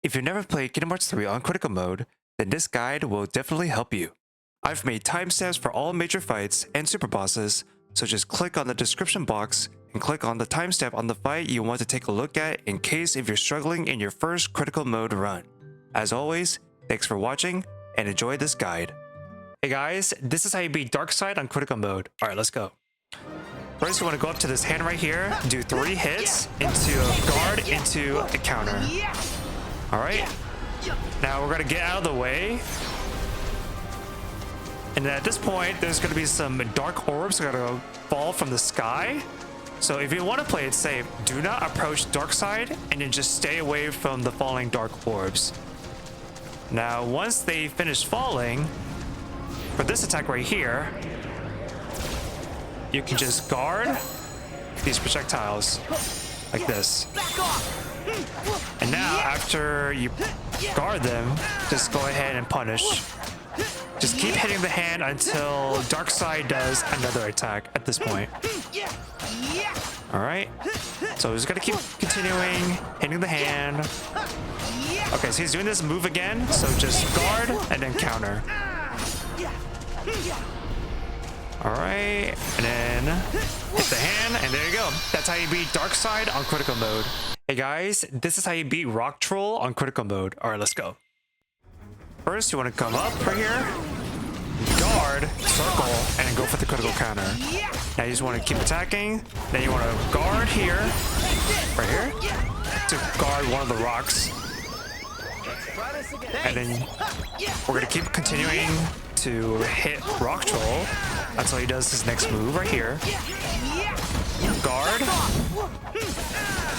If you've never played Kingdom Hearts 3 on critical mode, then this guide will definitely help you. I've made timestamps for all major fights and super bosses, so just click on the description box and click on the timestamp on the fight you want to take a look at in case if you're struggling in your first critical mode run. As always, thanks for watching and enjoy this guide. Hey guys, this is how you beat Darkside on critical mode. Alright, let's go. First, you want to go up to this hand right here, do 3 hits into a guard, into a counter. Alright, now we're going to get out of the way. And at this point, there's going to be some dark orbs that are going to fall from the sky. So if you want to play it safe, do not approach Darkside and then just stay away from the falling dark orbs. Now, once they finish falling, for this attack right here, you can just guard these projectiles like this. And now, after you guard them, just go ahead and punish. Just keep hitting the hand until Darkside does another attack at this point. Alright, so he's gonna keep continuing hitting the hand. Okay, so he's doing this move again, so just guard and then counter. Alright, and then hit the hand, and there you go. That's how you beat Darkside on critical mode. Hey guys, this is how you beat Rock Troll on critical mode. Alright, let's go. First, you want to come up right here, guard, circle, and then go for the critical counter. Now you just want to keep attacking. Then you want to guard here, right here, to guard one of the rocks. And then we're going to keep continuing to hit Rock Troll until he does his next move right here. Guard,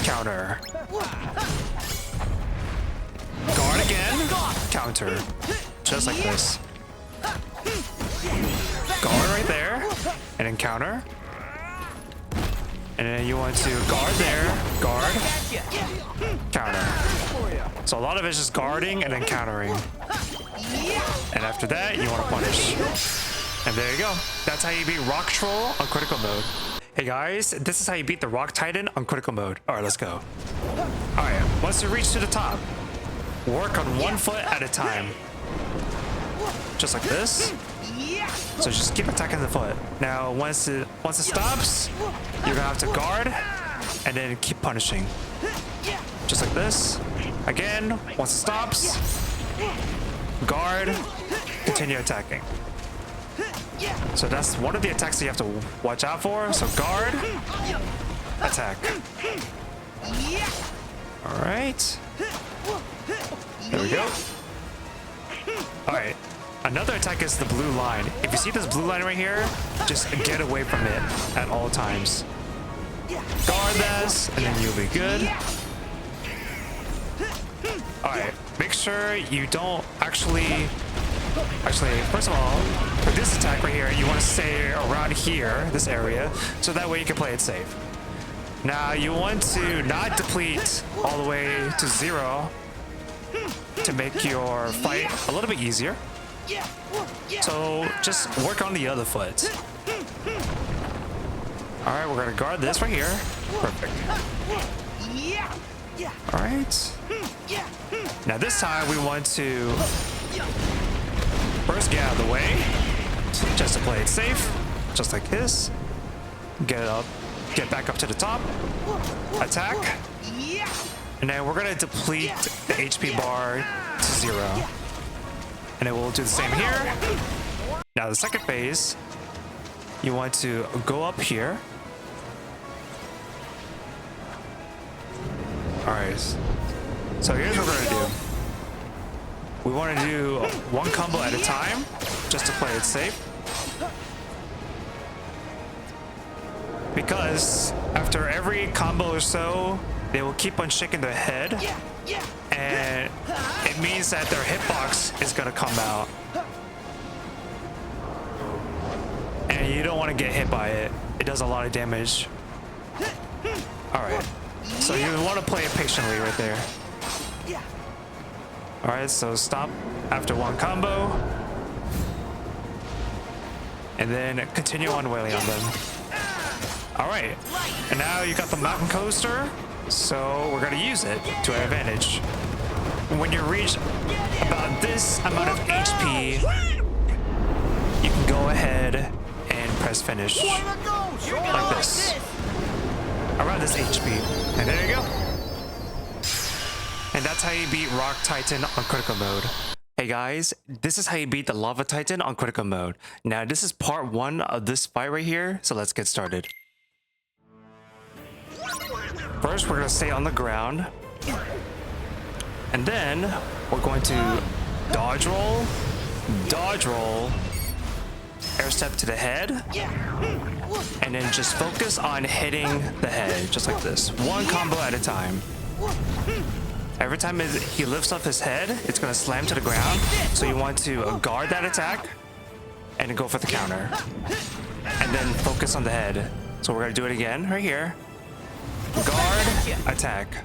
counter. Guard again, counter. Just like this. Guard right there, and then counter. And then you want to guard there, guard, counter. So a lot of it's just guarding and then countering. And after that, you want to punish. And there you go. That's how you beat Rock Troll on critical mode. Hey guys, this is how you beat the Rock Titan on critical mode. Alright, let's go. Alright, once you reach to the top, work on one foot at a time. Just like this. So just keep attacking the foot. Now, once it stops, you're gonna have to guard and then keep punishing. Just like this. Again, once it stops, guard, continue attacking. So that's one of the attacks that you have to watch out for. So guard, attack. All right. There we go. All right. Another attack is the blue line. If you see this blue line right here, just get away from it at all times. Guard this, and then you'll be good. All right. Make sure you don't actually, first of all, for this attack right here, you want to stay around here, this area, so that way you can play it safe. Now, you want to not deplete all the way to 0 to make your fight a little bit easier. So just work on the other foot. All right, we're gonna guard this right here. Perfect. All right. Now this time we want to first get out of the way, just to play it safe, just like this. Get up, get back up to the top, attack, and then we're gonna deplete the HP bar to 0. And then we'll do the same here. Now the second phase, you want to go up here. All right. So here's what we're gonna do. We want to do one combo at a time, just to play it safe. Because after every combo or so, they will keep on shaking their head. And it means that their hitbox is gonna come out. And you don't want to get hit by it. It does a lot of damage. Alright. So you want to play it patiently right there. Alright, so stop after one combo. And then continue on wailing on them. Alright. And now you got the mountain coaster. So we're gonna use it to our advantage. when you reach about this amount of HP, you can go ahead and press finish like this. Around this HP. And there you go. And that's how you beat Rock Titan on critical mode. Hey guys, this is how you beat the Lava Titan on critical mode. Now this is part 1 of this fight right here, so let's get started. First, we're gonna stay on the ground. And then we're going to dodge roll, air step to the head, and then just focus on hitting the head, just like this. One combo at a time. Every time he lifts up his head, it's gonna slam to the ground. So you want to guard that attack and then go for the counter. And then focus on the head. So we're gonna do it again right here. Guard, attack.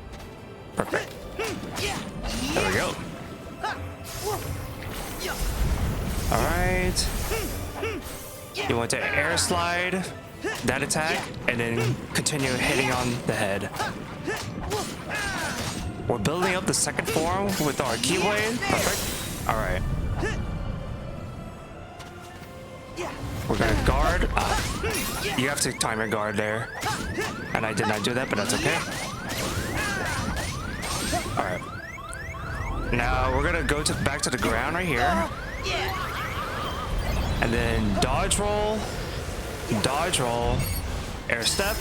Perfect. There we go. Alright. You want to air slide that attack and then continue hitting on the head. We're building up the second form with our Keyblade. Perfect. Alright. We're gonna guard. You have to time your guard there. And I did not do that, but that's okay. Alright. Now we're gonna go back to the ground right here. And then dodge roll, air step.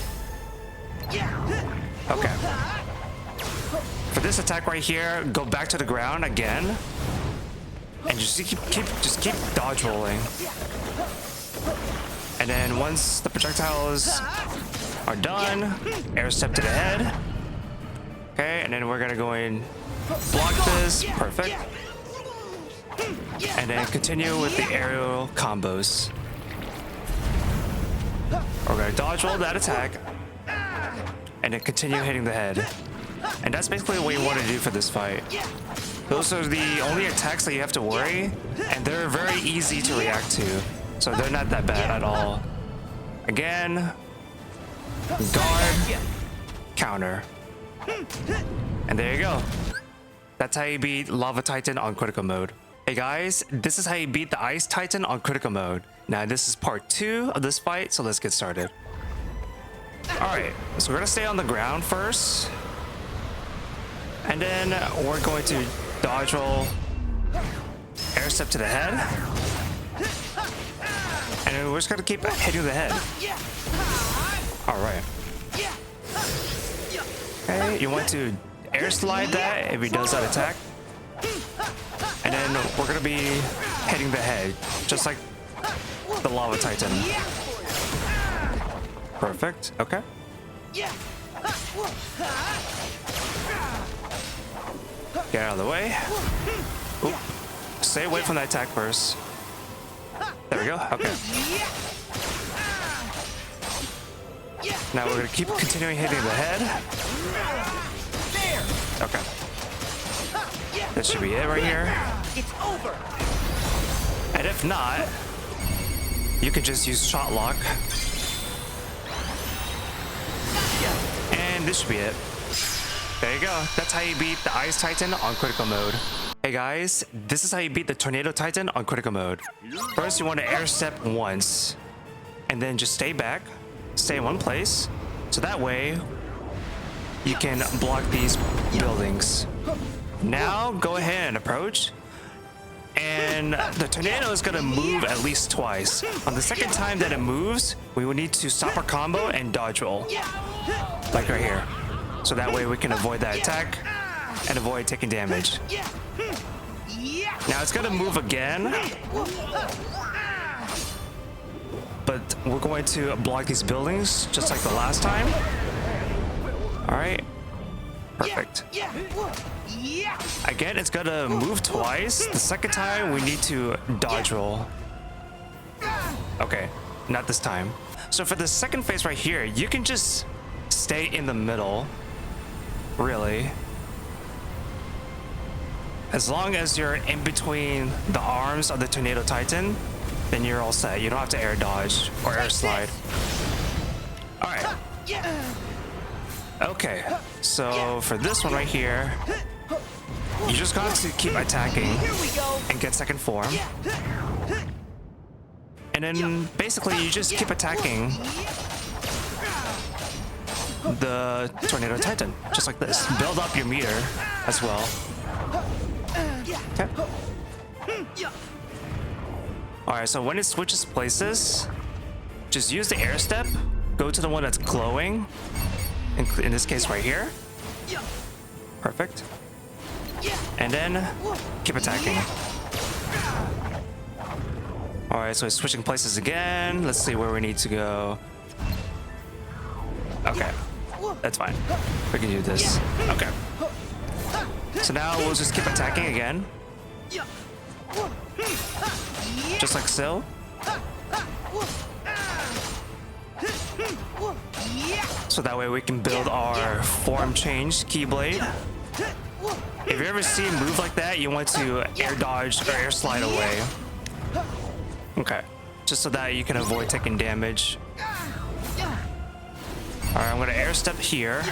Okay. For this attack right here, go back to the ground again. And just keep dodge rolling. And then once the projectiles are done, air step to the head. Okay, and then we're gonna go in, block this, perfect. And then continue with the aerial combos. We're gonna dodge roll that attack, and then continue hitting the head. And that's basically what you want to do for this fight. Those are the only attacks that you have to worry, and they're very easy to react to. So they're not that bad at all. Again, guard, counter. And there you go. That's how you beat Lava Titan on critical mode. Hey guys, this is how you beat the Ice Titan on critical mode. Now this is part 2 of this fight, so let's get started. Alright, so we're gonna stay on the ground first. And then we're going to dodge roll, air step to the head. And then we're just gonna keep hitting the head. Alright. Okay, you want to air slide that if he does that attack. And then we're gonna be hitting the head, just like the Lava Titan. Perfect, okay. Get out of the way. Oop. Stay away from that attack first. There we go, okay. Now we're gonna keep continuing hitting the head. Okay. That should be it right here. And if not, you can just use shot lock. And this should be it. There you go. That's how you beat the Ice Titan on critical mode. Hey guys, this is how you beat the Tornado Titan on critical mode. First, you want to air step once, and then just stay back, stay in one place, so that way you can block these buildings. Now go ahead and approach, and the tornado is gonna move at least twice. On the second time that it moves, we will need to stop our combo and dodge roll, like right here. So that way we can avoid that attack and avoid taking damage. Now it's gonna move again, but we're going to block these buildings just like the last time. All right, perfect. Again, it's gonna move twice. The second time we need to dodge roll. Okay, not this time. So for the second phase right here, you can just stay in the middle, really. As long as you're in between the arms of the Tornado Titan, then you're all set. You don't have to air dodge or air slide. All right. Okay, so for this one right here, you just got to keep attacking and get second form. And then basically you just keep attacking the Tornado Titan, just like this. Build up your meter as well. Okay. Alright, so when it switches places, just use the air step, go to the one that's glowing, in this case right here. Perfect. And then keep attacking. Alright, so it's switching places again. Let's see where we need to go. Okay, that's fine. We can do this. Okay. So now we'll just keep attacking again. Just like so. So that way we can build our form change Keyblade. If you ever see a move like that, you want to air dodge or air slide away. Okay, just so that you can avoid taking damage. Alright, I'm gonna air step here.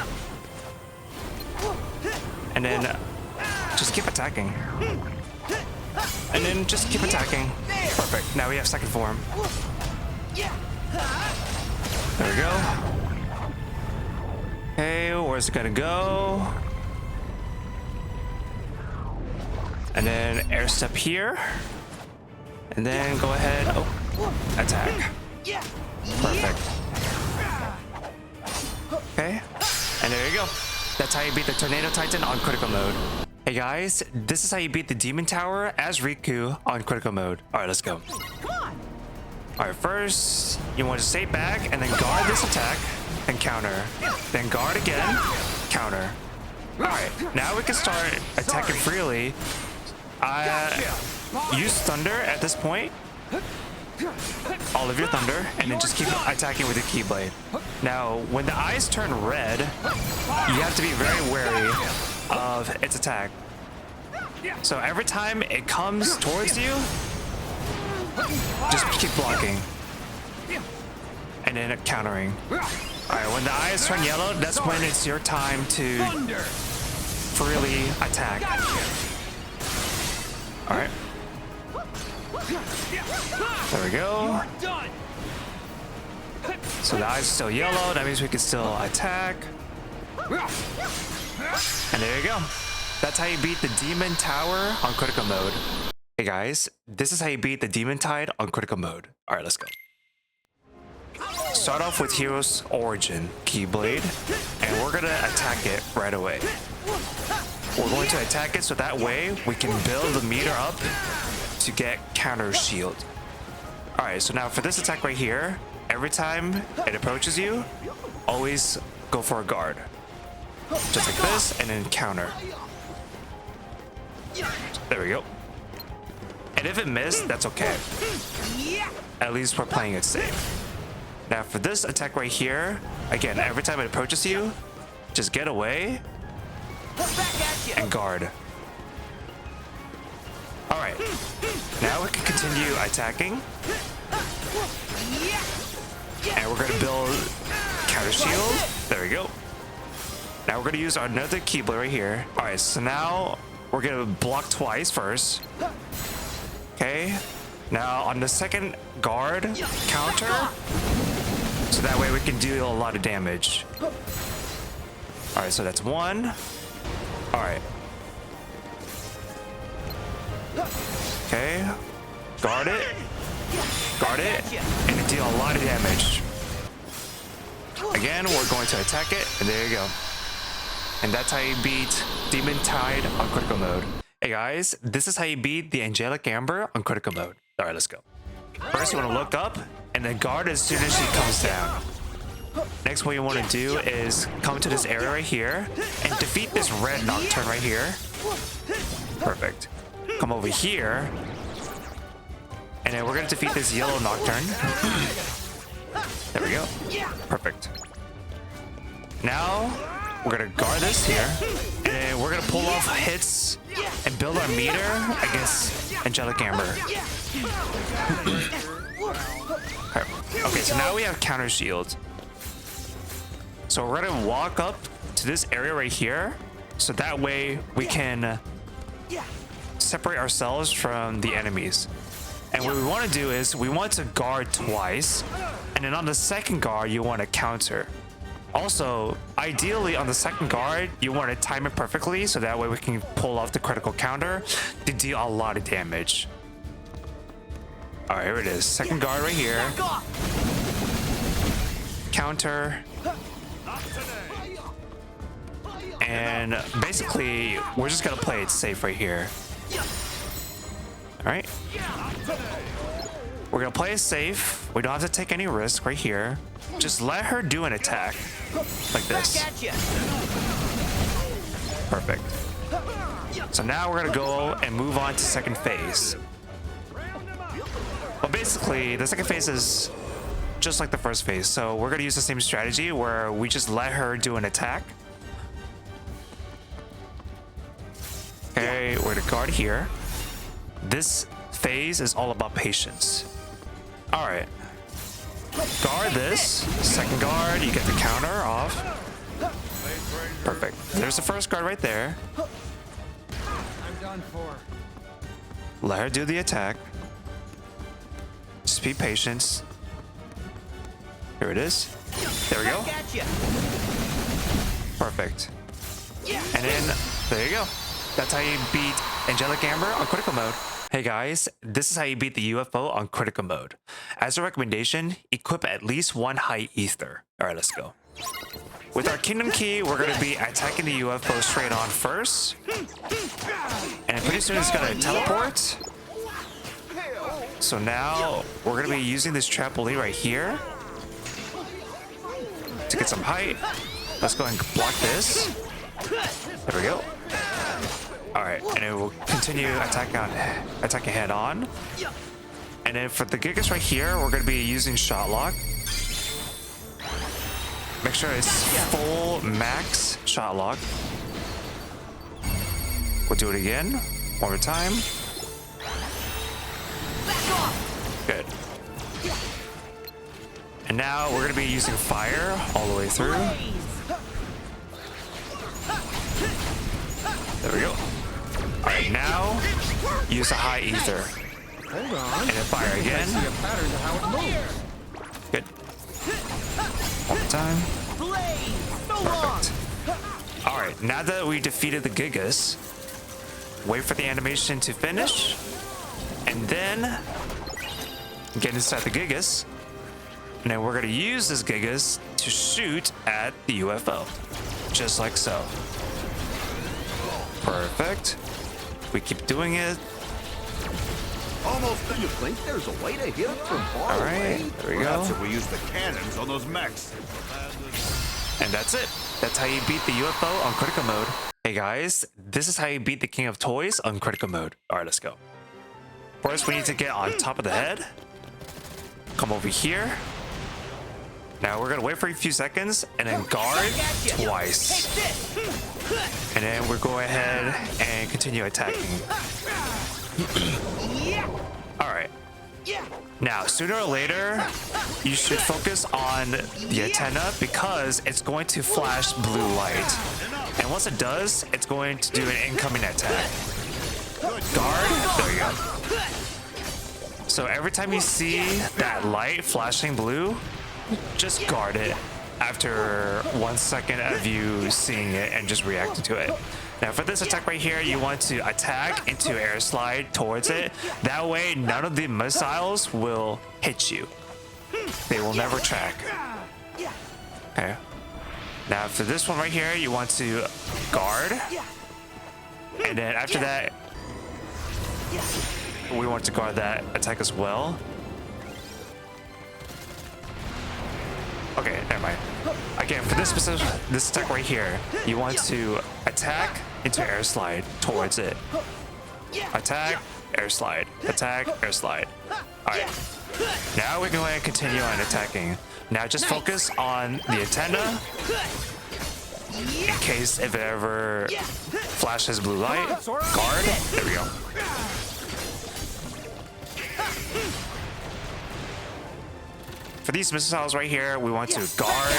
And then just keep attacking. And then just keep attacking. Perfect, now we have second form. There we go. Okay, where's it gonna go? And then air step here. And then go ahead, attack. Perfect. Okay, and there you go. That's how you beat the Tornado Titan on critical mode. Hey guys, this is how you beat the Demon Tower as Riku on critical mode. Alright, let's go. Alright, first, you want to stay back and then guard this attack and counter. Then guard again, counter. Alright, now we can start attacking freely. Use Thunder at this point. All of your Thunder, and then just keep attacking with your Keyblade. Now, when the eyes turn red, you have to be very wary of its attack. So every time it comes towards you, just keep blocking. And then countering. Alright, when the eyes turn yellow, that's when it's your time to freely attack. Alright. There we go. So the eyes are still yellow, that means we can still attack. And there you go. That's how you beat the Demon Tower on critical mode. Hey guys, this is how you beat the Demon Tide on critical mode. Alright, let's go. Start off with Hero's Origin, Keyblade, and we're gonna attack it right away. We're going to attack it so that way we can build the meter up to get counter shield. Alright, so now for this attack right here, every time it approaches you, always go for a guard. Just like this, and then counter. There we go. And if it missed, that's okay. At least we're playing it safe. Now for this attack right here, again, every time it approaches you, just get away and guard. Alright, now we can continue attacking. And we're gonna build counter shield. There we go. Now we're gonna use another Keyblade right here. Alright, so now we're gonna block twice first. Okay. Now on the second guard counter, so that way we can do a lot of damage. Alright, so that's one. Alright. Okay. Guard it. Guard it. And it deal a lot of damage. Again, we're going to attack it. And there you go. And that's how you beat Demon Tide on critical mode. Hey guys, this is how you beat the Angelic Amber on critical mode. Alright, let's go. First, you want to look up and then guard as soon as she comes down. Next, what you want to do is come to this area right here and defeat this red Nocturne right here. Perfect. Come over here. And then we're going to defeat this yellow Nocturne. There we go. Perfect. Now, we're going to guard this here. And we're going to pull off hits and build our meter against Angelic Amber. Okay, so now we have counter shield. So we're gonna walk up to this area right here, so that way we can separate ourselves from the enemies. And what we want to do is we want to guard twice, and then on the second guard you want to counter. Also, ideally on the second guard you want to time it perfectly so that way we can pull off the critical counter to deal a lot of damage. All right, here it is. Second guard right here. Counter. And basically, we're just gonna play it safe right here. All right. We're gonna play it safe. We don't have to take any risk right here. Just let her do an attack like this. Perfect. So now we're gonna go and move on to second phase. But basically, the second phase is just like the first phase. So we're gonna use the same strategy where we just let her do an attack. Okay, we're gonna guard here. This phase is all about patience. All right. Guard this. Second guard, you get the counter off. Perfect. There's the first guard right there. I'm done for. Let her do the attack. Just be patient. Here it is. There we go. Perfect. And then, there you go. That's how you beat Angelic Amber on critical mode. Hey guys, this is how you beat the UFO on critical mode. As a recommendation, equip at least one high ether. All right, let's go. With our Kingdom Key, we're going to be attacking the UFO straight on first. And pretty soon it's going to teleport. So now we're going to be using this trampoline right here to get some height. Let's go and block this. There we go. All right, and it will continue attacking head on. And then for the Gigas right here, we're going to be using Shot Lock. Make sure it's full max Shot Lock. We'll do it again. One more time. Good. And now we're going to be using fire all the way through. There we go. All right, now use a high ether. Hold on. And then fire again. I see a pattern to how it moves. Good. One more time. Perfect. All right, now that we defeated the Gigas, wait for the animation to finish, and then get inside the Gigas. And then we're gonna use this Gigas to shoot at the UFO, just like so. Perfect. We keep doing it. Almost. Do you think there's a way to hit it from far All right, away? there we Perhaps go. if we use the cannons on those mechs. And that's it. That's how you beat the UFO on critical mode. Hey guys, this is how you beat the King of Toys on critical mode. All right, let's go. First, we need to get on top of the head. Come over here. Now we're gonna wait for a few seconds and then guard twice. And then we'll go ahead and continue attacking. All right. Now, sooner or later, you should focus on the antenna because it's going to flash blue light. And once it does, it's going to do an incoming attack. Guard, there you go. So every time you see that light flashing blue, just guard it after 1 second of you seeing it and just reacting to it. Now for this attack right here, you want to attack into air slide towards it. That way, none of the missiles will hit you. They will never track. Okay. Now for this one right here, you want to guard. And then after that, we want to guard that attack as well. Okay, never mind. Again, for this attack right here, you want to attack into air slide towards it. Attack, air slide. Attack, air slide. Alright. Now we're going to continue on attacking. Now just focus on the antenna in case if it ever flashes blue light. Guard. There we go. For these missiles right here, we want to guard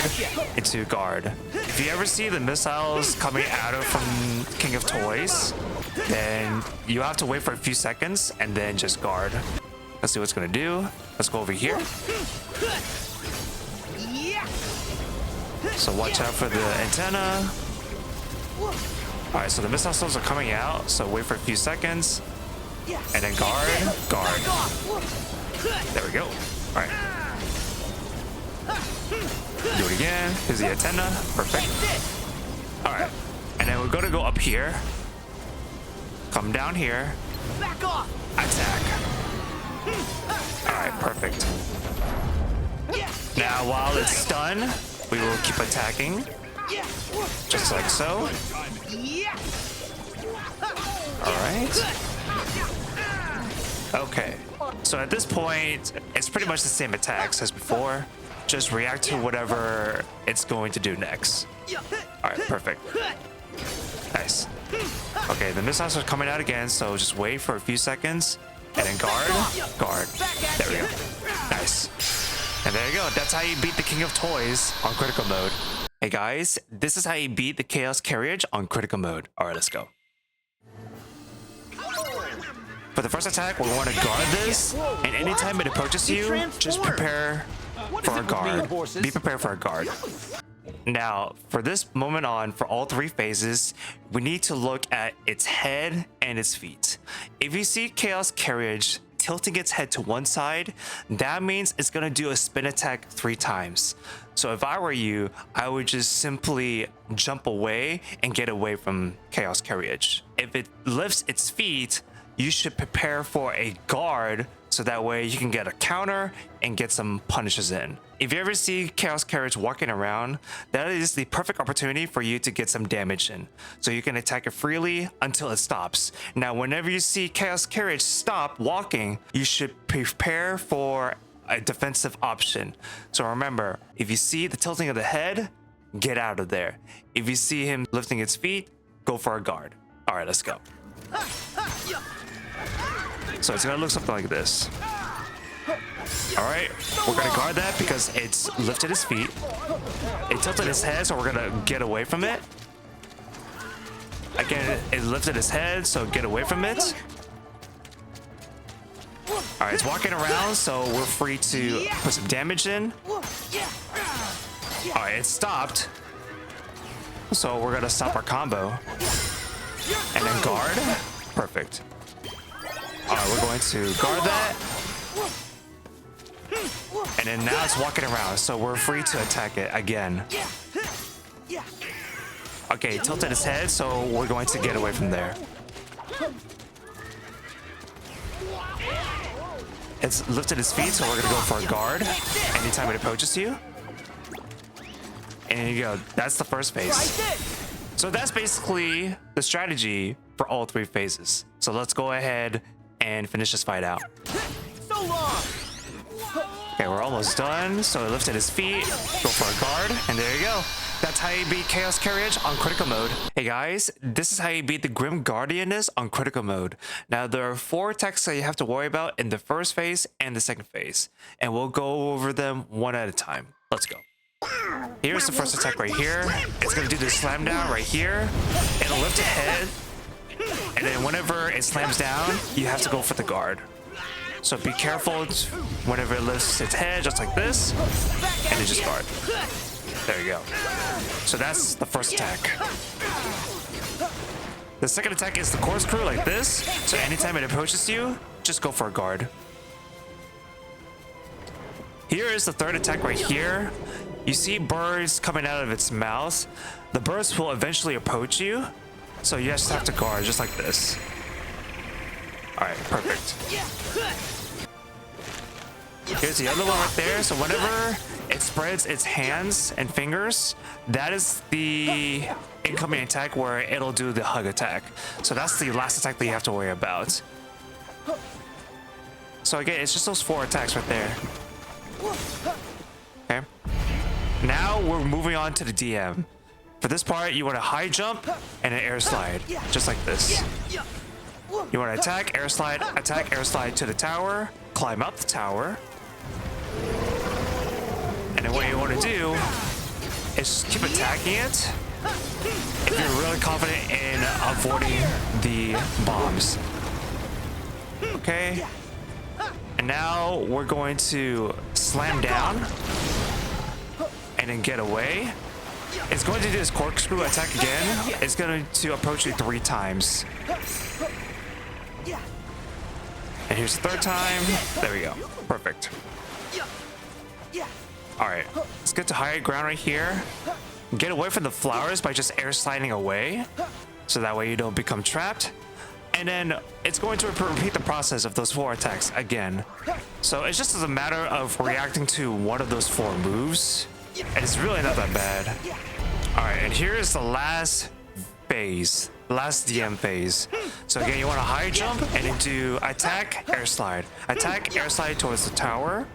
into guard. If you ever see the missiles coming out of from King of Toys, then you have to wait for a few seconds and then just guard. Let's see what it's gonna do. Let's go over here. So watch out for the antenna. Alright, so the missiles are coming out, so wait for a few seconds. And then guard. There we go. Alright. Do it again. Here's the antenna. Perfect. Alright. And then we're gonna go up here. Come down here. Attack. Alright, perfect. Now while it's stunned, we will keep attacking. Just like so. Alright. Okay. So at this point, it's pretty much the same attacks as before. Just react to whatever it's going to do next. Alright, perfect. Nice. Okay, the missiles are coming out again, so just wait for a few seconds. And then guard. There we go. Nice. And there you go. That's how you beat the King of Toys on critical mode. Hey guys, this is how you beat the Chaos Carriage on critical mode. Alright, let's go. For the first attack, we want to guard this, and anytime it approaches you, just prepare for a guard. Be prepared for a guard. Now, for this moment on, for all three phases, we need to look at its head and its feet. If you see Chaos Carriage tilting its head to one side, that means it's gonna do a spin attack 3 times. So if I were you, I would just simply jump away and get away from Chaos Carriage. If it lifts its feet, you should prepare for a guard so that way you can get a counter and get some punishes in. If you ever see Chaos Carriage walking around, that is the perfect opportunity for you to get some damage in. So you can attack it freely until it stops. Now, whenever you see Chaos Carriage stop walking, you should prepare for a defensive option. So remember, if you see the tilting of the head, get out of there. If you see him lifting its feet, go for a guard. All right, let's go. So it's gonna look something like this. All right, we're gonna guard that because it's lifted his feet. It tilted his head, so we're gonna get away from it. Again, it lifted his head, so get away from it. All right, it's walking around, so we're free to put some damage in. All right, it stopped. So we're gonna stop our combo. And then guard. Perfect. All right, we're going to guard that. And then now it's walking around, so we're free to attack it again. Okay, it tilted his head, so we're going to get away from there. It's lifted his feet, so we're gonna go for a guard anytime it approaches you. And there you go, that's the first phase. So that's basically the strategy for all 3 phases. So let's go ahead and finish this fight out. Okay, we're almost done. So he lifted his feet, go for a guard, and there you go. That's how you beat Chaos Carriage on critical mode. Hey guys, this is how you beat the Grim Guardianess on critical mode. Now there are 4 attacks that you have to worry about in the first phase and the second phase, and we'll go over them one at a time. Let's go. Here's the first attack right here. It's gonna do the slam down right here. It'll lift the head, and then whenever it slams down, you have to go for the guard. So be careful whenever it lifts its head, just like this, and then just guard. There you go. So that's the first attack. The second attack is the corkscrew like this. So anytime it approaches you, just go for a guard. Here is the third attack right here. You see birds coming out of its mouth. The birds will eventually approach you. So you just have to guard just like this. All right, perfect. Here's the other one right there. So whenever it spreads its hands and fingers, that is the incoming attack where it'll do the hug attack. So that's the last attack that you have to worry about. So again, it's just those 4 attacks right there. Okay. Now we're moving on to the DM. For this part, you want a high jump and an air slide, just like this. You want to attack, air slide to the tower, climb up the tower. And then what you want to do is just keep attacking it if you're really confident in avoiding the bombs. Okay. And now we're going to slam down and then get away. It's going to do this corkscrew attack again. It's going to approach you 3 times. And here's the 3rd time. There we go. Perfect. Alright, let's get to higher ground right here. Get away from the flowers by just air sliding away. So that way you don't become trapped. And then it's going to repeat the process of those 4 attacks again. So it's just a matter of reacting to one of those 4 moves. And it's really not that bad. Alright, and here is the last phase. Last DM phase. So again, you want to high jump and then do attack, air slide. Attack, air slide towards the tower.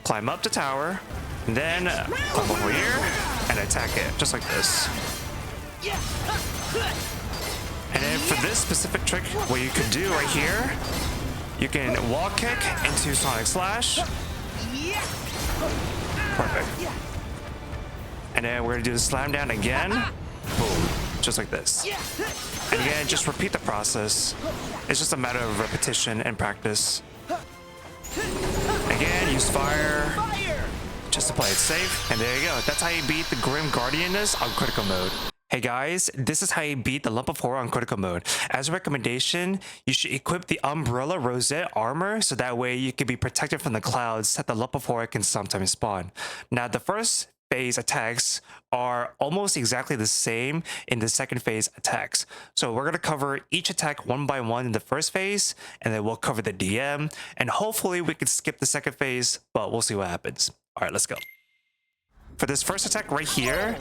Climb up the tower. And then come over here and attack it. Just like this. And then for this specific trick, what you can do right here, you can wall kick into Sonic Slash. Perfect. And then we're gonna do the slam down again. Boom. Just like this. And again, just repeat the process. It's just a matter of repetition and practice. Again, use fire just to play it safe. And there you go. That's how you beat the Grim Guardianess on critical mode. Hey guys, this is how you beat the Lump of Horror on critical mode. As a recommendation, you should equip the Umbrella Rosette armor so that way you can be protected from the clouds that the Lump of Horror can sometimes spawn. Now, the first phase attacks are almost exactly the same in the second phase attacks. So we're going to cover each attack one by one in the first phase, and then we'll cover the DM, and hopefully we can skip the second phase, but we'll see what happens. All right, let's go. For this first attack right here,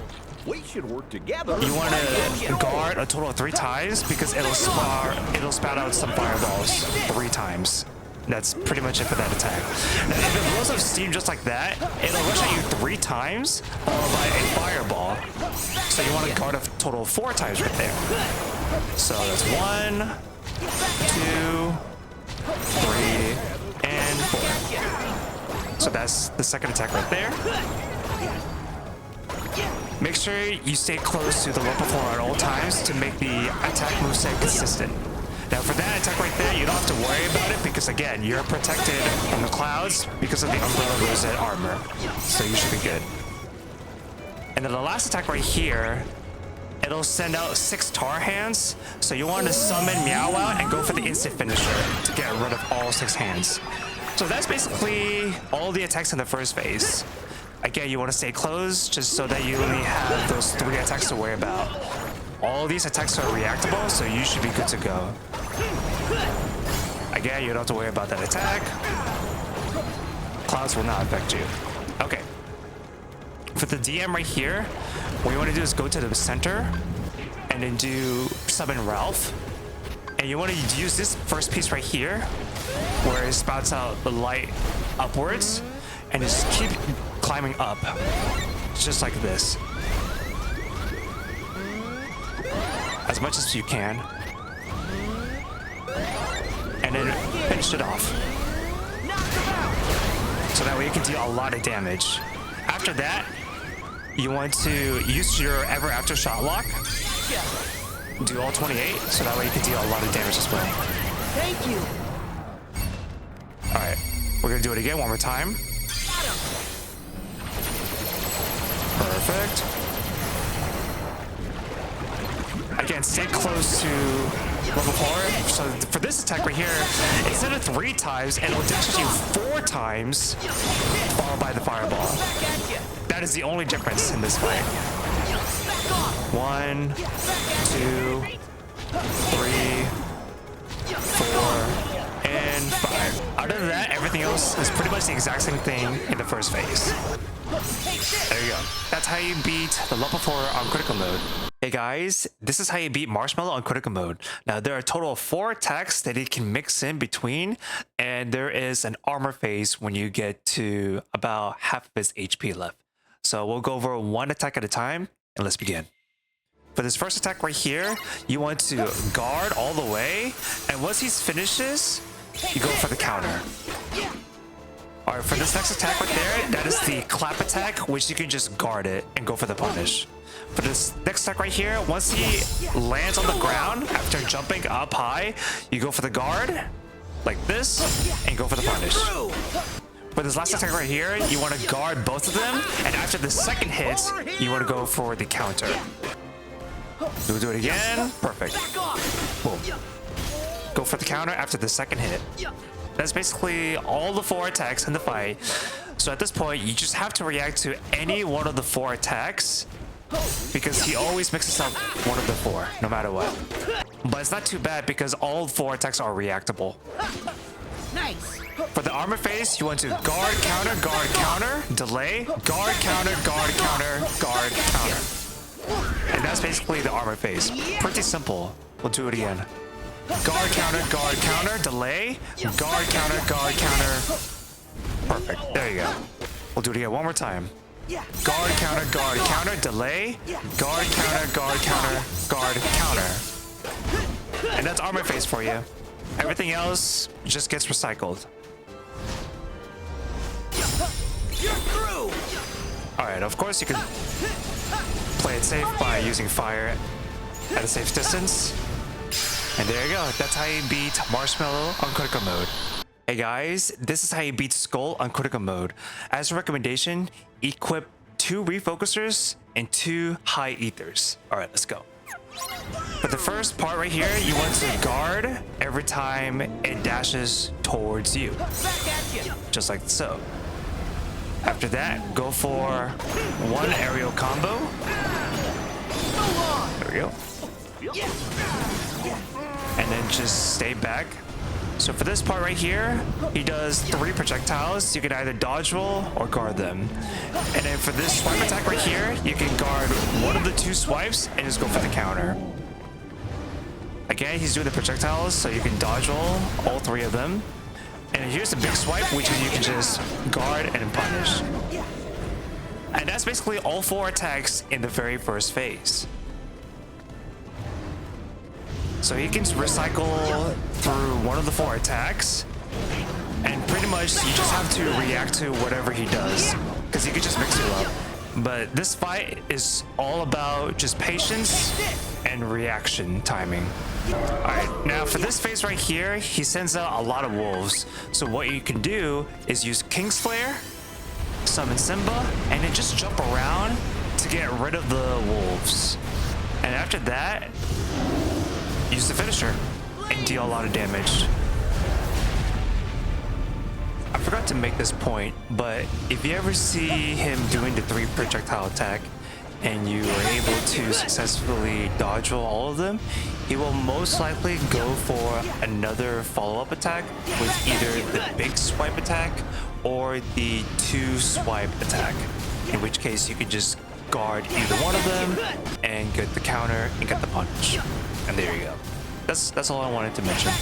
We should work together. you want to guard a total of 3 times because it'll spout out some fireballs 3 times. That's pretty much it for that attack. Now, if it blows up steam just like that, it'll rush at you 3 times followed by a fireball. So you want to guard a total of 4 times right there. So that's 1, 2, 3, and 4. So that's the second attack right there. Make sure you stay close to the Lump of Horror at all times to make the attack moveset consistent. Now for that attack right there, you don't have to worry about it because again, you're protected from the clouds because of the Umbrella Rosette armor. So you should be good. And then the last attack right here, it'll send out 6 tar hands. So you want to summon Meow Out and go for the instant finisher to get rid of all 6 hands. So that's basically all the attacks in the first phase. Again, you want to stay close just so that you only have those 3 attacks to worry about. All these attacks are reactable, so you should be good to go. Again, you don't have to worry about that attack. Clouds will not affect you. Okay. For the DM right here, what you want to do is go to the center and then do summon Ralph. And you want to use this first piece right here where it spouts out the light upwards and just keep climbing up just like this as much as you can, and then finish it off so that way you can deal a lot of damage. After that, you want to use your Ever After Shot Lock, do all 28 so that way you can deal a lot of damage as well. Thank you. All right, we're gonna do it again one more time. Perfect. Again, stay close to level 4. So for this attack right here, instead of 3 times, it'll dash you 4 times, followed by the fireball. That is the only difference in this fight. 1, 2, 3, 4, and 5. Other than that, everything else is pretty much the exact same thing in the first phase. There you go. That's how you beat the Lump of Horror on critical mode. Hey guys, this is how you beat Marshmallow on critical mode. Now there are a total of 4 attacks that you can mix in between, and there is an armor phase when you get to about half of his HP left. So we'll go over 1 attack at a time, and let's begin. For this first attack right here, you want to guard all the way, and once he finishes, you go for the counter. Alright, for this next attack right there, that is the clap attack, which you can just guard it and go for the punish. For this next attack right here, once he lands on the ground after jumping up high, you go for the guard like this and go for the punish. For this last attack right here, you want to guard both of them, and after the second hit, you want to go for the counter. We'll do it again. Perfect. Boom. Go for the counter after the second hit. That's basically all the 4 attacks in the fight. So at this point, you just have to react to any one of the 4 attacks, because he always mixes up one of the 4, no matter what. But it's not too bad because all 4 attacks are reactable. Nice. For the armor phase, you want to guard, counter, delay, guard, counter, guard, counter. And that's basically the armor phase. Pretty simple. We'll do it again. Guard, counter, delay, guard, counter. Perfect. There you go. We'll do it again one more time. Guard, counter, delay, guard, counter. And that's armor phase for you. Everything else just gets recycled. Alright, of course you can play it safe by using fire at a safe distance. And there you go. That's how you beat Marshmallow on critical mode. Hey guys, this is how you beat Sköll on critical mode. As a recommendation, equip 2 refocusers and 2 high ethers. Alright, let's go. For the first part right here, you want to guard every time it dashes towards you. Just like so. After that, go for 1 aerial combo. There we go. And then just stay back. So for this part right here, he does 3 projectiles. You can either dodge roll or guard them. And then for this swipe attack right here, you can guard 1 of the 2 swipes and just go for the counter. Again, he's doing the projectiles, so you can dodge roll all 3 of them. And here's the big swipe, which is you can just guard and punish. And that's basically all 4 attacks in the very first phase. So he can recycle through 1 of the 4 attacks, and pretty much you just have to react to whatever he does, because he can just mix you up. But this fight is all about just patience and reaction timing. Alright, now for this phase right here, he sends out a lot of wolves. So what you can do is use King's Flare, summon Simba, and then just jump around to get rid of the wolves. And after that, use the finisher and deal a lot of damage. I forgot to make this point, but if you ever see him doing the 3 projectile attack and you are able to successfully dodge roll all of them, he will most likely go for another follow-up attack with either the big swipe attack or the 2 swipe attack, in which case you could just guard either one of them and get the counter and get the punch. And there you go. That's all I wanted to mention.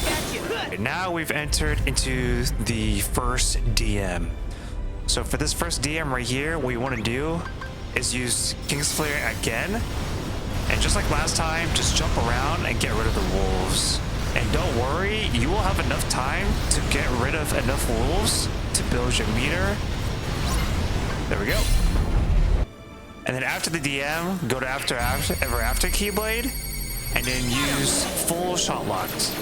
Okay, now we've entered into the first DM. So for this first DM right here, what you want to do is use King's Flare again. And just like last time, just jump around and get rid of the wolves. And don't worry, you will have enough time to get rid of enough wolves to build your meter. There we go. And then after the DM, go to After Keyblade, and then use full shot locks.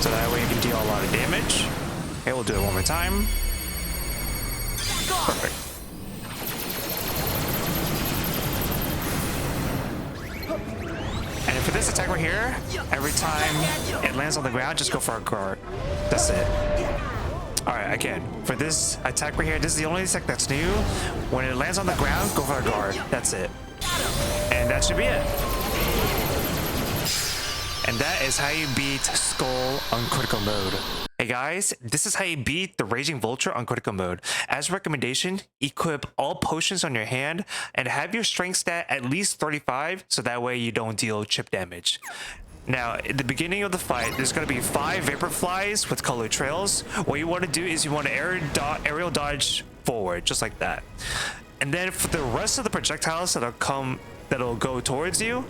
So that way you can deal a lot of damage. Okay, we'll do it one more time. Perfect. And for this attack right here, every time it lands on the ground, just go for a guard. That's it. Alright, again, for this attack right here, this is the only attack that's new. When it lands on the ground, go for a guard. That's it. And that should be it. And that is how you beat Sköll on critical mode. Hey guys, this is how you beat the Raging Vulture on critical mode. As a recommendation, equip all potions on your hand and have your strength stat at least 35 so that way you don't deal chip damage. Now, at the beginning of the fight, there's going to be 5 Vapor Flies with colored trails. What you want to do is you want to aerial dodge forward, just like that. And then for the rest of the projectiles that'll go towards you,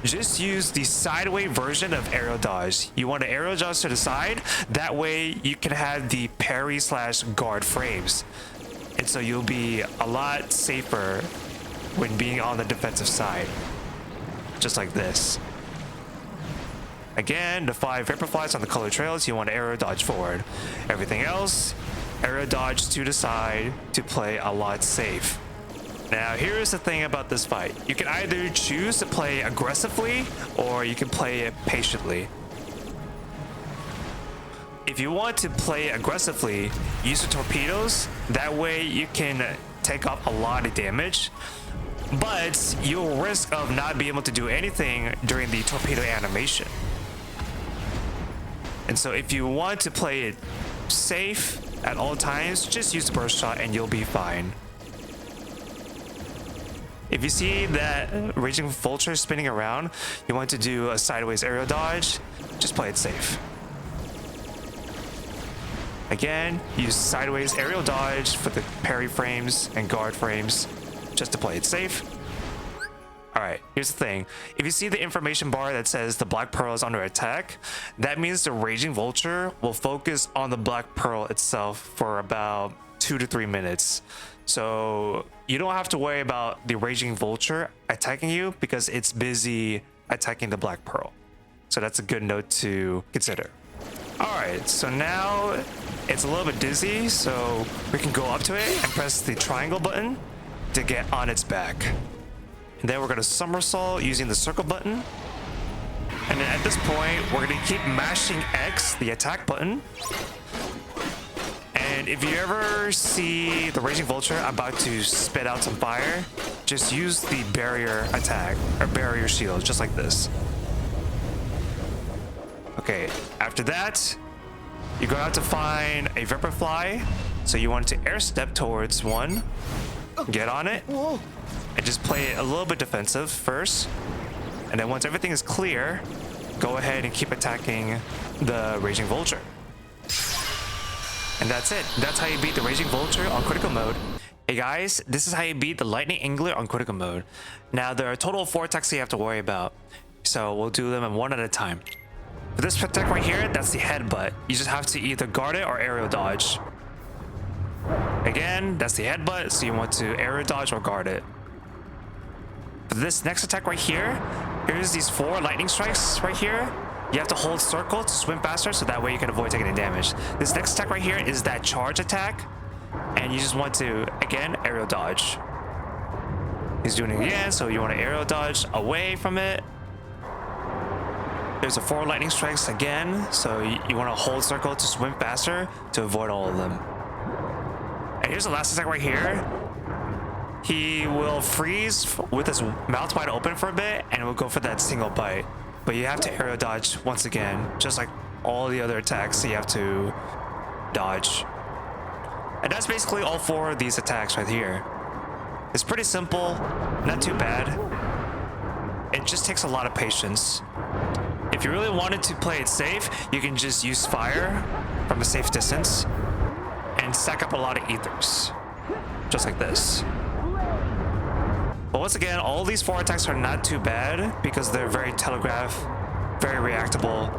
just use the sideways version of aerial dodge. You want to aerial dodge to the side, that way you can have the parry/guard frames. And so you'll be a lot safer when being on the defensive side. Just like this. Again, the 5 Vaporflies on the color trails, you want to aerial dodge forward. Everything else, aerial dodge to the side to play a lot safe. Now, here's the thing about this fight. You can either choose to play aggressively or you can play it patiently. If you want to play aggressively, use the torpedoes. That way you can take off a lot of damage, but you'll risk of not being able to do anything during the torpedo animation. And so if you want to play it safe at all times, just use the burst shot and you'll be fine. If you see that Raging Vulture spinning around, you want to do a sideways aerial dodge, just play it safe. Again, use sideways aerial dodge for the parry frames and guard frames, just to play it safe. Alright, here's the thing. If you see the information bar that says the Black Pearl is under attack, that means the Raging Vulture will focus on the Black Pearl itself for about 2 to 3 minutes. So you don't have to worry about the Raging Vulture attacking you because it's busy attacking the Black Pearl. So that's a good note to consider. Alright, so now it's a little bit dizzy, so we can go up to it and press the triangle button to get on its back. And then we're going to somersault using the circle button. And then at this point, we're going to keep mashing X, the attack button. And if you ever see the Raging Vulture about to spit out some fire, just use the barrier attack, or barrier shield, just like this. Okay, after that, you go out to find a Vaporfly. So you want to air step towards one, get on it, and just play it a little bit defensive first. And then once everything is clear, go ahead and keep attacking the Raging Vulture. And that's it. That's how you beat the Raging Vulture on critical mode. Hey guys, this is how you beat the Lightning Angler on critical mode. Now there are a total of 4 attacks you have to worry about. So we'll do them one at a time. For this attack right here, that's the headbutt. You just have to either guard it or aerial dodge. Again, that's the headbutt, so you want to aerial dodge or guard it. For this next attack right here, here's these 4 lightning strikes right here. You have to hold circle to swim faster, so that way you can avoid taking any damage. This next attack right here is that charge attack, and you just want to, again, aerial dodge. He's doing it again, so you want to aerial dodge away from it. There's a 4 lightning strikes again, so you want to hold circle to swim faster to avoid all of them. And here's the last attack right here. He will freeze with his mouth wide open for a bit, and will go for that single bite. But you have to aerial dodge once again, just like all the other attacks, you have to dodge. And that's basically all 4 of these attacks right here. It's pretty simple, not too bad. It just takes a lot of patience. If you really wanted to play it safe, you can just use fire from a safe distance and stack up a lot of ethers, just like this. But once again, all these 4 attacks are not too bad because they're very telegraph, very reactable.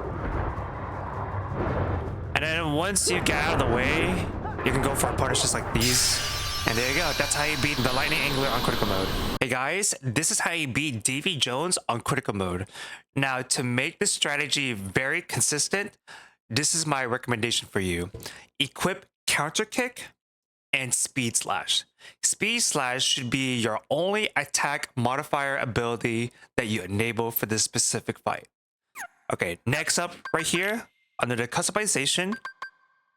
And then once you get out of the way, you can go for a punish just like these. And there you go. That's how you beat the Lightning Angler on critical mode. Hey guys, this is how you beat Davy Jones on critical mode. Now, to make this strategy very consistent, this is my recommendation for you. Equip Counter Kick and Speed Slash. Speed Slash should be your only attack modifier ability that you enable for this specific fight. Okay, next up right here, under the customization,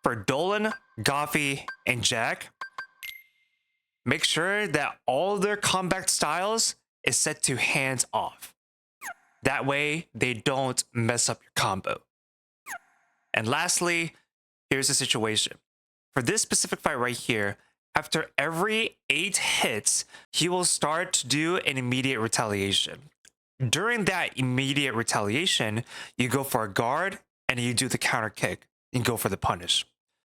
for Dolan, Goffy, and Jack, make sure that all their combat styles is set to hands off. That way, they don't mess up your combo. And lastly, here's the situation. For this specific fight right here, after every 8 hits, he will start to do an immediate retaliation. During that immediate retaliation, you go for a guard and you do the counter kick and go for the punish.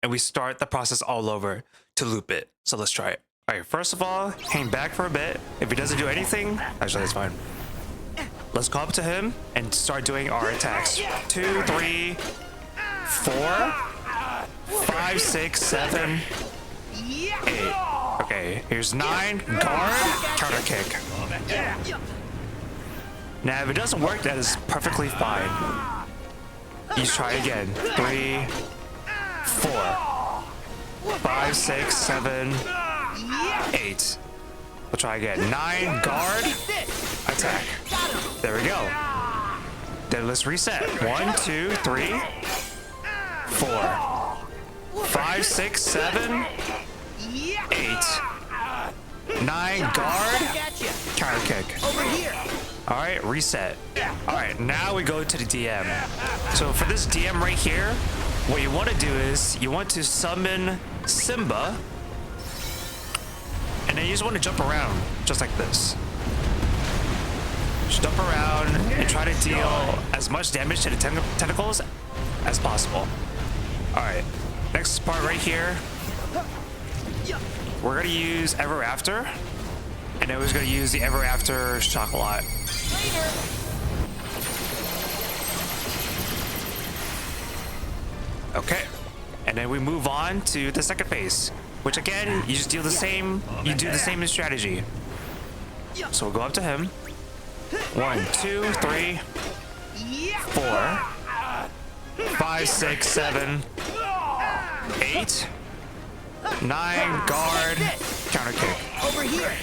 And we start the process all over to loop it. So let's try it. All right, first of all, hang back for a bit. If he doesn't do anything, actually that's fine. Let's go up to him and start doing our attacks. 2, 3, 4, 5, 6, 7, 8. Okay, here's 9. Guard, counter kick. Now, if it doesn't work, that is perfectly fine. You try again. 3, 4, 5, 6, 7, 8. We'll try again. 9, guard, attack. There we go. Then let's reset. 1, 2, 3, 4, 5, 6, 7, 8, 9, guard, counter kick. Over here. All right, reset. All right, now we go to the DM. So for this DM right here, what you want to do is you want to summon Simba, and then you just want to jump around, just like this. Just jump around and try to deal as much damage to the tentacles as possible. All right, next part right here, we're gonna use Ever After, and then we're just gonna use the Ever After Chocolate. Okay, and then we move on to the second phase, which again, you just do the same strategy. So we'll go up to him. 1, 2, 3, 4, 5, 6, 7, 8, 9, guard, counter kick. Over here.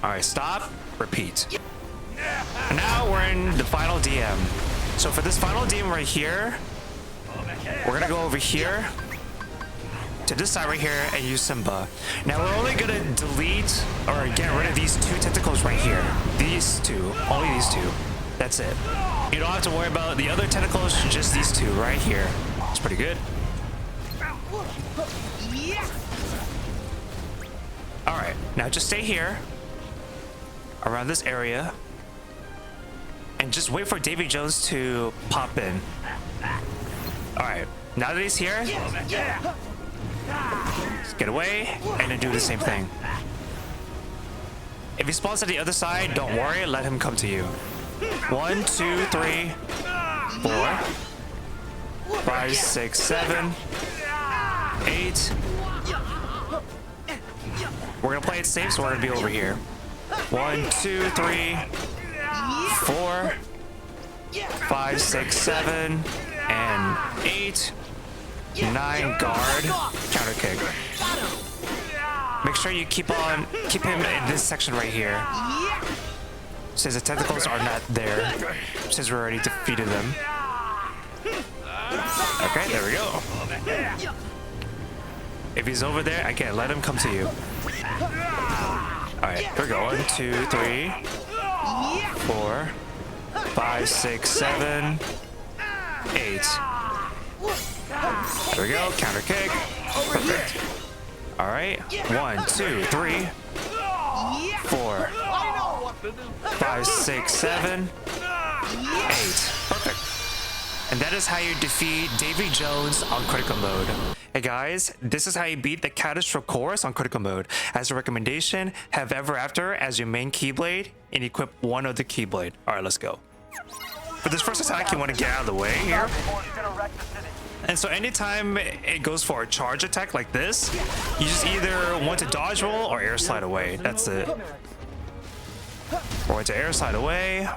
All right, stop, repeat. And now we're in the final DM. So for this final DM right here, we're gonna go over here to this side right here and use Simba. Now we're only gonna delete or get rid of these 2 tentacles right here. These 2, only these 2. That's it. You don't have to worry about the other tentacles, just these 2 right here. It's pretty good. All right, now just stay here around this area and just wait for Davy Jones to pop in. All right, now that he's here, just get away and then do the same thing. If he spawns at the other side, don't worry, let him come to you. 1, 2, 3, 4, 5, 6, 7, 8. We're gonna play it safe, so we're gonna be over here. 1, 2, 3, 4, 5, 6, 7, and 8. 9, guard, counter kick. Make sure you keep him in this section right here, since the tentacles are not there, since we already defeated them. Okay, there we go. If he's over there, again, let him come to you. All right, here we go. 1, 2, 3, 4, 5, 6, 7, 8. There we go. Counter kick. Perfect. All right. 1, 2, 3, 4, 5, 6, 7, 8. Perfect. And that is how you defeat Davy Jones on critical mode. Hey guys, this is how you beat the Catastrochorus on critical mode. As a recommendation, have Ever After as your main Keyblade and equip one of the Keyblade. Alright, let's go. For this first attack, you want to get out of the way here. And so anytime it goes for a charge attack like this, you just either want to dodge roll or air slide away. That's it. We're going to air slide away.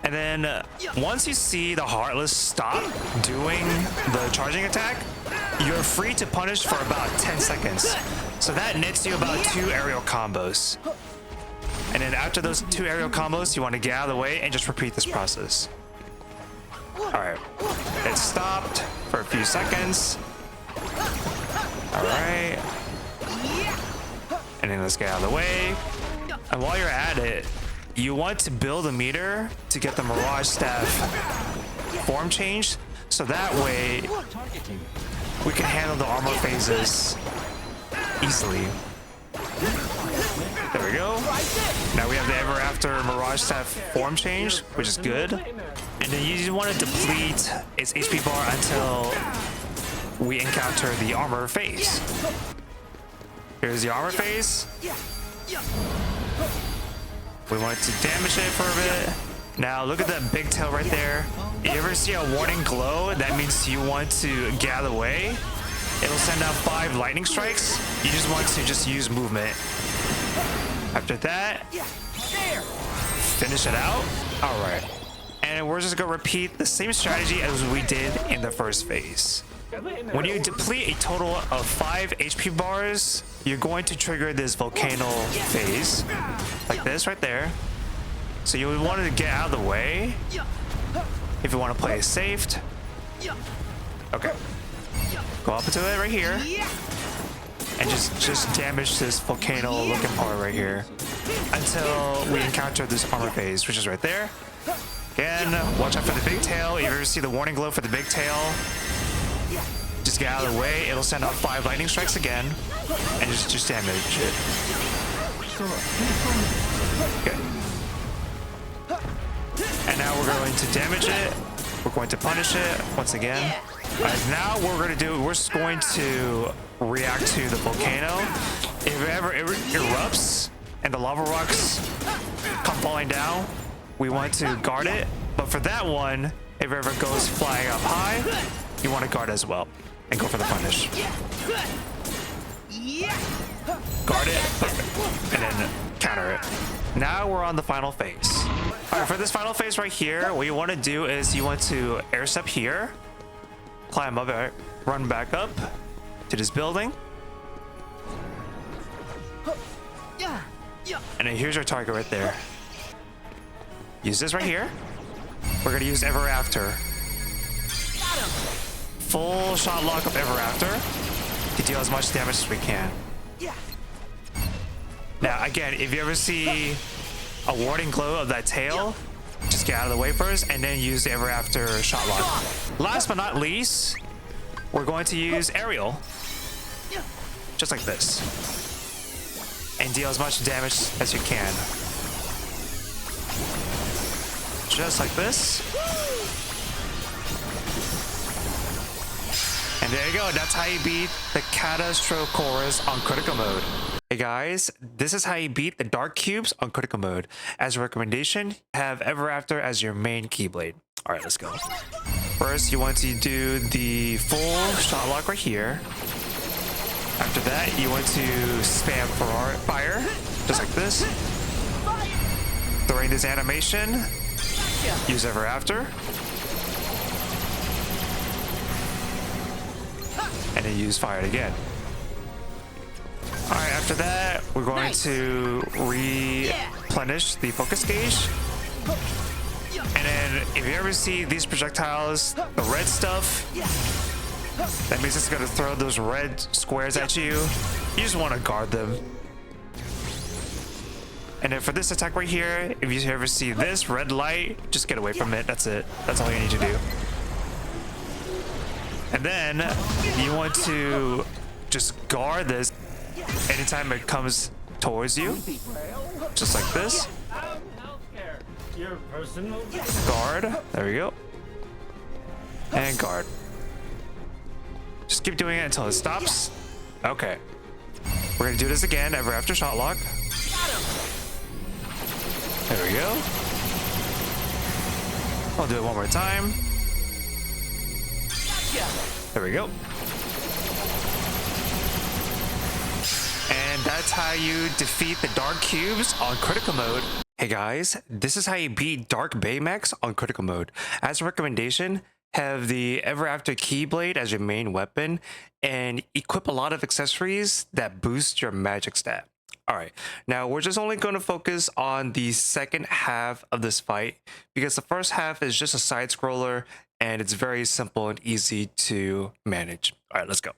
And then once you see the Heartless stop doing the charging attack, you're free to punish for about 10 seconds. So that nets you about 2 aerial combos. And then after those 2 aerial combos, you want to get out of the way and just repeat this process. All right, it stopped for a few seconds. All right. And then let's get out of the way. And while you're at it, you want to build a meter to get the Mirage Staff form changed, so that way we can handle the armor phases easily. There we go. Now we have the Ever After Mirage Staff form change, which is good. And then you just want to deplete its HP bar until we encounter the armor phase. Here's the armor phase. We want to damage it for a bit. Now look at that big tail right there. You ever see a warning glow? That means you want to get out of the way. it'll send out 5 lightning strikes. You just want to just use movement. After that, finish it out. All right. And we're just gonna repeat the same strategy as we did in the first phase. When you deplete a total of 5 HP bars, you're going to trigger this volcano phase, like this right there. So you would want to get out of the way if you want to play it safe. Okay. Go up into it right here. And just damage this volcano looking part right here until we encounter this armor phase, which is right there. Again, watch out for the big tail. If you ever see the warning glow for the big tail, just get out of the way. It'll send out 5 lightning strikes again and just damage it. Okay. And now we're going to damage it. We're going to punish it once again. Now what we're going to do, we're just going to react to the volcano. If it ever erupts and the lava rocks come falling down, we want to guard it. But for that one, if it ever goes flying up high, you want to guard as well and go for the punish. Guard it, perfect, and then counter it. Now we're on the final phase. All right, for this final phase right here, what you want to do is you want to air step here, climb up, run back up to this building, and then here's your target right there. Use this right here. We're gonna use Ever After. Full shot lock of Ever After to deal as much damage as we can. Now again, if you ever see a warning glow of that tail, just get out of the way first and then use the Ever After shot lock. Last but not least, we're going to use Aerial, just like this, and deal as much damage as you can. Just like this. And there you go. That's how you beat the Catastrochorus on critical mode. Hey guys, this is how you beat the Darkubes on critical mode. As a recommendation, have Ever After as your main Keyblade. Alright, let's go. First, you want to do the full shot lock right here. After that, you want to spam fire, just like this. During this animation, use Ever After. And then use fire again. Alright, after that, we're going to replenish the focus gauge. And then, if you ever see these projectiles, the red stuff, that means it's going to throw those red squares at you. You just want to guard them. And then for this attack right here, if you ever see this red light, just get away from it. That's it. That's all you need to do. And then you want to just guard this anytime it comes towards you, just like this. Guard. There we go. And guard. Just keep doing it until it stops. Okay. We're gonna do this again, Ever After shot lock. There we go. I'll do it one more time. There we go. And that's how you defeat the Darkubes on critical mode. Hey guys, this is how you beat Dark Baymax on critical mode. As a recommendation, have the Ever After Keyblade as your main weapon and equip a lot of accessories that boost your magic stat. Alright, now we're just only going to focus on the second half of this fight because the first half is just a side scroller and it's very simple and easy to manage. Alright, let's go.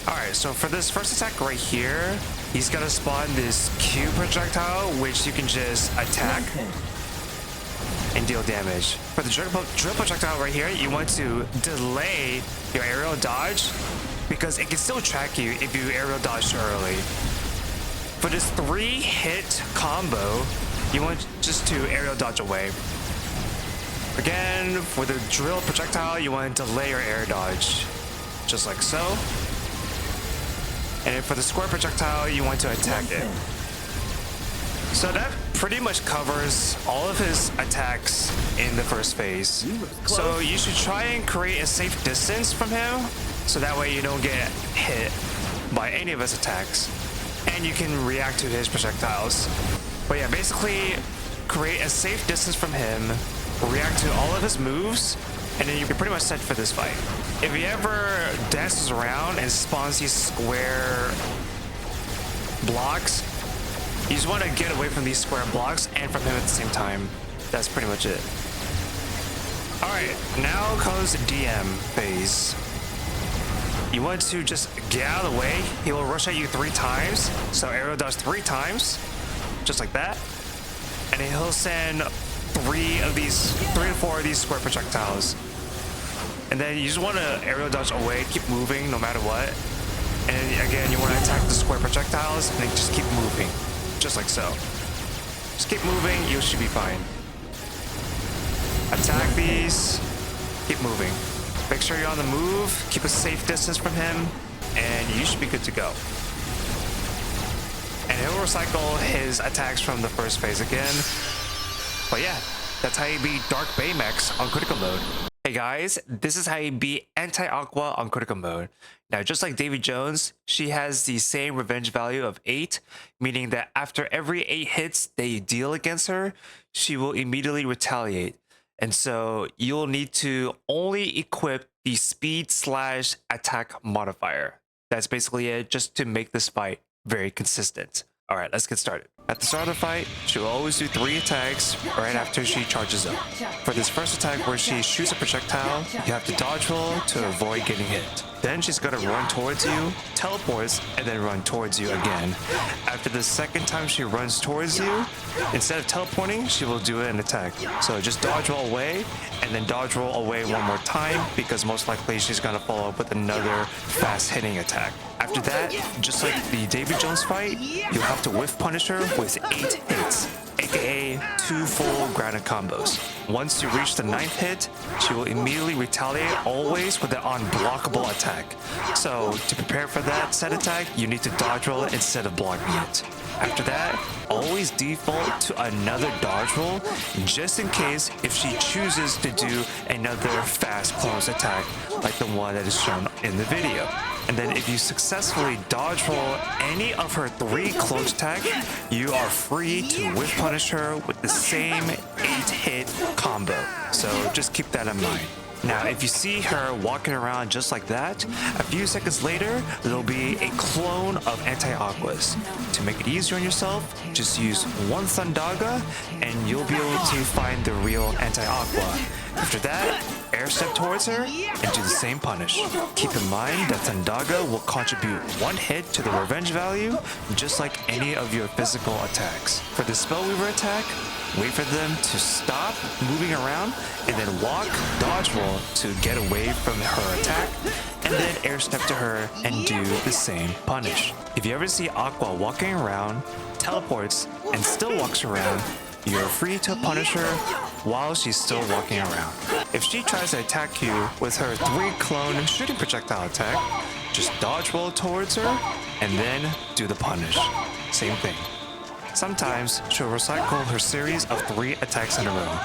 Alright, so for this first attack right here, he's gonna spawn this Q projectile, which you can just attack and deal damage. For the drill projectile right here, you want to delay your aerial dodge because it can still track you if you aerial dodge too early. For this 3-hit combo, you want just to aerial dodge away. Again, for the drill projectile, you want to delay your air dodge, just like so. And then for the square projectile, you want to attack it. So that pretty much covers all of his attacks in the first phase. So you should try and create a safe distance from him so that way you don't get hit by any of his attacks, and you can react to his projectiles. But yeah, basically create a safe distance from him, react to all of his moves, and then you're pretty much set for this fight. If he ever dances around and spawns these square blocks, you just want to get away from these square blocks and from him at the same time. That's pretty much it. Alright, now comes DM phase. You want to just get out of the way. He will rush at you 3 times. So arrow dodge 3 times, just like that. And then he'll send 3 to 4 of these square projectiles. And then you just want to arrow dodge away, keep moving no matter what. And again, you want to attack the square projectiles and then just keep moving, just like so. Just keep moving, you should be fine. Attack these, keep moving. Make sure you're on the move, keep a safe distance from him, and you should be good to go. And he'll recycle his attacks from the first phase again. But yeah, that's how you beat Dark Baymax on critical mode. Hey guys, this is how you beat Anti-Aqua on critical mode. Now, just like Davy Jones, she has the same revenge value of 8, meaning that after every 8 hits that you deal against her, she will immediately retaliate. And so you'll need to only equip the speed/attack modifier. That's basically it, just to make this fight very consistent. All right, let's get started. At the start of the fight, she'll always do 3 attacks right after she charges up. For this first attack where she shoots a projectile, you have to dodge roll to avoid getting hit. Then she's gonna run towards you, teleports, and then run towards you again. After the second time she runs towards you, instead of teleporting, she will do an attack. So just dodge roll away, and then dodge roll away one more time, because most likely she's gonna follow up with another fast hitting attack. After that, just like the Davy Jones fight, you'll have to whiff punish her with 8 hits, aka 2 full grounded combos. Once you reach the 9th hit, she will immediately retaliate, always with an unblockable attack. So to prepare for that set attack, you need to dodge roll it instead of blocking it. After that, always default to another dodge roll, just in case if she chooses to do another fast close attack like the one that is shown in the video. And then if you successfully dodge roll any of her 3 close attack, you are free to whiff punish her with the same 8-hit combo. So just keep that in mind. Now, if you see her walking around just like that, a few seconds later, there'll be a clone of Anti-Aquas. To make it easier on yourself, just use 1 Thundaga, and you'll be able to find the real Anti-Aqua. After that, air step towards her and do the same punish. Keep in mind that Thundaga will contribute 1 hit to the revenge value, just like any of your physical attacks. For the Spellweaver attack, wait for them to stop moving around and then walk, dodge roll to get away from her attack, and then air step to her and do the same punish. If you ever see Aqua walking around, teleports, and still walks around, you're free to punish her while she's still walking around. If she tries to attack you with her 3 clone shooting projectile attack, just dodge roll towards her and then do the punish. Same thing. Sometimes she'll recycle her series of 3 attacks in a row.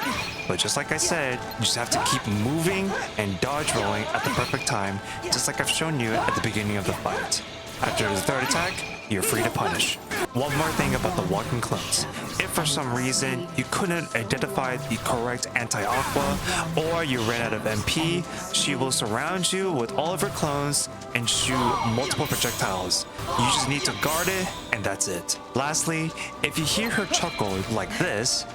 But just like I said, you just have to keep moving and dodge rolling at the perfect time, just like I've shown you at the beginning of the fight. After the 3rd attack, you're free to punish. One more thing about the walking clones. If for some reason you couldn't identify the correct Anti-Aqua, or you ran out of MP, she will surround you with all of her clones and shoot multiple projectiles. You just need to guard it, and that's it. Lastly, if you hear her chuckle like this,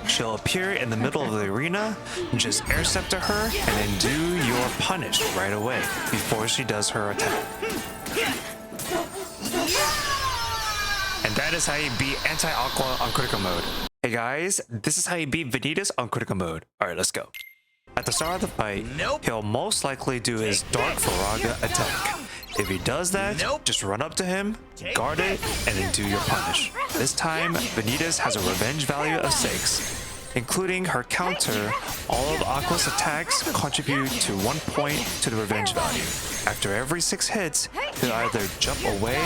she'll appear in the middle of the arena, just air step to her, and then do your punish right away before she does her attack. And that is how you beat Anti-Aqua on critical mode. Hey guys, this is how you beat Vanitas on critical mode. Alright, let's go. At the start of the fight, he'll most likely do his Dark Faraga attack. If he does that, just run up to him, guard it, and then do your punish. This time, Vanitas has a revenge value of 6. Including her counter, all of Aqua's attacks contribute to 1 point to the revenge value. After every 6 hits, he'll either jump away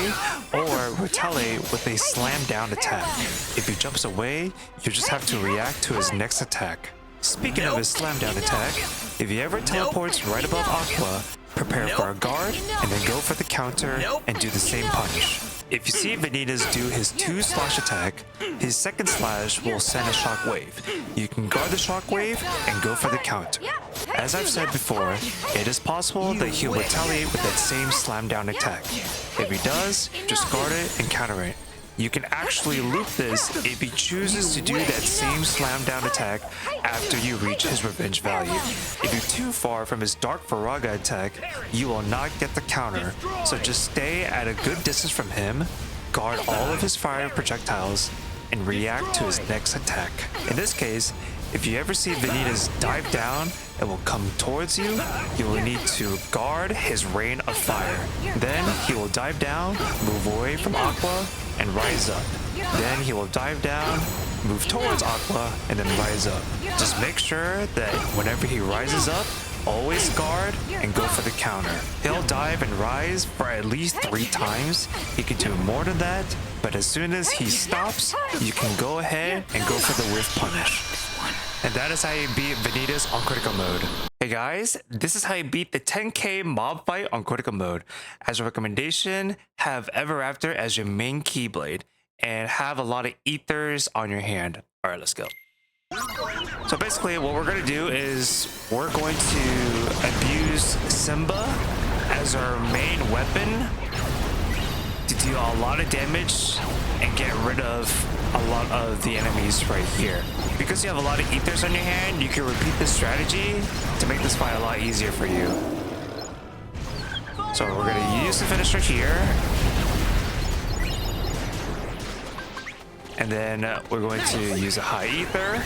or retaliate with a slam down attack. If he jumps away, you just have to react to his next attack. Speaking of his slam down attack, if he ever teleports right above Aqua, prepare for a guard and then go for the counter and do the same punish. If you see Vanitas do his 2 slash attack, his second slash will send a shockwave. You can guard the shockwave and go for the counter. As I've said before, it is possible that he'll retaliate with that same slam down attack. If he does, just guard it and counter it. You can actually loop this if he chooses to do that same slam down attack after you reach his revenge value. If you're too far from his Dark Faraga attack, you will not get the counter, so just stay at a good distance from him, guard all of his fire projectiles, and react to his next attack. In this case, if you ever see Vanitas dive down and will come towards you, you will need to guard his rain of fire. Then he will dive down, move away from Aqua, and rise up. Then he will dive down, move towards Aqua, and then rise up. Just make sure that whenever he rises up, always guard and go for the counter. He'll dive and rise for at least 3 times. He can do more than that, but as soon as he stops, you can go ahead and go for the whiff punish. And that is how you beat Vanitas on critical mode. Hey guys, this is how you beat the 10k mob fight on critical mode. As a recommendation, have Ever After as your main keyblade and have a lot of ethers on your hand. Alright, let's go. So basically what we're going to do is we're going to abuse Simba as our main weapon to deal a lot of damage and get rid of a lot of the enemies right here. Because you have a lot of ethers on your hand, you can repeat this strategy to make this fight a lot easier for you. So we're going to use the finisher here. And then we're going to use a high ether.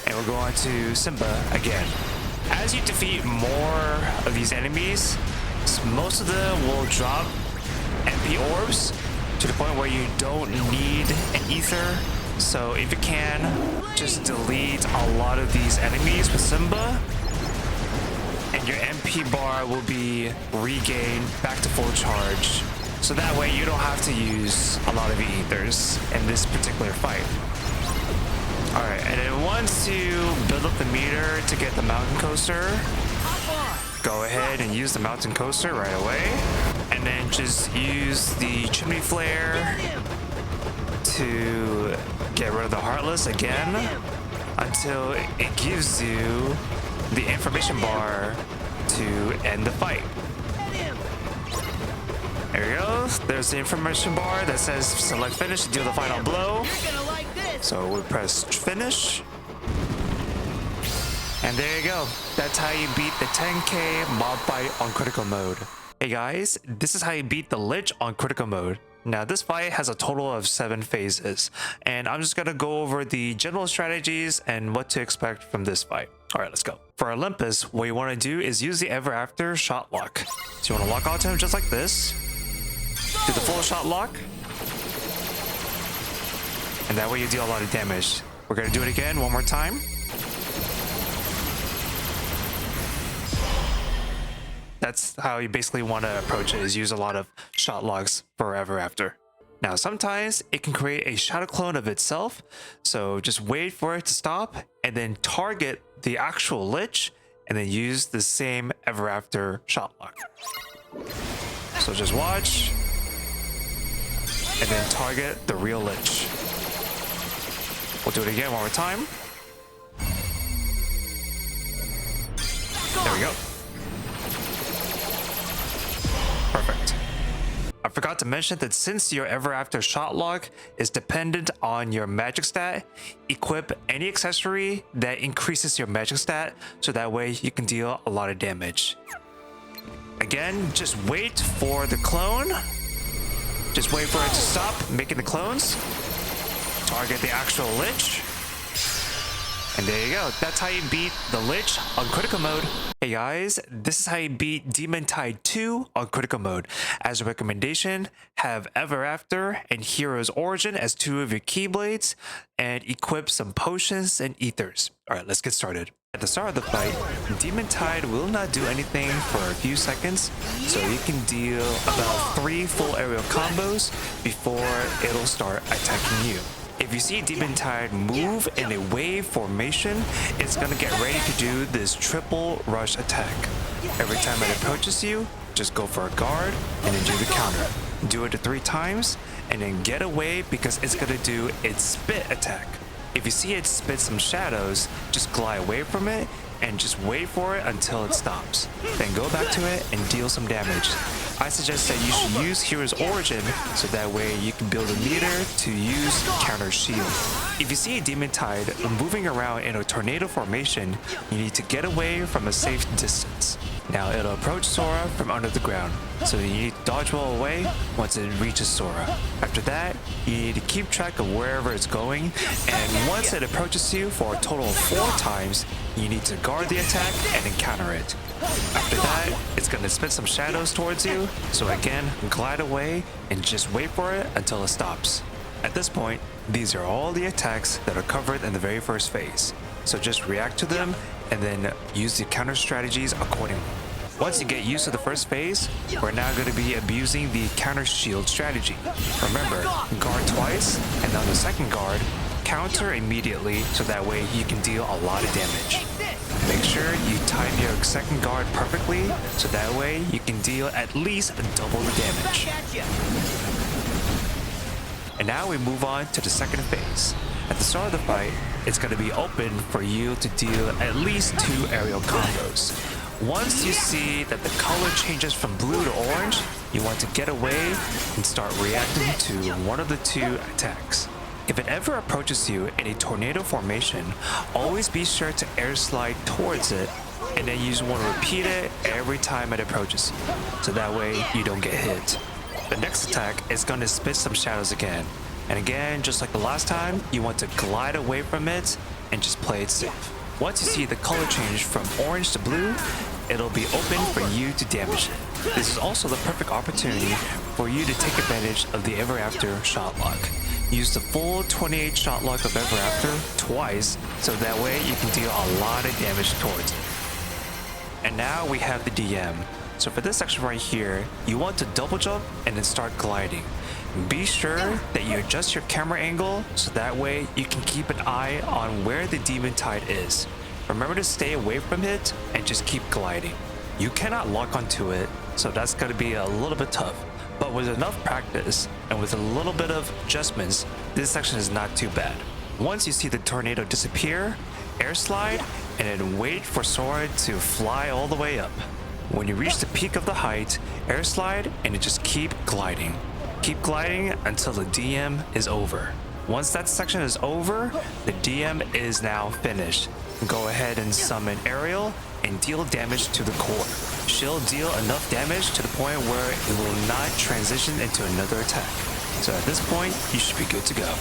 And we're going to Simba again. As you defeat more of these enemies, most of them will drop MP orbs to the point where you don't need an ether. So if you can, just delete a lot of these enemies with Simba, and your MP bar will be regained back to full charge. So that way you don't have to use a lot of your ethers in this particular fight. Alright, and then once you build up the meter to get the mountain coaster, go ahead and use the mountain coaster right away. And then just use the chimney flare to get rid of the Heartless again until it gives you the information bar to end the fight. There we go. There's the information bar that says select finish to deal the final blow. So we press finish. And there you go. That's how you beat the 10k mob fight on critical mode. Hey guys, this is how you beat the Lich on critical mode. Now this fight has a total of 7 phases, and I'm just gonna go over the general strategies and what to expect from this fight. Alright, let's go. For Olympus, what you want to do is use the Ever After shot lock. So you want to lock onto him just like this. Do the full shot lock. And that way you deal a lot of damage. We're gonna do it again one more time. That's how you basically want to approach it, is use a lot of shot locks for Ever After. Now sometimes it can create a shadow clone of itself, so just wait for it to stop and then target the actual Lich and then use the same Ever After shot lock. So just watch and then target the real Lich. We'll do it again one more time. There we go. Perfect. I forgot to mention that since your Ever After shot lock is dependent on your magic stat, equip any accessory that increases your magic stat so that way you can deal a lot of damage. Again, just wait for the clone. Just wait for it to stop making the clones. Target the actual Lich. And there you go. That's how you beat the Lich on critical mode. Hey guys, this is how you beat Demon Tide 2 on critical mode. As a recommendation, have Ever After and Hero's Origin as 2 of your keyblades and equip some potions and ethers. Alright, let's get started. At the start of the fight, Demon Tide will not do anything for a few seconds, so you can deal about 3 full aerial combos before it'll start attacking you. If you see Demon Tide move in a wave formation, it's gonna get ready to do this triple rush attack. Every time it approaches you, just go for a guard and then do the counter. Do it 3 times and then get away because it's gonna do its spit attack. If you see it spit some shadows, just glide away from it and just wait for it until it stops. Then go back to it and deal some damage. I suggest that you should use Hero's Origin so that way you can build a meter to use counter shield. If you see a Demon Tide moving around in a tornado formation, you need to get away from a safe distance. Now it'll approach Sora from under the ground, so you need to dodge roll away once it reaches Sora. After that, you need to keep track of wherever it's going, and once it approaches you for a total of 4 times, you need to guard the attack and then counter it. After that, it's gonna spit some shadows towards you, so again, glide away and just wait for it until it stops. At this point, these are all the attacks that are covered in the very first phase, so just react to them and then use the counter strategies accordingly. Once you get used to the first phase, we're now going to be abusing the counter shield strategy. Remember, guard twice, and on the second guard, counter immediately so that way you can deal a lot of damage. Make sure you time your second guard perfectly so that way you can deal at least double the damage. And now we move on to the second phase. At the start of the fight, it's going to be open for you to deal at least 2 aerial combos. Once you see that the color changes from blue to orange, you want to get away and start reacting to one of the 2 attacks. If it ever approaches you in a tornado formation, always be sure to air slide towards it, and then you just want to repeat it every time it approaches you, so that way you don't get hit. The next attack is going to spit some shadows again. And again, just like the last time, you want to glide away from it and just play it safe. Once you see the color change from orange to blue, it'll be open for you to damage it. This is also the perfect opportunity for you to take advantage of the Ever After shot lock. Use the full 28 shot lock of Ever After twice, so that way you can deal a lot of damage towards it. And now we have the DM. So for this section right here, you want to double jump and then start gliding. Be sure that you adjust your camera angle so that way you can keep an eye on where the Demon Tide is. Remember to stay away from it and just keep gliding. You cannot lock onto it, so that's going to be a little bit tough. But with enough practice and with a little bit of adjustments, this section is not too bad. Once you see the tornado disappear, air slide and then wait for Sora to fly all the way up. When you reach the peak of the height, air slide and then just keep gliding. Keep gliding until the DM is over. Once that section is over, the DM is now finished. Go ahead and summon Ariel and deal damage to the core. She'll deal enough damage to the point where it will not transition into another attack. So at this point, you should be good to go.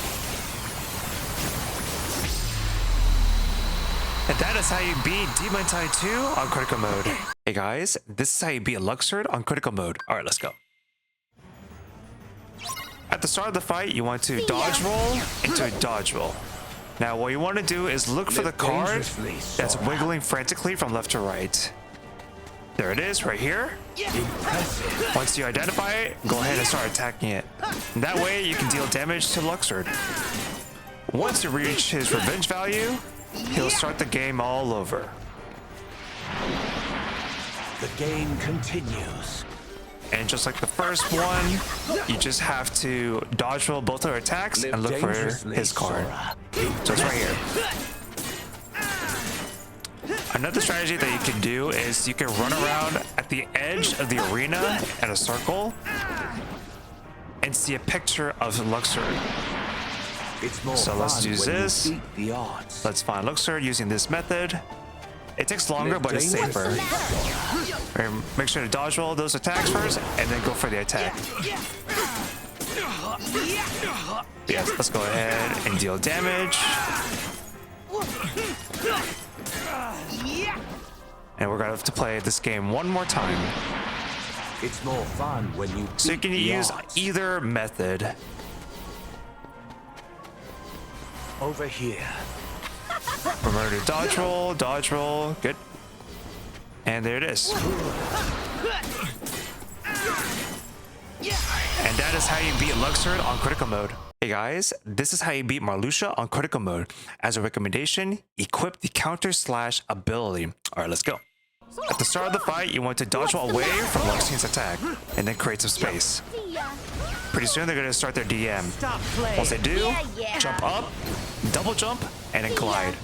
And that is how you beat Demon Tide 2 on critical mode. Hey guys, this is how you beat Luxord on critical mode. Alright, let's go. At the start of the fight, you want to dodge roll into a dodge roll. Now what you want to do is look for the card that's wiggling frantically from left to right. There it is, right here. Once you identify it, go ahead and start attacking it. And that way you can deal damage to Luxord. Once you reach his revenge value, he'll start the game all over. The game continues. And just like the first one, you just have to dodge roll both of our attacks and look for his card. So it's right here. Another strategy that you can do is you can run around at the edge of the arena in a circle and see a picture of Luxord. So let's do this. Let's find Luxord using this method. It takes longer, but it's safer. Make sure to dodge roll those attacks first, and then go for the attack. Yes, let's go ahead and deal damage. And we're gonna have to play this game one more time. It's more fun when you So you can use either method. over here. Remember to dodge roll, good. And there it is. And that is how you beat Luxord on critical mode. Hey guys, this is how you beat Marluxia on critical mode. As a recommendation, equip the counter slash ability. Alright, let's go. At the start of the fight, you want to dodge away from Larxene's attack, and then create some space. Pretty soon they're going to start their DM. Once they do, jump up, double jump, and then glide.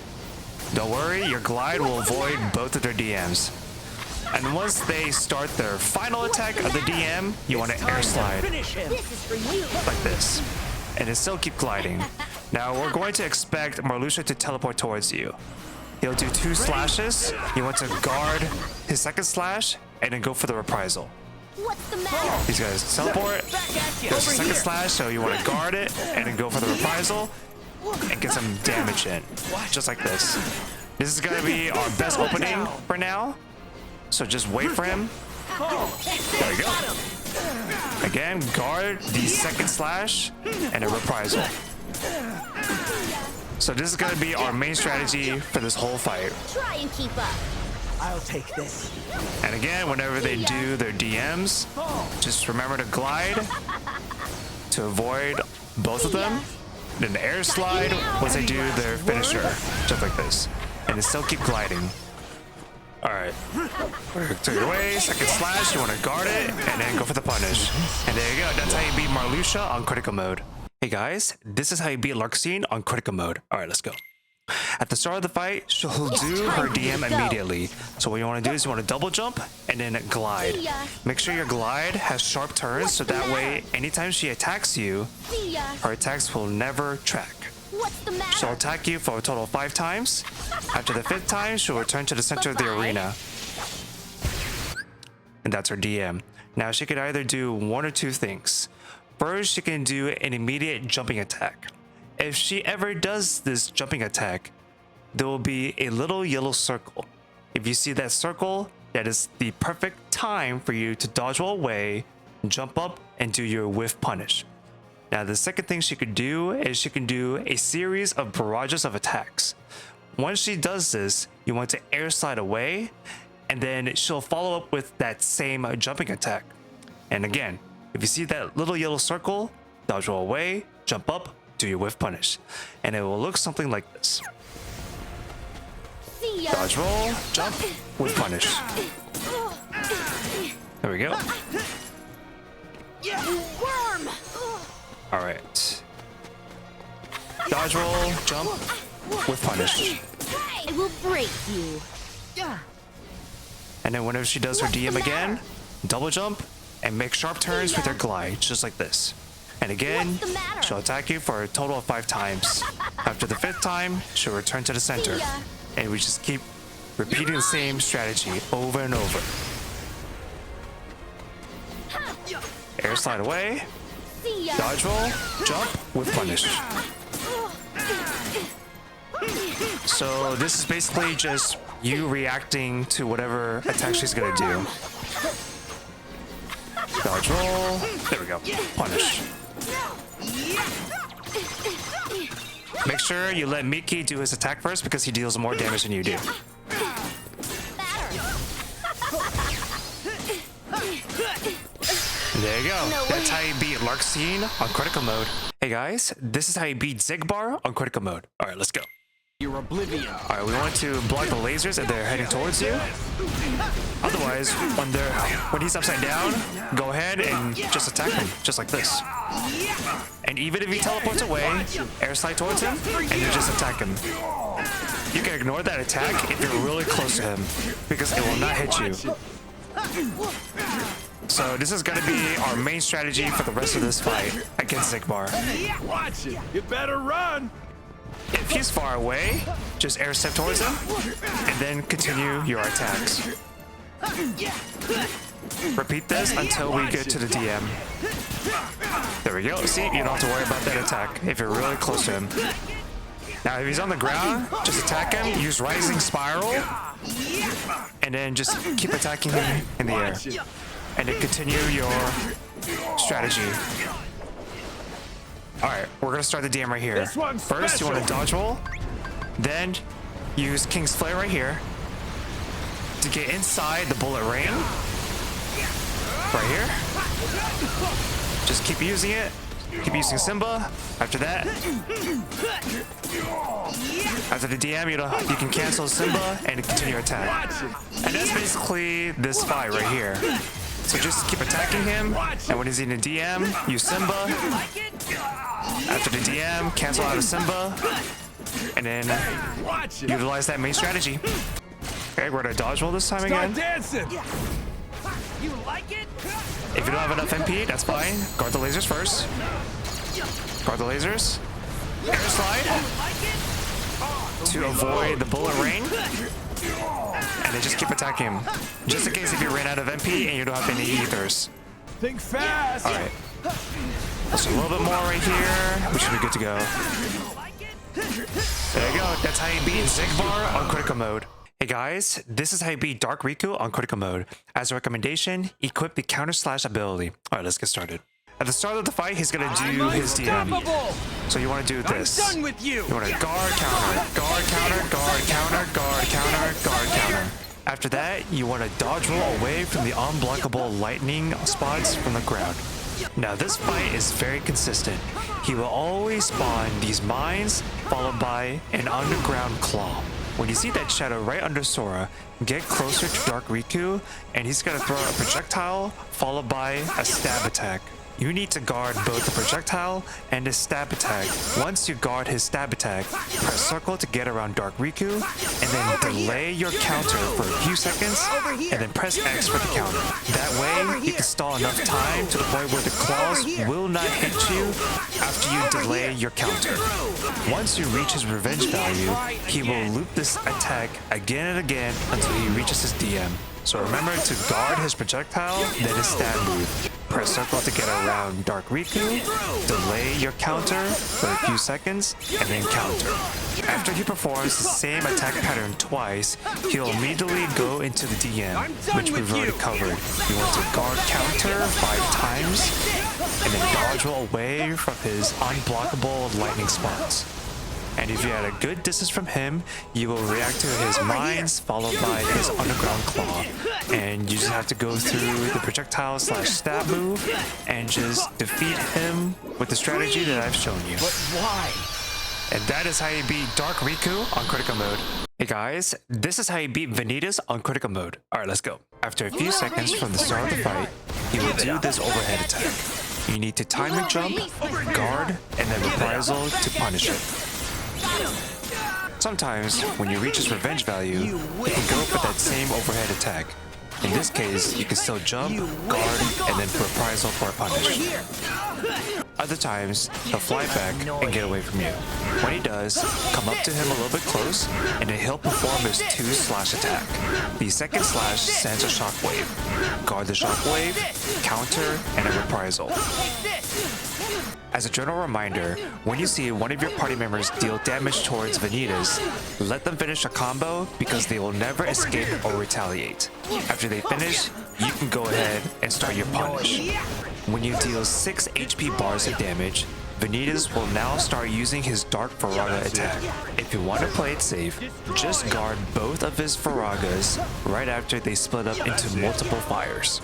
Don't worry, your glide will avoid both of their DMs. And once they start their final attack of the DM, you want to air slide. Like this. And then still keep gliding. Now we're going to expect Marluxia to teleport towards you. He'll do 2 slashes. You want to guard his second slash and then go for the reprisal. What's the matter? These guys teleport. There's a second slash, so you want to guard it and then go for the reprisal and get some damage in. Just like this. This is going to be our best opening for now. So just wait for him. There we go. Again, guard the second slash and a reprisal. So this is going to be our main strategy for this whole fight. Try and keep up. I'll take this. And again, whenever they do their DMs, just remember to glide to avoid both of them. Then the air slide once they do their finisher, just like this. And then still keep gliding. Alright. Take it away, second slash, you want to guard it, and then go for the punish. And there you go, that's how you beat Marluxia on critical mode. Hey guys, this is how you beat Larxene on critical mode. Alright, let's go. At the start of the fight, she'll do her DM immediately. So what you want to do is you want to double jump and then glide. Make sure your glide has sharp turns so that way anytime she attacks you, her attacks will never track. What's the matter? She'll attack you for a total of 5 times. After the 5th time, she'll return to the center of the arena. And that's her DM. Now she can either do one or two things. First, she can do an immediate jumping attack. If she ever does this jumping attack, there will be a little yellow circle. If you see that circle, that is the perfect time for you to dodge away, jump up, and do your whiff punish. Now, the second thing she could do is she can do a series of barrages of attacks. Once she does this, you want to air slide away, and then she'll follow up with that same jumping attack. And again, if you see that little yellow circle, dodge roll away, jump up, do your whiff punish. And it will look something like this. Dodge roll, jump, whiff punish. There we go. Worm! Alright. Dodge roll, jump, whiff punish. I will break you. And then whenever she does her DM again, double jump and make sharp turns with her glide, just like this. And again, she'll attack you for a total of 5 times. After the 5th time, she'll return to the center. And we just keep repeating the same strategy over and over. Air slide away, dodge roll, jump, whiff punish. So this is basically just you reacting to whatever attack she's gonna do. Dodge roll, there we go, punish. Make sure you let Miki do his attack first because he deals more damage than you do. There you go. That's how you beat Larxene on critical mode. Hey guys, this is how you beat Xigbar on critical mode. Alright, let's go. You're oblivion. Alright, we want to block the lasers if they're heading towards you. Otherwise, when he's upside down, go ahead and just attack him, just like this. And even if he teleports away, air slide towards him, and you just attack him. You can ignore that attack if you're really close to him, because it will not hit you. So this is going to be our main strategy for the rest of this fight against Xigbar. Watch it. You better run. If he's far away, just air step towards him, and then continue your attacks. Repeat this until we get to the DM. There we go. See, you don't have to worry about that attack if you're really close to him. Now, if he's on the ground, just attack him, use Rising Spiral, and then just keep attacking him in the air. And then continue your strategy. Alright, we're gonna start the DM right here. First, you want to dodge roll, then use King's Flare right here to get inside the bullet rain. Right here. Just keep using it Keep using Simba. After that, after the DM, you can cancel Simba and continue your attack. And that's basically this fight right here. So just keep attacking him, and when he's in the DM, use Simba. After the DM, cancel out of Simba, and then utilize that main strategy. Okay, we're gonna dodge roll this time again. Dancing. You like it? If you don't have enough MP, that's fine. Guard the lasers first. Guard the lasers. Air slide to avoid the bullet rain. And then just keep attacking him. Just in case if you ran out of MP and you don't have any ethers. Think fast. Alright. Let's do a little bit more right here. We should be good to go. There you go. That's how you beat Xigbar on critical mode. Hey guys, this is how you beat Dark Riku on critical mode. As a recommendation, equip the counter slash ability. Alright, let's get started. At the start of the fight, he's gonna do his DM. So you want to do this. I'm done with you. You want to guard counter, guard counter, guard counter, guard counter, guard counter. After that, you want to dodge roll away from the unblockable lightning spots from the ground. Now this fight is very consistent. He will always spawn these mines followed by an underground claw. When you see that shadow right under Sora, get closer to Dark Riku and he's gonna throw a projectile followed by a stab attack. You need to guard both the projectile and his stab attack. Once you guard his stab attack, press circle to get around Dark Riku, and then delay your counter for a few seconds, and then press X for the counter. That way, you can stall enough time to the point where the claws will not hit you after you delay your counter. Once you reach his revenge value, he will loop this attack again and again until he reaches his DM. So remember to guard his projectile, then his stab move. Press circle to get around Dark Riku, delay your counter for a few seconds, and then counter. After he performs the same attack pattern twice, he'll immediately go into the DM, which we've already covered. You want to guard counter 5 times, and then dodge roll away from his unblockable lightning spots. And if you're at a good distance from him, you will react to his mines followed by his underground claw. And you just have to go through the projectile slash stab move and just defeat him with the strategy that I've shown you. But why? And that is how you beat Dark Riku on critical mode. Hey guys, this is how you beat Vanitas on critical mode. Alright, let's go. After a few seconds from the start of the fight, he will do this overhead attack. You need to time your jump, guard, and then reprisal to punish it. Sometimes, when you reach his revenge value, you can go for that same overhead attack. In this case, you can still jump, guard, and then reprisal for a punish. Other times, he'll fly back and get away from you. When he does, come up to him a little bit close, and then he'll perform his 2 slash attack. The second slash sends a shockwave. Guard the shockwave, counter, and a reprisal. As a general reminder, when you see one of your party members deal damage towards Vanitas, let them finish a combo because they will never escape or retaliate. After they finish, you can go ahead and start your punish. When you deal 6 HP bars of damage, Vanitas will now start using his Dark Faraga attack. If you want to play it safe, just guard both of his Faragas right after they split up into multiple fires.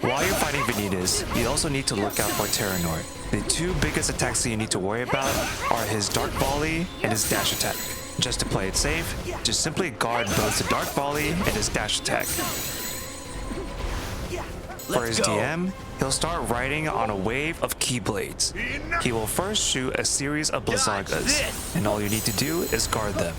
While you're fighting Vanitas, you also need to look out for Terranort. The 2 biggest attacks that you need to worry about are his Dark Volley and his Dash attack. Just to play it safe, just simply guard both the Dark Volley and his Dash attack. For his DM, he'll start riding on a wave of Keyblades. He will first shoot a series of Blizzagas, and all you need to do is guard them.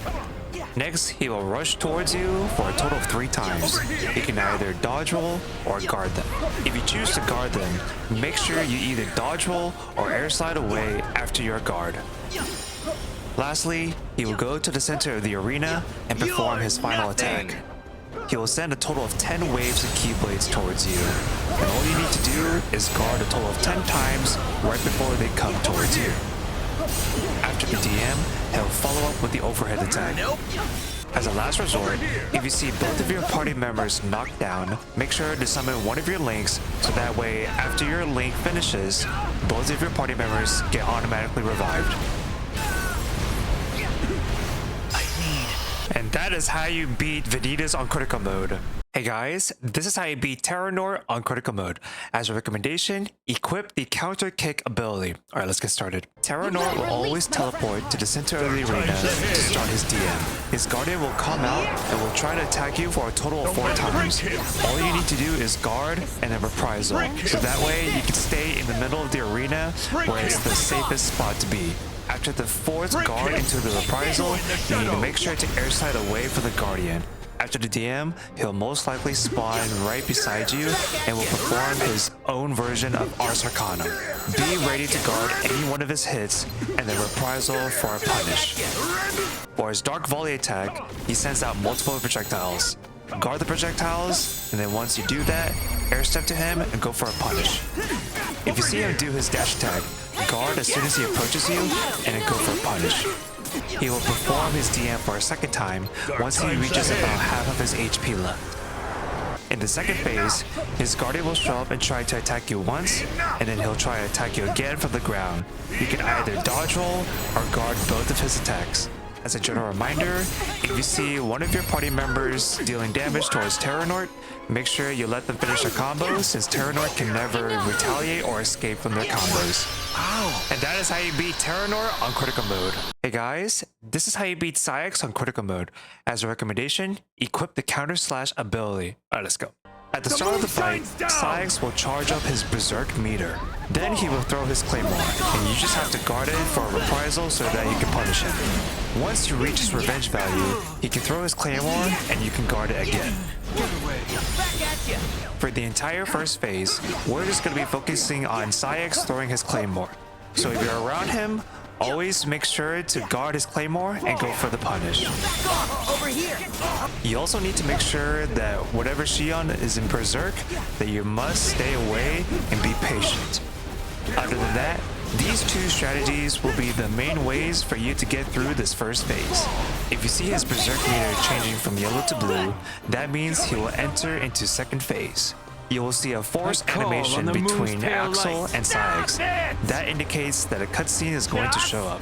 Next, he will rush towards you for a total of 3 times. You can either dodge roll or guard them. If you choose to guard them, make sure you either dodge roll or air slide away after your guard. Lastly, he will go to the center of the arena and perform his final attack. He will send a total of 10 waves of Keyblades towards you, and all you need to do is guard a total of 10 times right before they come towards you. After the DM, he'll follow up with the overhead attack. As a last resort, if you see both of your party members knocked down, make sure to summon one of your links so that way after your link finishes, both of your party members get automatically revived. And that is how you beat Vanitas on critical mode. Hey guys, this is how you beat Terranort on critical mode. As a recommendation, equip the counter kick ability. Alright, let's get started. Terranort will always teleport to the center of the arena to start his DM. His Guardian will come out and will try to attack you for a total of 4 times. All you need to do is guard and then reprisal. So that way you can stay in the middle of the arena where it's the safest spot to be. After the 4th guard into the reprisal, you need to make sure to airside away from the Guardian. After the DM, he'll most likely spawn right beside you and will perform his own version of Ars Arcanum. Be ready to guard any one of his hits and then reprisal for a punish. For his Dark Volley attack, he sends out multiple projectiles. Guard the projectiles, and then once you do that, air step to him and go for a punish. If you see him do his dash attack, guard as soon as he approaches you and then go for a punish. He will perform his DM for a 2nd time once he reaches about half of his HP left. In the 2nd phase, his Guardian will show up and try to attack you once, and then he'll try to attack you again from the ground. You can either dodge roll or guard both of his attacks. As a general reminder, if you see one of your party members dealing damage towards Terranort, make sure you let them finish their combos, since Terranort can never retaliate or escape from their combos. And that is how you beat Terranort on critical mode. Hey guys, this is how you beat Saix on critical mode. As a recommendation, equip the counter slash ability. Alright, let's go. At the start of the fight, Saix will charge up his Berserk meter. Then he will throw his Claymore, and you just have to guard it for a reprisal so that you can punish him. Once you reach his revenge value, he can throw his Claymore and you can guard it again. For the entire first phase, we're just going to be focusing on Saix throwing his Claymore. So if you're around him, always make sure to guard his Claymore and go for the punish. You also need to make sure that whatever Xion is in Berserk, that you must stay away and be patient. Other than that, these 2 strategies will be the main ways for you to get through this first phase. If you see his Berserk meter changing from yellow to blue, that means he will enter into 2nd phase. You will see a force animation between Axel and Saix. That indicates that a cutscene is going to show up.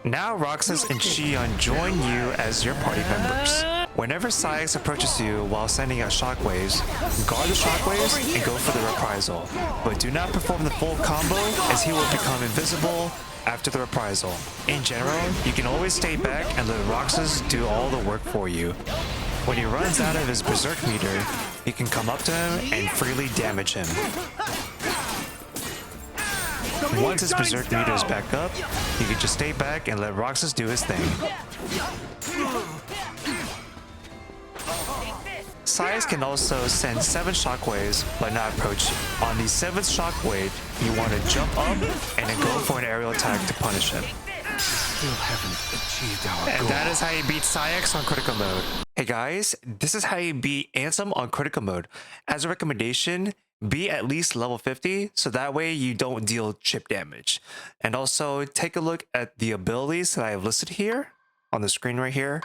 Now Roxas and Xion join you as your party members. Whenever Saix approaches you while sending out shockwaves, guard the shockwaves and go for the reprisal. But do not perform the full combo, as he will become invisible after the reprisal. In general, you can always stay back and let Roxas do all the work for you. When he runs out of his Berserk meter, you can come up to him and freely damage him. Once his Berserk meter is back up, you can just stay back and let Roxas do his thing. Saix can also send 7 shockwaves but not approach you. On the 7th shockwave, you want to jump up and then go for an aerial attack to punish him. Still haven't achieved our goal. And that is how you beat Saix on critical mode. Hey guys, this is how you beat Ansem on critical mode. As a recommendation, be at least level 50 so that way you don't deal chip damage. And also take a look at the abilities that I have listed here on the screen right here.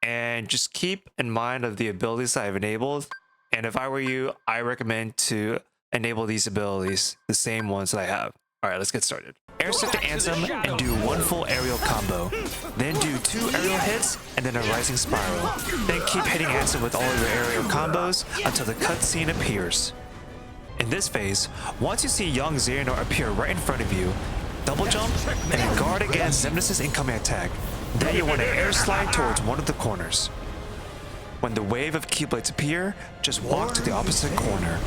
And just keep in mind of the abilities that I've enabled. And if I were you, I recommend to enable these abilities, the same ones that I have. Alright, let's get started. Air step to Ansem and do 1 full aerial combo. Then do 2 aerial hits and then a rising spiral. Then keep hitting Ansem with all of your aerial combos until the cutscene appears. In this phase, once you see young Xehanort appear right in front of you, double jump and then guard against Xemnas' incoming attack. Then you want to air slide towards one of the corners. When the wave of Keyblades appear, just walk to the opposite corner.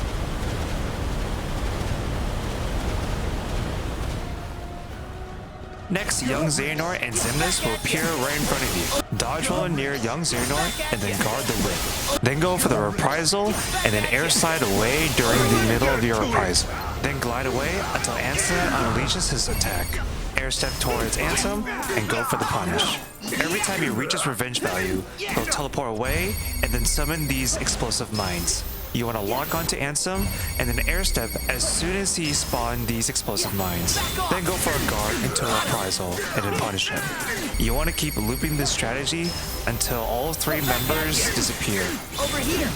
Next, young Xehanort and Xemnas will appear right in front of you. Dodge roll near young Xehanort and then guard the whip. Then go for the reprisal and then air slide away during the middle of your reprisal. Then glide away until Ansem unleashes his attack. Air step towards Ansem and go for the punish. Every time he reaches revenge value, he'll teleport away and then summon these explosive mines. You want to lock onto Ansem and then air step as soon as he spawns these explosive mines. Then go for a guard into a reprisal and then punish him. You want to keep looping this strategy until all 3 members disappear. Over here.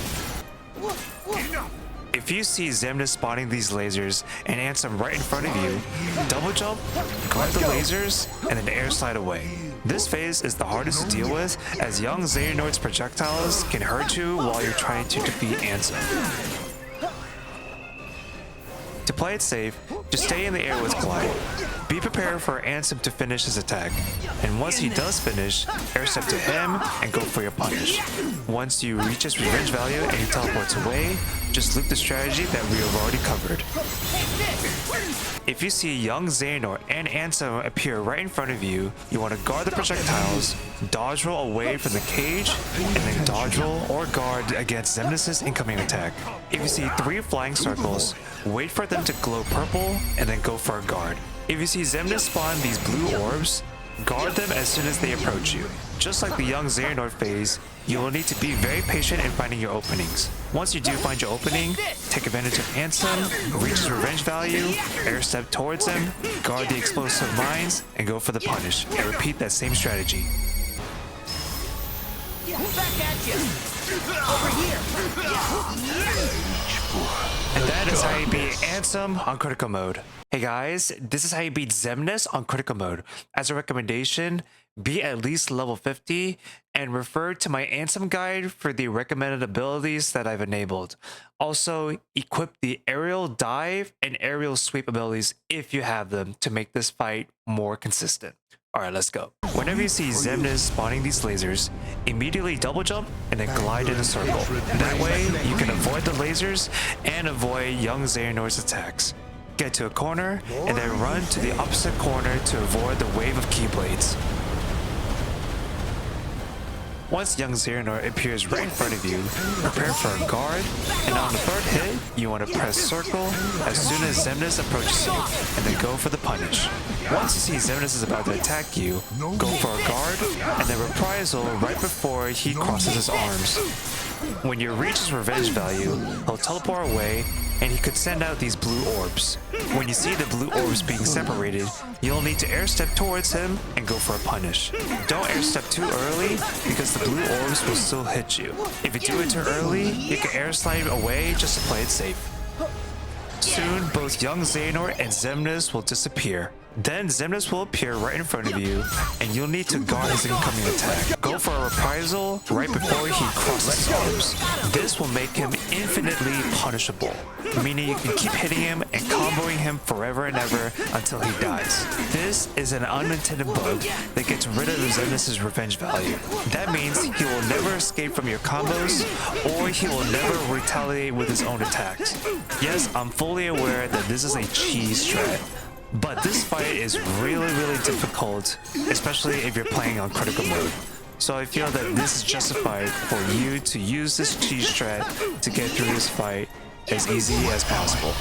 If you see Xemnas spawning these lasers and Ansem right in front of you, double jump, guard the lasers, and then air slide away. This phase is the hardest to deal with, as young Xehanort's projectiles can hurt you while you're trying to defeat Ansem. To play it safe, just stay in the air with Glide. Be prepared for Ansem to finish his attack, and once he does finish, air step to him and go for your punish. Once you reach his revenge value and he teleports away, just loop the strategy that we have already covered. If you see young Xehanort and Ansem appear right in front of you, you want to guard the projectiles, dodge roll away from the cage, and then dodge roll or guard against Xemnas' incoming attack. If you see 3 flying circles, wait for them to glow purple and then go for a guard. If you see Xemnas spawn these blue orbs, guard them as soon as they approach you. Just like the young Xehanort phase, you will need to be very patient in finding your openings. Once you do find your opening, take advantage of Ansem, reach his revenge value, air step towards him, guard the explosive mines, and go for the punish, and repeat that same strategy. Back at you. Over here. And that is how you beat Ansem on critical mode. Hey guys, this is how you beat Xemnas on critical mode. As a recommendation, be at least level 50 and refer to my Ansem guide for the recommended abilities that I've enabled. Also, equip the aerial dive and aerial sweep abilities if you have them to make this fight more consistent. Alright, let's go. Whenever you see Xemnas spawning these lasers, immediately double jump and then glide in a circle. That way, you can avoid the lasers and avoid young Xehanort's attacks. Get to a corner and then run to the opposite corner to avoid the wave of keyblades. Once young Xehanort appears right in front of you, prepare for a guard, and on the 3rd hit, you want to press circle as soon as Xemnas approaches you, and then go for the punish. Once you see Xemnas is about to attack you, go for a guard, and then reprisal right before he crosses his arms. When you reach his revenge value, he'll teleport away, and he could send out these blue orbs. When you see the blue orbs being separated, you'll need to air step towards him and go for a punish. Don't air step too early because the blue orbs will still hit you. If you do it too early, you can air slide away just to play it safe. Soon, both young Xehanort and Xemnas will disappear. Then Xemnas will appear right in front of you, and you'll need to guard his incoming attack. Go for a reprisal right before he crosses his arms. This will make him infinitely punishable, meaning you can keep hitting him and comboing him forever and ever until he dies. This is an unintended bug that gets rid of Xemnas' revenge value. That means he will never escape from your combos, or he will never retaliate with his own attacks. Yes, I'm fully aware that this is a cheese strat, but this fight is really difficult, especially if you're playing on critical mode. So I feel that this is justified for you to use this cheese strat to get through this fight as easy as possible.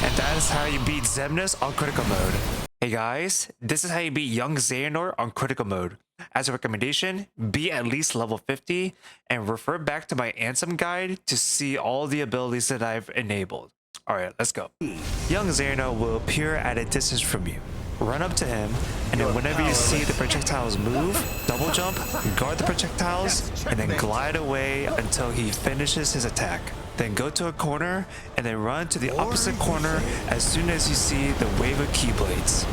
And that is how you beat Xemnas on critical mode. Hey guys, this is how you beat young Xehanort on critical mode. As a recommendation, be at least level 50 and refer back to my Ansem guide to see all the abilities that I've enabled. Alright, let's go. Young Xehanort will appear at a distance from you. Run up to him, and then whenever you see the projectiles move, double jump, guard the projectiles, and then glide away until he finishes his attack. Then go to a corner, and then run to the opposite corner as soon as you see the wave of keyblades.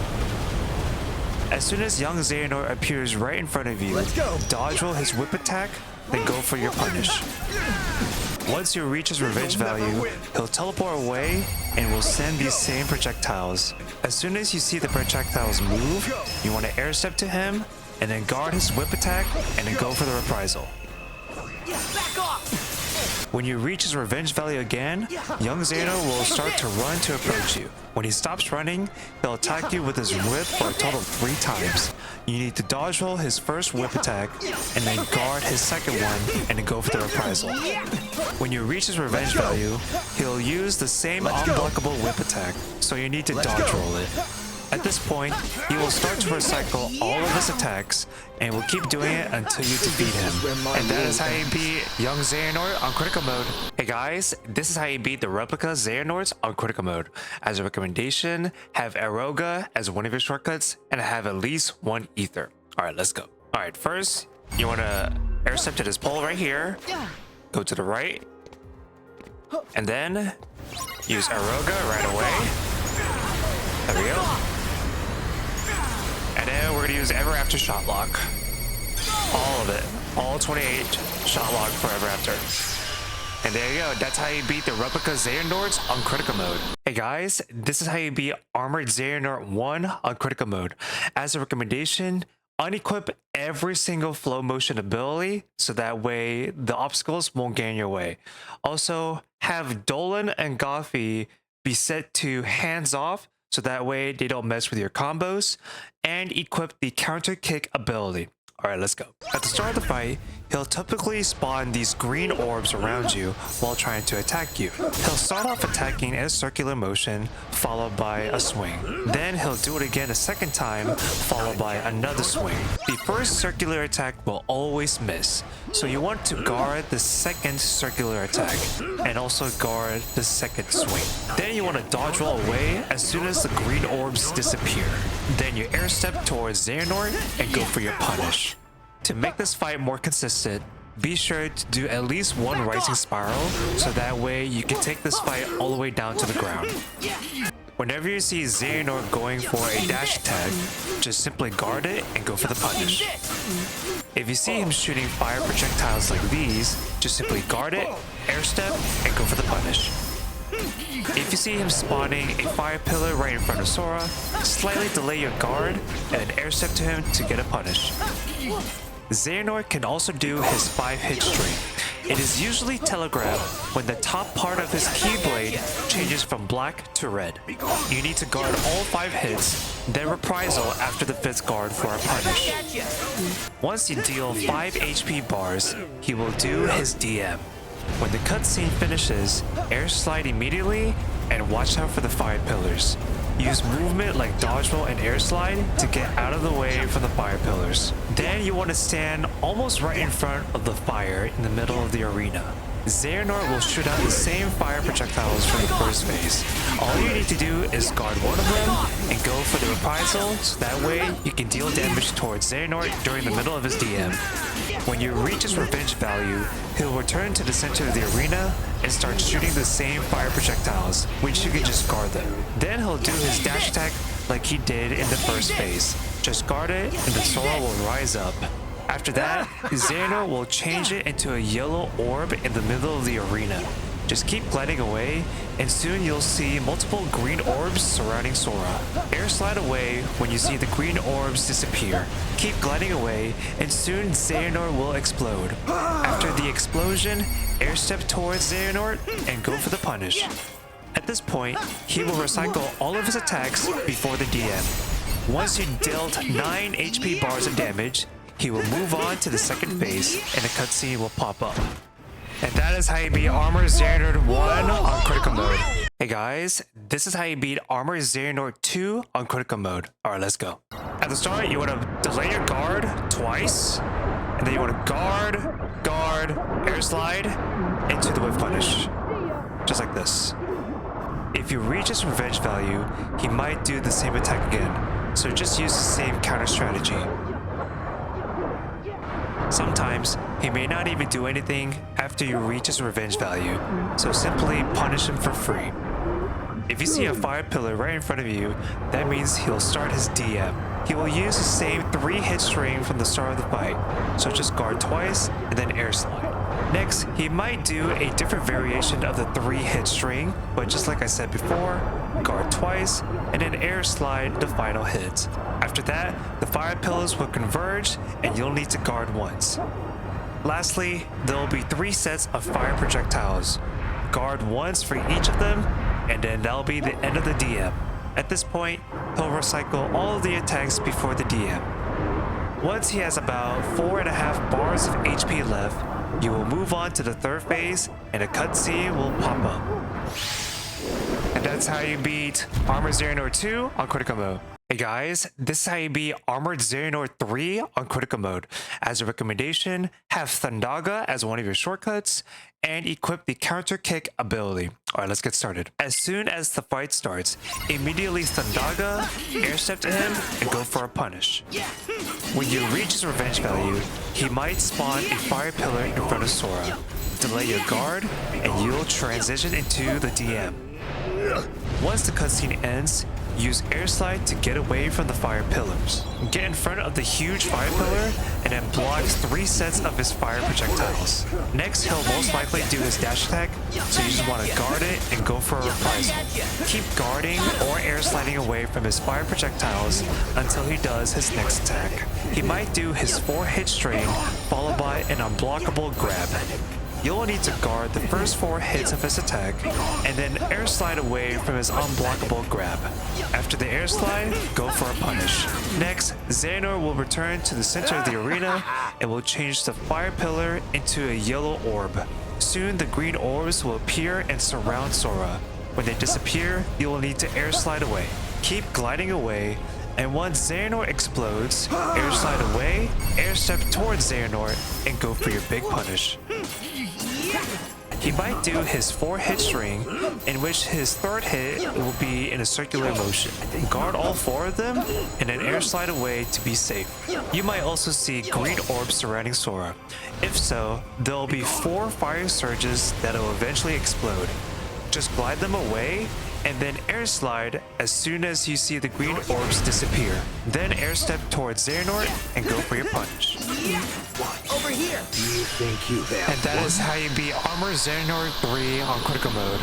As soon as young Xehanort appears right in front of you, dodge roll his whip attack, then go for your punish. Once you reach his revenge value, he'll teleport away and will send these same projectiles. As soon as you see the projectiles move, you want to air step to him, and then guard his whip attack, and then go for the reprisal. Back off. When you reach his revenge value again, young Xehanort will start to run to approach you. When he stops running, he'll attack you with his whip for a total of 3 times. You need to dodge roll his first whip attack, and then guard his second one, and then go for the reprisal. When you reach his revenge value, he'll use the same unblockable whip attack, so you need to dodge roll it. At this point, he will start to recycle all of his attacks, and will keep doing it until you defeat him. And that is how you beat young Xehanort on critical mode. Hey guys, this is how you beat the Replica Xehanorts on critical mode. As a recommendation, have Aeroga as one of your shortcuts, and have at least 1 ether. Alright, let's go. Alright, first, you want to air step to this pole right here, go to the right, and then use Aeroga right away. There we go. And then we're going to use Ever After Shot Lock. love it. All 28 shot lock forever after. And there you go, that's how you beat the Replica Xehanorts on critical mode. Hey guys, this is how you beat Armored Xehanort 1 on critical mode. As a recommendation, unequip every single flow motion ability so that way the obstacles won't get in your way. Also, have Dolan and Goffy be set to hands off so that way they don't mess with your combos, and equip the counter kick ability. Alright, let's go. At the start of the fight, he'll typically spawn these green orbs around you while trying to attack you. He'll start off attacking in a circular motion, followed by a swing. Then he'll do it again a second time, followed by another swing. The first circular attack will always miss, so you want to guard the second circular attack, and also guard the second swing. Then you want to dodge roll away as soon as the green orbs disappear. Then you air step towards Xehanort and go for your punish. To make this fight more consistent, be sure to do at least one rising spiral so that way you can take this fight all the way down to the ground. Whenever you see Xehanort going for a dash attack, just simply guard it and go for the punish. If you see him shooting fire projectiles like these, just simply guard it, air step, and go for the punish. If you see him spawning a fire pillar right in front of Sora, slightly delay your guard and then air step to him to get a punish. Xehanort can also do his 5-hit string. It is usually telegraphed when the top part of his keyblade changes from black to red. You need to guard all 5 hits, then reprisal after the 5th guard for a punish. Once you deal 5 HP bars, he will do his DM. When the cutscene finishes, air slide immediately and watch out for the fire pillars. Use movement like dodge roll and air slide to get out of the way from the fire pillars. Then you want to stand almost right in front of the fire in the middle of the arena. Xehanort will shoot out the same fire projectiles from the first phase. All you need to do is guard one of them and go for the reprisal so that way you can deal damage towards Xehanort during the middle of his DM. When you reach his revenge value, he'll return to the center of the arena and start shooting the same fire projectiles, which you can just guard them. Then he'll do his dash attack like he did in the first phase. Just guard it and the Sora will rise up. After that, Xehanort will change it into a yellow orb in the middle of the arena. Just keep gliding away, and soon you'll see multiple green orbs surrounding Sora. Air slide away when you see the green orbs disappear. Keep gliding away, and soon Xehanort will explode. After the explosion, air step towards Xehanort and go for the punish. At this point, he will recycle all of his attacks before the DM. Once you dealt 9 HP bars of damage, he will move on to the second phase, and a cutscene will pop up. And that is how you beat Armored Xehanort 1 on critical mode. Hey guys, this is how you beat Armored Xehanort 2 on critical mode. Alright, let's go. At the start, you want to delay your guard twice, and then you want to guard, air slide, into the whip punish. Just like this. If you reach his revenge value, he might do the same attack again, so just use the same counter strategy. Sometimes, he may not even do anything after you reach his revenge value, so simply punish him for free. If you see a fire pillar right in front of you, that means he'll start his DM. He will use the same 3-hit string from the start of the fight, so just guard twice and then air slide. Next, he might do a different variation of the 3-hit string, but just like I said before, guard twice and then air slide the final hit. After that, the fire pillars will converge and you'll need to guard once. Lastly, there will be 3 sets of fire projectiles. Guard once for each of them, and then that'll be the end of the DM. At this point, he'll recycle all of the attacks before the DM. Once he has about 4.5 bars of HP left, you will move on to the 3rd phase, and a cutscene will pop up. And that's how you beat Armored Xehanort 2 on critical mode. Hey guys, this is how you beat Armored Xehanort 3 on critical mode. As a recommendation, have Thundaga as one of your shortcuts, and equip the counter kick ability. Alright, let's get started. As soon as the fight starts, immediately Thundaga, air step to him, and go for a punish. When you reach his revenge value, he might spawn a fire pillar in front of Sora. Delay your guard, and you'll transition into the DM. Once the cutscene ends, use air slide to get away from the fire pillars. Get in front of the huge fire pillar and then block 3 sets of his fire projectiles. Next, he'll most likely do his dash attack, so you just want to guard it and go for a reprisal. Keep guarding or air sliding away from his fire projectiles until he does his next attack. He might do his 4-hit string followed by an unblockable grab. You'll need to guard the first 4 hits of his attack, and then air slide away from his unblockable grab. After the air slide, go for a punish. Next, Xehanort will return to the center of the arena and will change the fire pillar into a yellow orb. Soon the green orbs will appear and surround Sora. When they disappear, you will need to air slide away. Keep gliding away, and once Xehanort explodes, air slide away, air step towards Xehanort, and go for your big punish. He might do his 4-hit string, in which his 3rd hit will be in a circular motion. Guard all 4 of them, and then air slide away to be safe. You might also see green orbs surrounding Sora. If so, there will be 4 fire surges that will eventually explode. Just glide them away, and then air slide as soon as you see the green orbs disappear. Then air step towards Xehanort and go for your punch. Over here. You think you have And that is how you beat Armor Xehanort 3 on critical mode.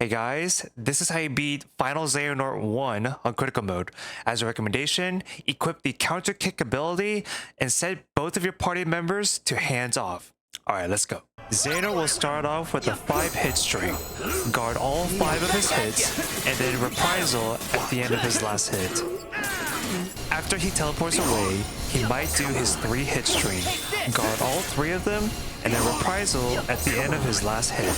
Hey guys, this is how you beat Final Xehanort 1 on critical mode. As a recommendation, equip the counter kick ability and set both of your party members to hands off. Alright, let's go. Xehanort will start off with a 5-hit string. Guard all 5 of his hits, and then reprisal at the end of his last hit. After he teleports away, he might do his 3-hit string. Guard all 3 of them, and then reprisal at the end of his last hit.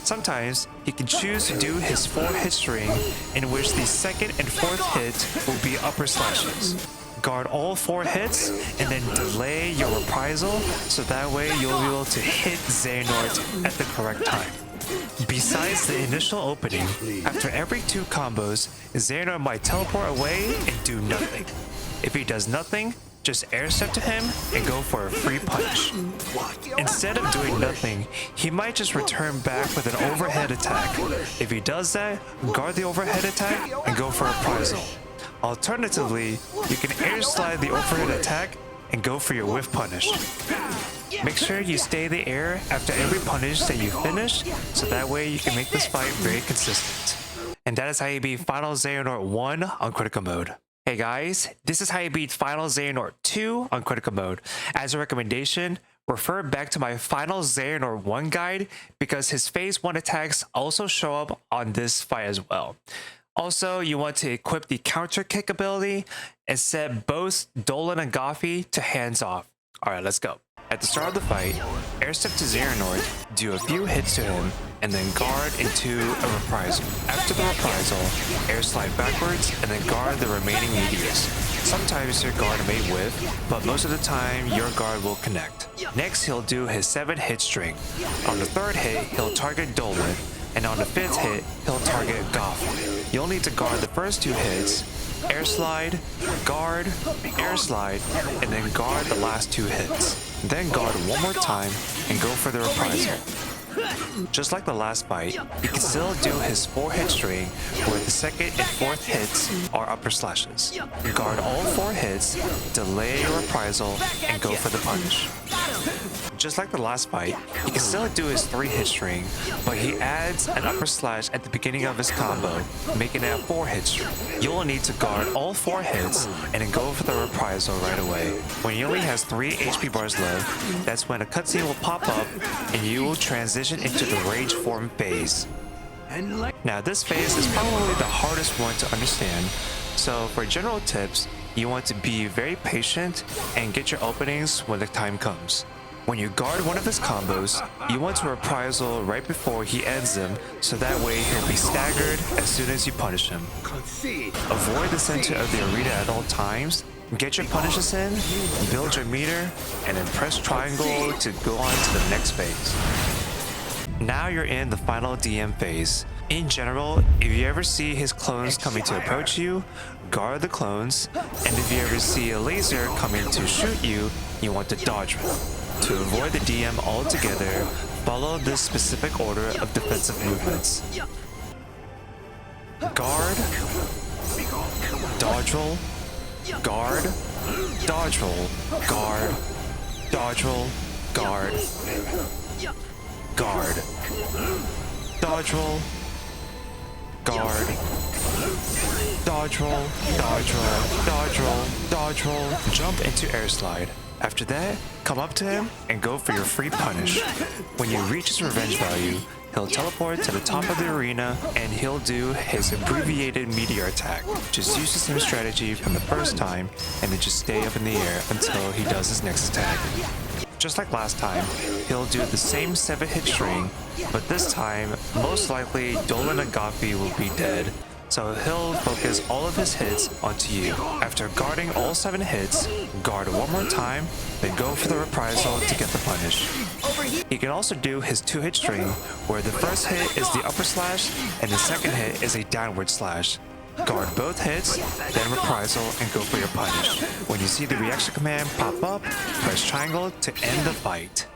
Sometimes, he can choose to do his 4-hit string, in which the 2nd and 4th hit will be upper slashes. Guard all 4 hits, and then delay your reprisal, so that way you'll be able to hit Xehanort at the correct time. Besides the initial opening, after every 2 combos, Xehanort might teleport away and do nothing. If he does nothing, just air step to him and go for a free punch. Instead of doing nothing, he might just return back with an overhead attack. If he does that, guard the overhead attack and go for a reprisal. Alternatively, you can air slide the overhead attack and go for your whiff punish. Make sure you stay in the air after every punish that you finish, so that way you can make this fight very consistent. And that is how you beat Final Xehanort 1 on critical mode. Hey guys, this is how you beat Final Xehanort 2 on critical mode. As a recommendation, refer back to my Final Xehanort 1 guide because his phase 1 attacks also show up on this fight as well. Also, you want to equip the counter kick ability and set both Dolan and Goffy to hands off. Alright, let's go. At the start of the fight, air step to Xehanort, do a few hits to him, and then guard into a reprisal. After the reprisal, air slide backwards and then guard the remaining meteors. Sometimes your guard may whiff, but most of the time your guard will connect. Next, he'll do his 7-hit string. On the 3rd hit, he'll target Dolan, and on the 5th hit, he'll target Goff. You'll need to guard the first 2 hits, air slide, guard, air slide, and then guard the last 2 hits. Then guard one more time and go for the reprisal. Just like the last fight, he can still do his 4-hit string where the 2nd and 4th hits are upper slashes. Guard all 4 hits, delay your reprisal, and go for the punch. Just like the last fight, he can still do his 3-hit string, but he adds an upper slash at the beginning of his combo, making it a 4-hit string. You will need to guard all 4 hits and then go for the reprisal right away. When he only has 3 HP bars left, that's when a cutscene will pop up and you will transition into the rage form phase. Now this phase is probably the hardest one to understand, so for general tips, you want to be very patient and get your openings when the time comes. When you guard one of his combos, you want to reprisal right before he ends them, so that way he'll be staggered as soon as you punish him. Avoid the center of the arena at all times, get your punishes in, build your meter, and then press triangle to go on to the next phase. Now you're in the final DM phase. In general, if you ever see his clones coming to approach you, guard the clones, and if you ever see a laser coming to shoot you, you want to dodge them. To avoid the DM altogether, follow this specific order of defensive movements. guard, dodge roll, guard, dodge roll, guard, dodge roll, guard, guard, dodge roll, guard, dodge roll, dodge roll, dodge roll, dodge roll, jump into air slide. After that, come up to him and go for your free punish. When you reach his revenge value, he'll teleport to the top of the arena and he'll do his abbreviated meteor attack. Just use the same strategy from the first time and then just stay up in the air until he does his next attack. Just like last time, he'll do the same 7-hit string, but this time, most likely Dolan and Agapi will be dead, so he'll focus all of his hits onto you. After guarding all 7 hits, guard one more time, then go for the reprisal to get the punish. He can also do his 2-hit string, where the first hit is the upper slash, and the second hit is a downward slash. Guard both hits, then reprisal and go for your punish. When you see the reaction command pop up, press triangle to end the fight.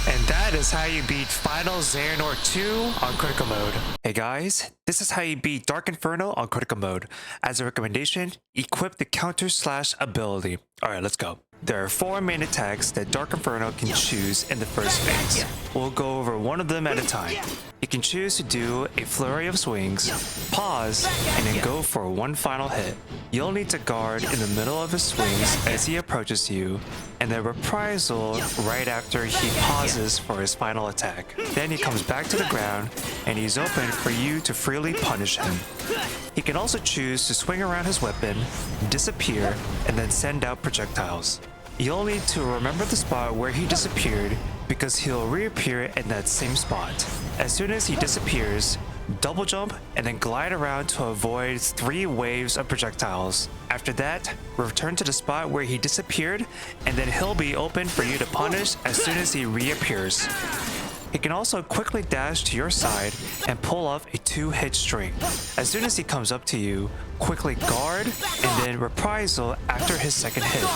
And that is how you beat Final Xehanort 2 on critical mode. Hey guys, this is how you beat Dark Inferno on critical mode. As a recommendation, equip the counter slash ability. Alright, let's go. There are 4 main attacks that Dark Inferno can choose in the first phase. We'll go over one of them at a time. You can choose to do a flurry of swings, pause, and then go for one final hit. You'll need to guard in the middle of his swings as he approaches you, and then reprisal right after he pauses for his final attack. Then he comes back to the ground, and he's open for you to freely punish him. He can also choose to swing around his weapon, disappear, and then send out projectiles. You'll need to remember the spot where he disappeared because he'll reappear in that same spot. As soon as he disappears, double jump and then glide around to avoid 3 waves of projectiles. After that, return to the spot where he disappeared and then he'll be open for you to punish as soon as he reappears. He can also quickly dash to your side and pull off a 2-hit string. As soon as he comes up to you, quickly guard and then reprisal after his second hit.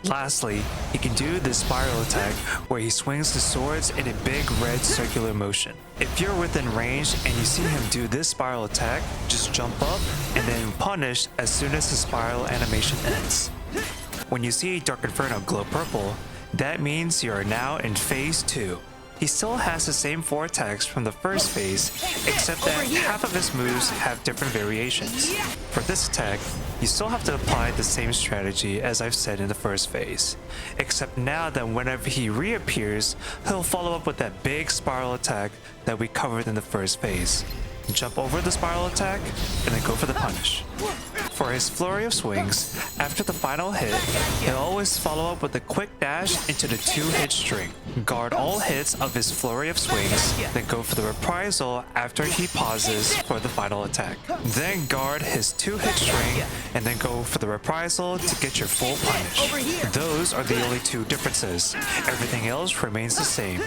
Lastly, he can do the spiral attack where he swings the swords in a big red circular motion. If you're within range and you see him do this spiral attack, just jump up and then punish as soon as the spiral animation ends. When you see Dark Inferno glow purple, that means you are now in phase 2. He still has the same 4 attacks from the first phase, except that half of his moves have different variations. For this attack, you still have to apply the same strategy as I've said in the first phase, except now that whenever he reappears, he'll follow up with that big spiral attack that we covered in the first phase. Jump over the spiral attack, and then go for the punish. For his flurry of swings, after the final hit, he'll always follow up with a quick dash into the 2-hit string. Guard all hits of his flurry of swings, then go for the reprisal after he pauses for the final attack. Then guard his 2-hit string, and then go for the reprisal to get your full punish. Those are the only 2 differences. Everything else remains the same.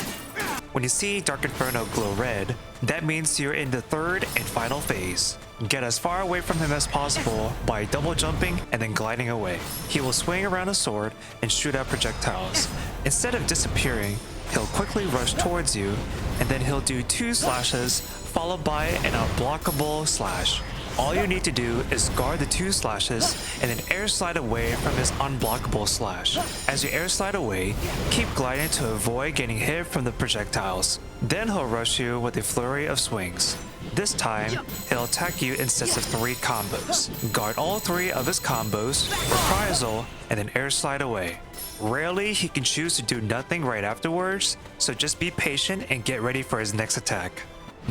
When you see Dark Inferno glow red, that means you're in the 3rd and final phase. Get as far away from him as possible by double jumping and then gliding away. He will swing around a sword and shoot out projectiles. Instead of disappearing, he'll quickly rush towards you, and then he'll do 2 slashes followed by an unblockable slash. All you need to do is guard the 2 slashes and then air slide away from his unblockable slash. As you air slide away, keep gliding to avoid getting hit from the projectiles. Then he'll rush you with a flurry of swings. This time, he'll attack you in sets of 3 combos. Guard all 3 of his combos, reprisal, and then air slide away. Rarely he can choose to do nothing right afterwards, so just be patient and get ready for his next attack.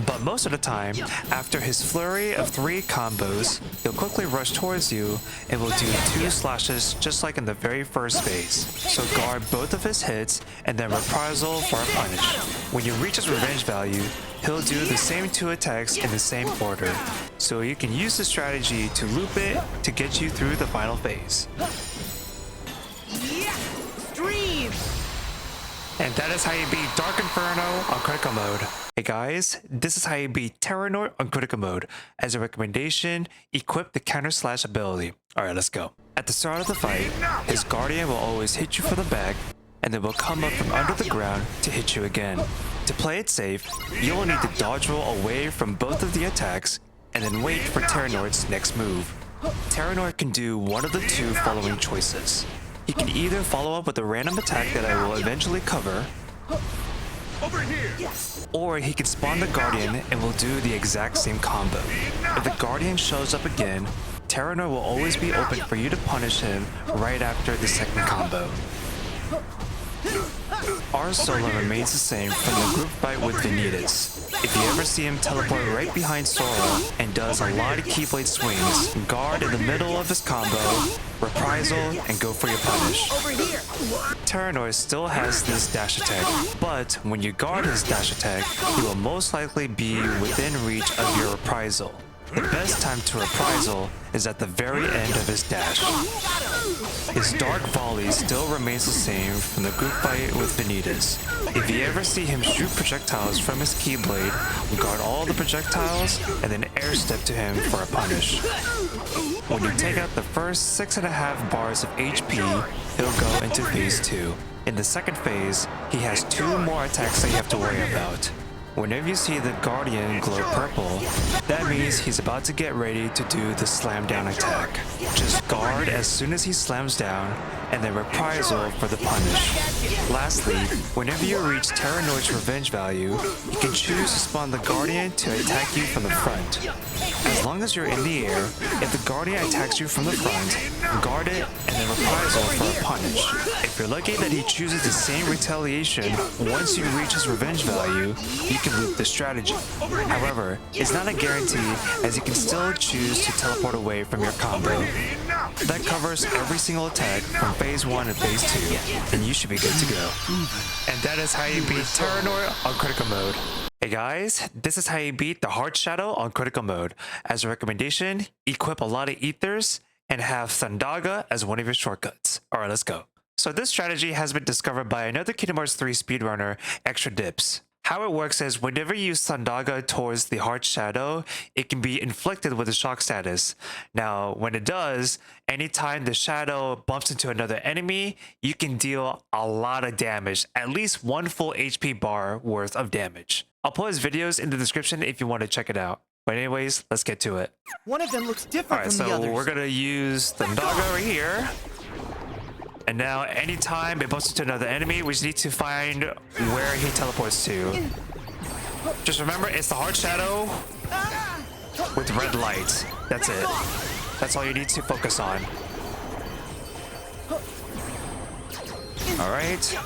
But most of the time, after his flurry of 3 combos, he'll quickly rush towards you and will do 2 slashes just like in the very first phase. So guard both of his hits and then reprisal for a punish. When you reach his revenge value, he'll do the same 2 attacks in the same order. So you can use the strategy to loop it to get you through the final phase. And that is how you beat Dark Inferno on critical mode. Hey guys, this is how you beat Terranort on critical mode. As a recommendation, equip the counter slash ability. Alright, let's go. At the start of the fight, his guardian will always hit you from the back, and then will come up from under the ground to hit you again. To play it safe, you will need to dodge roll away from both of the attacks and then wait for Terranort's next move. Terranort can do one of the two following choices. He can either follow up with a random attack that I will eventually cover, Over here! or he can spawn the Guardian and will do the exact same combo. If the Guardian shows up again, Terranort will always be open for you to punish him right after the second combo. Our solo remains the same from the group fight with Vanitas. If you ever see him teleport right behind Sora and does a lot of Keyblade swings, guard in the middle of his combo, reprisal, and go for your punish. Over here. Terranort still has this dash attack, but when you guard his dash attack, he will most likely be within reach of your reprisal. The best time to reprisal is at the very end of his dash. His dark volley still remains the same from the group fight with Vanitas. If you ever see him shoot projectiles from his Keyblade, guard all the projectiles and then air step to him for a punish. When you take out the first 6.5 bars of HP, he'll go into phase 2. In the second phase, he has 2 more attacks that you have to worry about. Whenever you see the Guardian glow purple, that means he's about to get ready to do the slam down attack. Just guard as soon as he slams down, and then reprisal for the punish. Lastly, whenever you reach Terranort's revenge value, you can choose to spawn the Guardian to attack you from the front. As long as you're in the air, if the Guardian attacks you from the front, guard it and then reprisal for a punish. If you're lucky that he chooses the same retaliation once you reach his revenge value, you can loop the strategy. However, it's not a guarantee, as you can still choose to teleport away from your combo. That covers every single attack from phase 1 and phase 2, and you should be good to go. And that is how you beat Terranort on critical mode. Hey guys, this is how you beat the Heart Shadow on critical mode. As a recommendation, equip a lot of ethers and have Thundaga as one of your shortcuts. Alright, let's go. So this strategy has been discovered by another Kingdom Hearts 3 speedrunner, Extra Dips. How it works is whenever you use Thundaga towards the Heart Shadow, it can be inflicted with a shock status. Now, when it does, anytime the shadow bumps into another enemy, you can deal a lot of damage, at least 1 full HP bar worth of damage. I'll put his videos in the description if you want to check it out. But anyways, let's get to it. One of them looks different Alright, from the others. so we're gonna use Thundaga right here. And now, anytime it bumps into another enemy, we just need to find where he teleports to. Just remember, it's the Heart Shadow with red light. That's it. That's all you need to focus on. Alright.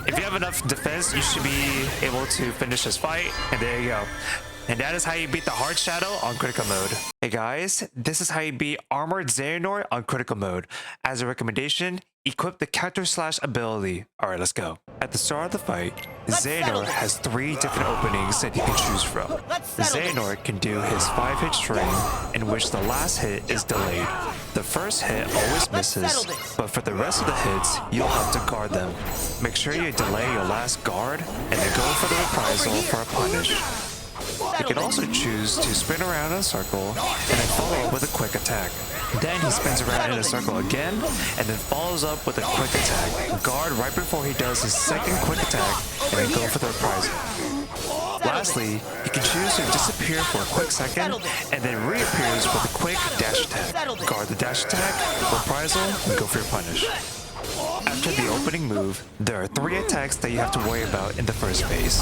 If you have enough defense, you should be able to finish this fight. And there you go. And that is how you beat the Heart Shadow on critical mode. Hey guys, this is how you beat Armored Xehanort on critical mode. As a recommendation, equip the counter slash ability. Alright, let's go. At the start of the fight, Xehanort has 3 different openings that you can choose from. Xehanort can do his 5-hit string, in which the last hit is delayed. The first hit always misses, but for the rest of the hits, you'll have to guard them. Make sure you delay your last guard, and then go for the reprisal for a punish. You can also choose to spin around in a circle and then follow up with a quick attack. Then he spins around in a circle again and then follows up with a quick attack. Guard right before he does his second quick attack and then go for the reprisal. Lastly, you can choose to disappear for a quick second and then reappears with a quick dash attack. Guard the dash attack, reprisal, and go for your punish. After the opening move, there are 3 attacks that you have to worry about in the first phase.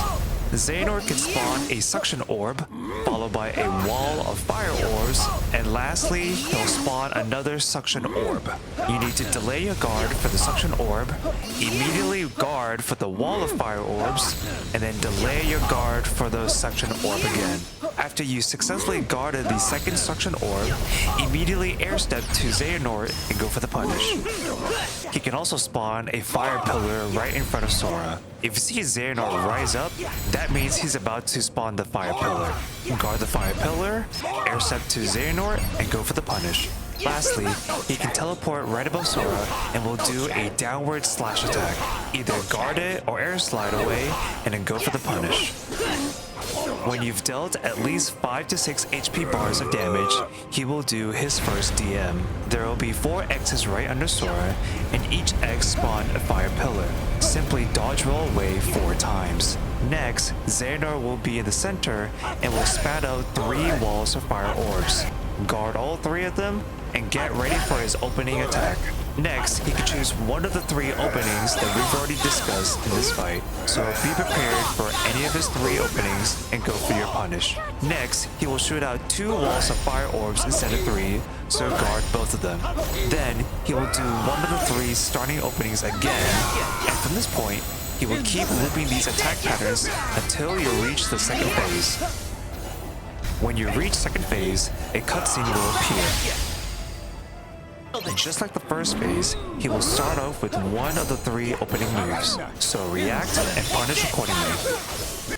Xehanort can spawn a suction orb, followed by a wall of fire orbs, and lastly, he'll spawn another suction orb. You need to delay your guard for the suction orb, immediately guard for the wall of fire orbs, and then delay your guard for the suction orb again. After you successfully guarded the second suction orb, immediately air step to Xehanort and go for the punish. He can also spawn a fire pillar right in front of Sora. If you see Xehanort rise up, that means he's about to spawn the fire pillar. Guard the fire pillar, air step to Xehanort, and go for the punish. Lastly, he can teleport right above Sora and will do a downward slash attack. Either guard it or air slide away and then go for the punish. When you've dealt at least 5 to 6 HP bars of damage, he will do his first DM. There will be 4 X's right under Sora, and each X spawn a fire pillar. Simply dodge roll away 4 times. Next, Xehanort will be in the center and will spat out 3 walls of fire orbs. Guard all 3 of them and get ready for his opening attack. Next, he can choose one of the 3 openings that we've already discussed in this fight, so be prepared for any of his 3 openings and go for your punish. Next, he will shoot out 2 walls of fire orbs instead of 3, so guard both of them. Then, he will do one of the 3 starting openings again, and from this point, he will keep looping these attack patterns until you reach the second phase. When you reach second phase, a cutscene will appear. Just like the first phase, he will start off with one of the 3 opening moves, so react and punish accordingly.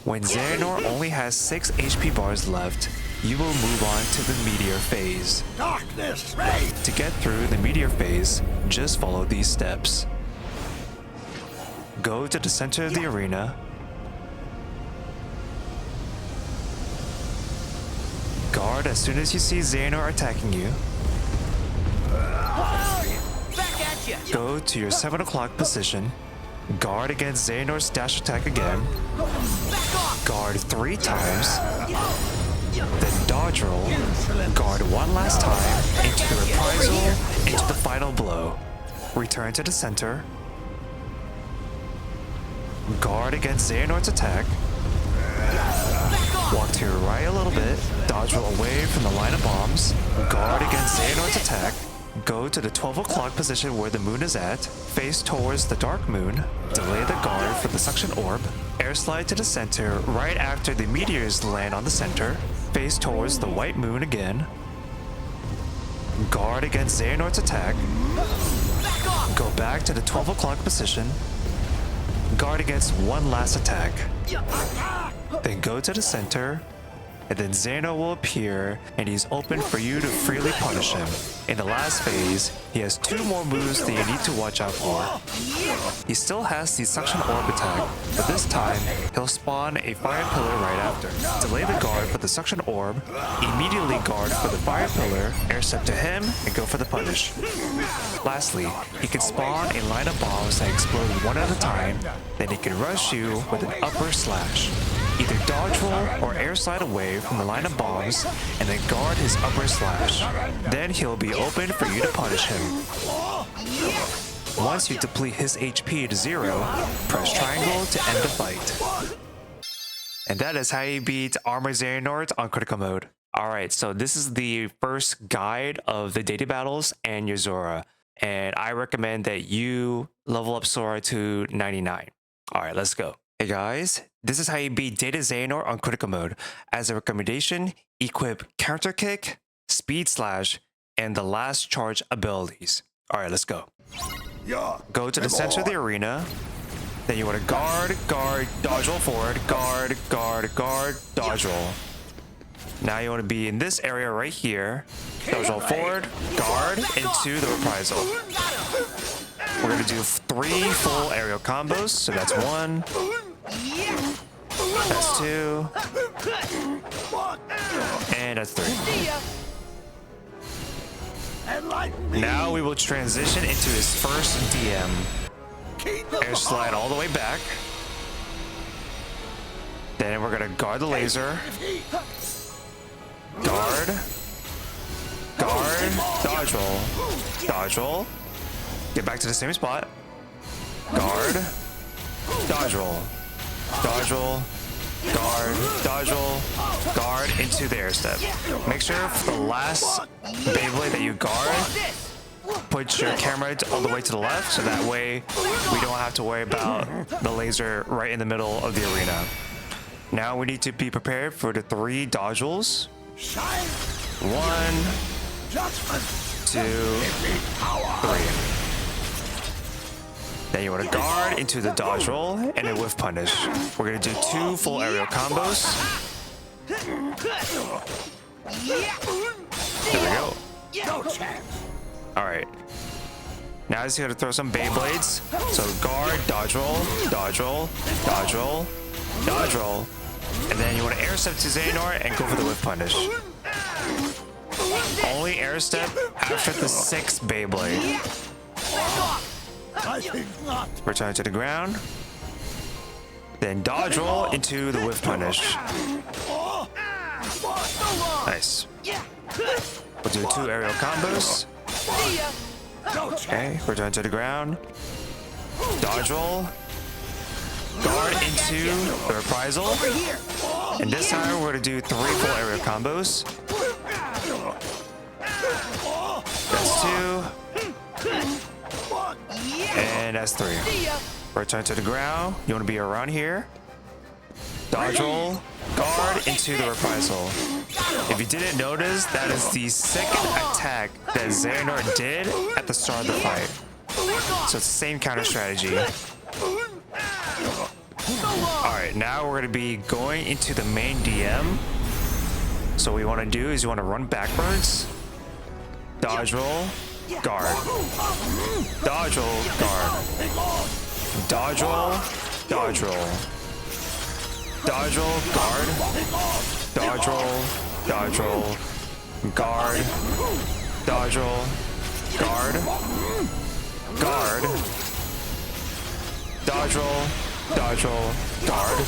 When Xehanort only has 6 HP bars left, you will move on to the Meteor phase. Darkness, rain. To get through the Meteor phase, just follow these steps. Go to the center of the arena. Guard as soon as you see Xehanort attacking you. Go to your 7 o'clock position. Guard against Xehanort's dash attack again. Guard 3 times. Then dodge roll. Guard 1 last time into the reprisal, into the final blow. Return to the center. Guard against Xehanort's attack. Walk to your right a little bit. Dodge roll away from the line of bombs. Guard against Xehanort's attack. Go to the 12 o'clock position where the moon is at. Face towards the dark moon. Delay the guard for the suction orb. Air slide to the center right after the meteors land on the center. Face towards the white moon again. Guard against Xehanort's attack. Go back to the 12 o'clock position. Guard against one last attack. Then go to the center, and then Xehanort will appear, and he's open for you to freely punish him. In the last phase, he has 2 more moves that you need to watch out for. He still has the suction orb attack, but this time, he'll spawn a fire pillar right after. Delay the guard for the suction orb, immediately guard for the fire pillar, air step to him, and go for the punish. Lastly, he can spawn a line of bombs that explode one at a time, then he can rush you with an upper slash. Either dodge roll or air slide away from the line of bombs and then guard his upper slash. Then he'll be open for you to punish him. Once you deplete his HP to 0, press triangle to end the fight. And that is how you beat Armor Xehanort on critical mode. Alright, so this is the first guide of the daily battles and Yozora. And I recommend that you level up Sora to 99. Alright, let's go. Hey guys, this is how you beat Data Xehanort on critical mode. As a recommendation, equip Counter Kick, Speed Slash, and the Last Charge abilities. Alright, let's go. Go to the center of the arena. Then you want to guard, dodge roll forward, guard, dodge roll. Now you want to be in this area right here. Dodge roll forward, guard, into the reprisal. We're going to do 3 full aerial combos. So that's 1. That's 2. And that's 3. Now we will transition into his first DM. Air slide all the way back. Then we're going to guard the laser. Guard, dodge roll, get back to the same spot, guard, dodge roll, guard, dodge roll, guard into the air step. Make sure for the last Beyblade that you guard, put your camera all the way to the left, so that way we don't have to worry about the laser right in the middle of the arena. Now we need to be prepared for the 3 dodge rolls. 1, 2, 3. Then you want to guard into the dodge roll and a whiff punish. We're going to do 2 full aerial combos. There we go. Alright. Now he's going to throw some Beyblades. So guard, dodge roll, dodge roll, dodge roll, dodge roll, And then you want to air step to Xehanort and go for the whiff punish. Only air step after the 6th Beyblade. I think not. Return to the ground. Then dodge roll into the whiff punish. Nice. We'll do 2 aerial combos. Okay, return to the ground. Dodge roll. Guard into the reprisal. And this time we're going to do 3 full aerial combos. That's 2. And that's 3. Return to the ground. You want to be around here. Dodge roll. Guard into the reprisal. If you didn't notice, that is the 2nd attack that Xehanort did at the start of the fight. So it's the same counter strategy. Alright, now we're going to be going into the main DM. So what you want to do is you want to run backwards. Dodge roll. Guard. Dodge roll. Guard. Dodge roll. Dodge roll. Dodge roll. Guard. Dodge roll. Dodge roll. Guard. Dodge roll. Guard. Guard. Dodge roll. Dodge roll. Guard.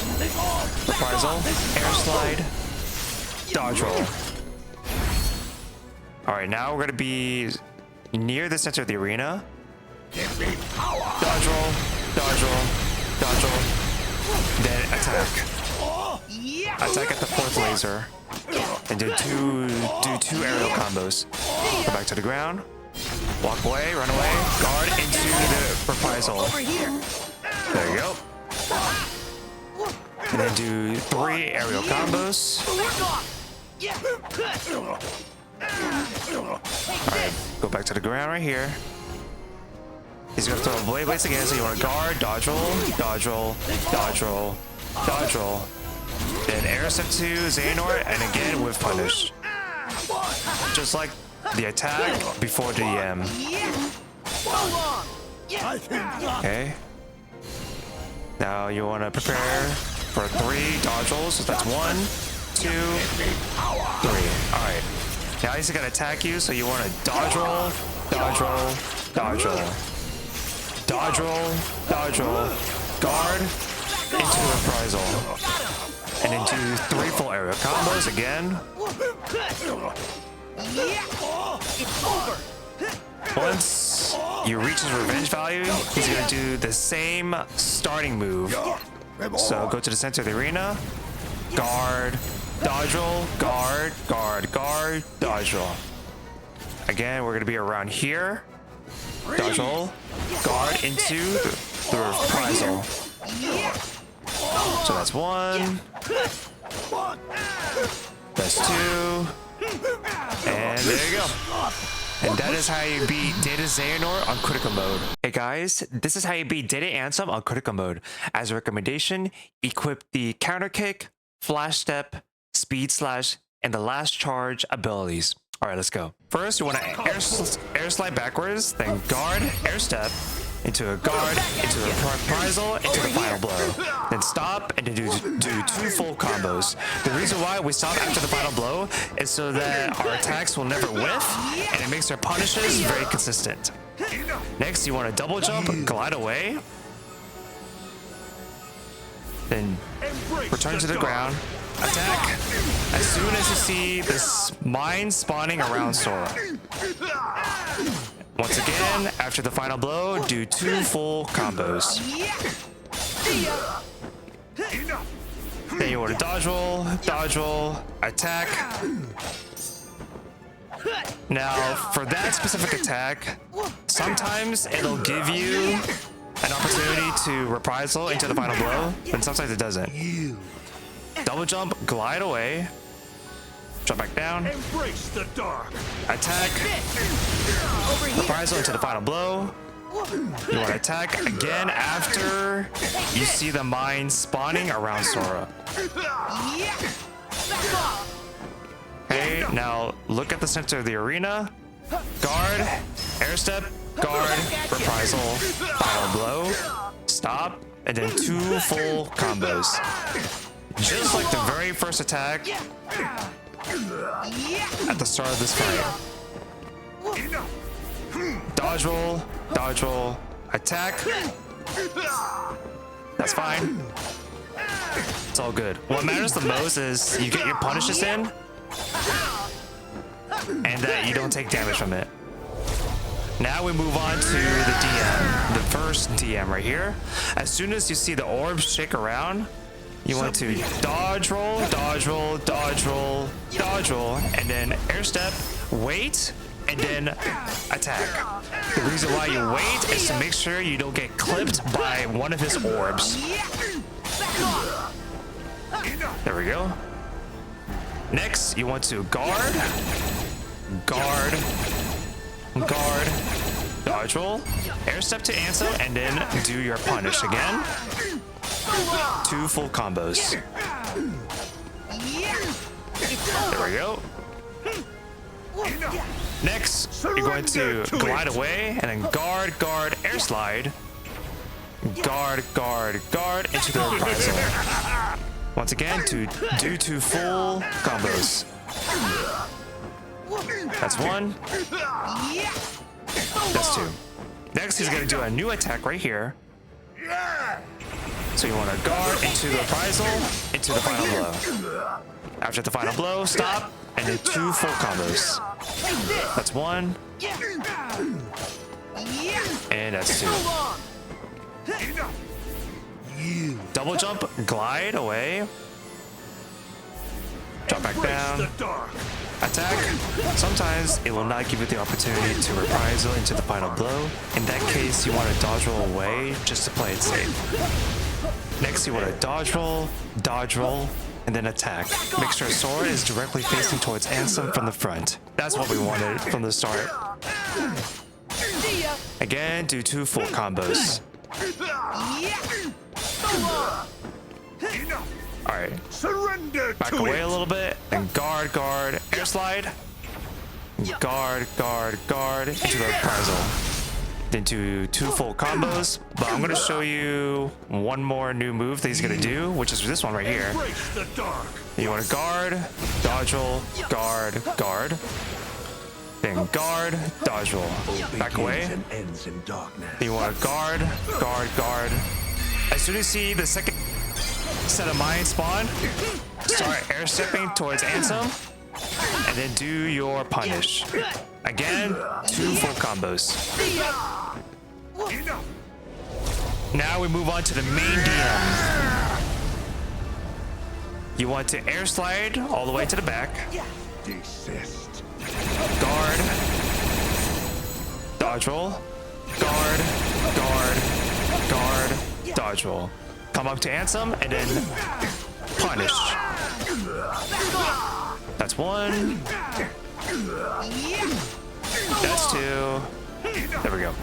Reprisal. Air slide. Dodge roll. Alright, now we're going to be near the center of the arena. Dodge roll. Dodge roll. Dodge roll. Then attack. Attack at the 4th laser. And do two aerial combos. Go back to the ground. Walk away, run away. Guard into the reprisal. There you go. And then do 3 aerial combos. Alright, go back to the ground right here. He's gonna throw blade blades again, so you want to guard, dodge roll, dodge roll, dodge roll, dodge roll. Then air step to Xehanort, and again whiff punish. Just like the attack before the EM. Okay. Now you want to prepare for 3 dodge rolls. So that's 1, 2, 3. Alright. Now he's gonna attack you, so you want to dodge roll, dodge roll, dodge roll. Dodge roll, dodge roll, guard into the reprisal. And then do 3 full aerial combos again. Once you reach his revenge value, he's gonna do the same starting move. So go to the center of the arena, guard, dodge roll, guard, guard, guard, dodge roll. Again, we're gonna be around here. Dodge roll, guard into the reprisal. So that's 1. That's 2. And there you go. And that is how you beat Data Xehanort on critical mode. Hey guys, this is how you beat Data Ansem on critical mode. As a recommendation, equip the counter kick, flash step, speed slash, and the last charge abilities. Alright, let's go. First, you want to air slide backwards, then guard, air step, into a guard, into a reprisal, into the final blow. Then stop and then do 2 full combos. The reason why we stop after the final blow is so that our attacks will never whiff, and it makes our punishes very consistent. Next, you want to double jump, glide away, then return to the ground, attack as soon as you see this mine spawning around Sora. Once again, after the final blow, do 2 full combos. Then you want to dodge roll, attack. Now, for that specific attack, sometimes it'll give you an opportunity to reprisal into the final blow, but sometimes it doesn't. Double jump, glide away, jump back down, attack, reprisal into the final blow. You want to attack again after you see the mine spawning around Sora. Okay, now look at the center of the arena. Guard, air step, guard, reprisal, final blow, stop, and then 2 full combos. just like the very first attack at the start of this fight. Dodge roll, attack. That's fine. It's all good. What matters the most is you get your punishes in and that you don't take damage from it. Now we move on to the DM, the first DM right here. As soon as you see the orbs shake around, you want to dodge roll, dodge roll, dodge roll, dodge roll, and then air step, wait, and then attack. The reason why you wait is to make sure you don't get clipped by one of his orbs. There we go. Next, you want to guard, guard, guard, dodge roll, air step to Ansem, and then do your punish again. 2 full combos. There we go. Next, you're going to glide away and then guard, guard, air slide. Guard, guard, guard into the reprisal. Once again, to do 2 full combos. That's 1. That's 2. Next, he's going to do a new attack right here. So you want to guard into the reprisal, into the final blow. After the final blow, stop, and then 2 full combos. That's 1. And that's 2. Double jump, glide away. Drop back down. Attack. Sometimes it will not give you the opportunity to reprisal into the final blow. In that case, you want to dodge roll away just to play it safe. Next, you want to dodge roll, and then attack. Make sure sword is directly facing towards Ansem from the front. That's what we wanted from the start. Again, do 2 full combos. Alright. Back away a little bit, and guard, guard, air slide. Guard, guard, guard, into the reprisal. Then do 2 full combos, but I'm gonna show you one more new move that he's gonna do, which is this one right here. You wanna guard, dodge roll, guard, guard. Then guard, dodge roll. Back away. You wanna guard, guard, guard. As soon as you see the second set of mine spawn, start air stepping towards Ansem, and then do your punish. Again, 2 full combos. Now we move on to the main DM. You want to air slide all the way to the back. Guard. Dodge roll. Guard. Guard. Guard. Dodge roll. Come up to Ansem and then punish. That's 1. That's 2. There we go.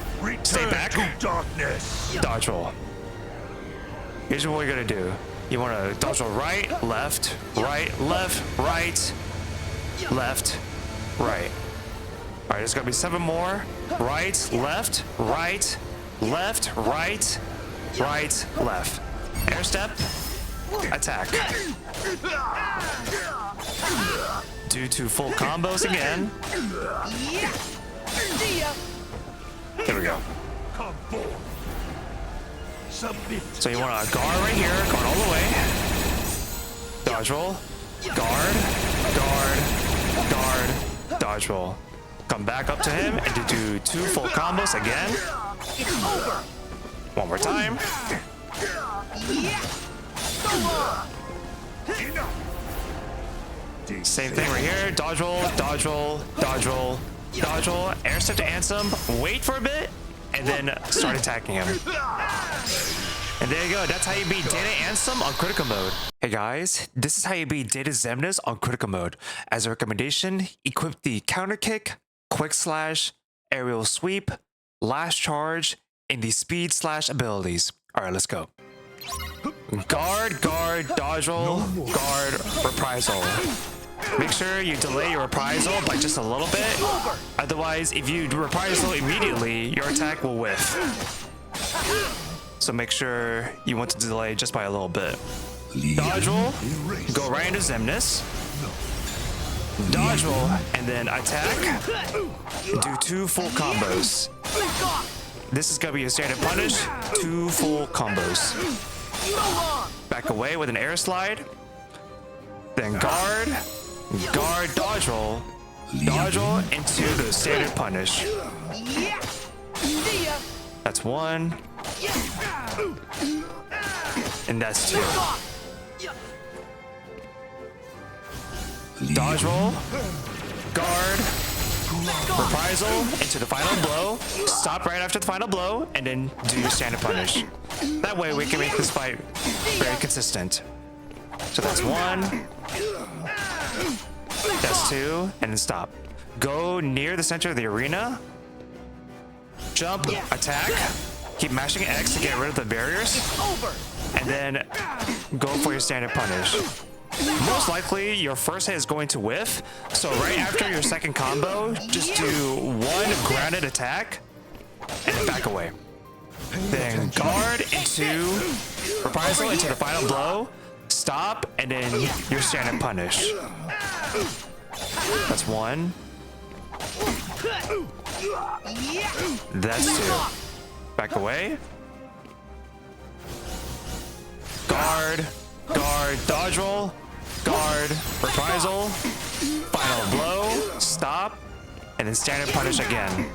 Stay back. Dodge roll. Here's what we're gonna do. You want to dodge roll right, left, right, left, right, left, right. All right, there's gonna be 7 more. Right, left, right, left, right, right, left. Air step, attack. Do 2 full combos again. There we go. So you want to guard right here, guard all the way. Dodge roll, guard, guard, guard, dodge roll. Come back up to him and to do 2 full combos again. One more time. Same thing right here. Dodge roll, dodge roll, dodge roll, dodge roll. Air step to Ansem. Wait for a bit, and then start attacking him. And there you go. That's how you beat Data Ansem on critical mode. Hey guys, this is how you beat Data Xemnas on critical mode. As a recommendation, equip the counter kick, quick slash, aerial sweep, last charge, and the speed slash abilities. All right, let's go. Guard, guard, dodge roll, guard, reprisal. Make sure you delay your reprisal by just a little bit. Otherwise, if you reprisal immediately, your attack will whiff. So make sure you want to delay just by a little bit. Dodge roll, go right into Xemnas. Dodge roll, and then attack. Do 2 full combos. This is gonna be a standard punish. 2 full combos. Back away with an air slide. Then guard, dodge roll into the standard punish. That's 1. And that's 2. Dodge roll, guard, reprisal into the final blow. Stop right after the final blow, and then do your standard punish. That way we can make this fight very consistent. So that's 1. That's 2, and then stop. Go near the center of the arena. Jump, attack. Keep mashing X to get rid of the barriers. And then go for your standard punish. Most likely, your first hit is going to whiff. So right after your second combo, just do 1 grounded attack and then back away. Then guard into reprisal into the final blow. Stop, and then your standard punish. That's 1. That's 2. Back away. Guard, dodge roll, guard, reprisal, final blow, stop, and then standard punish again.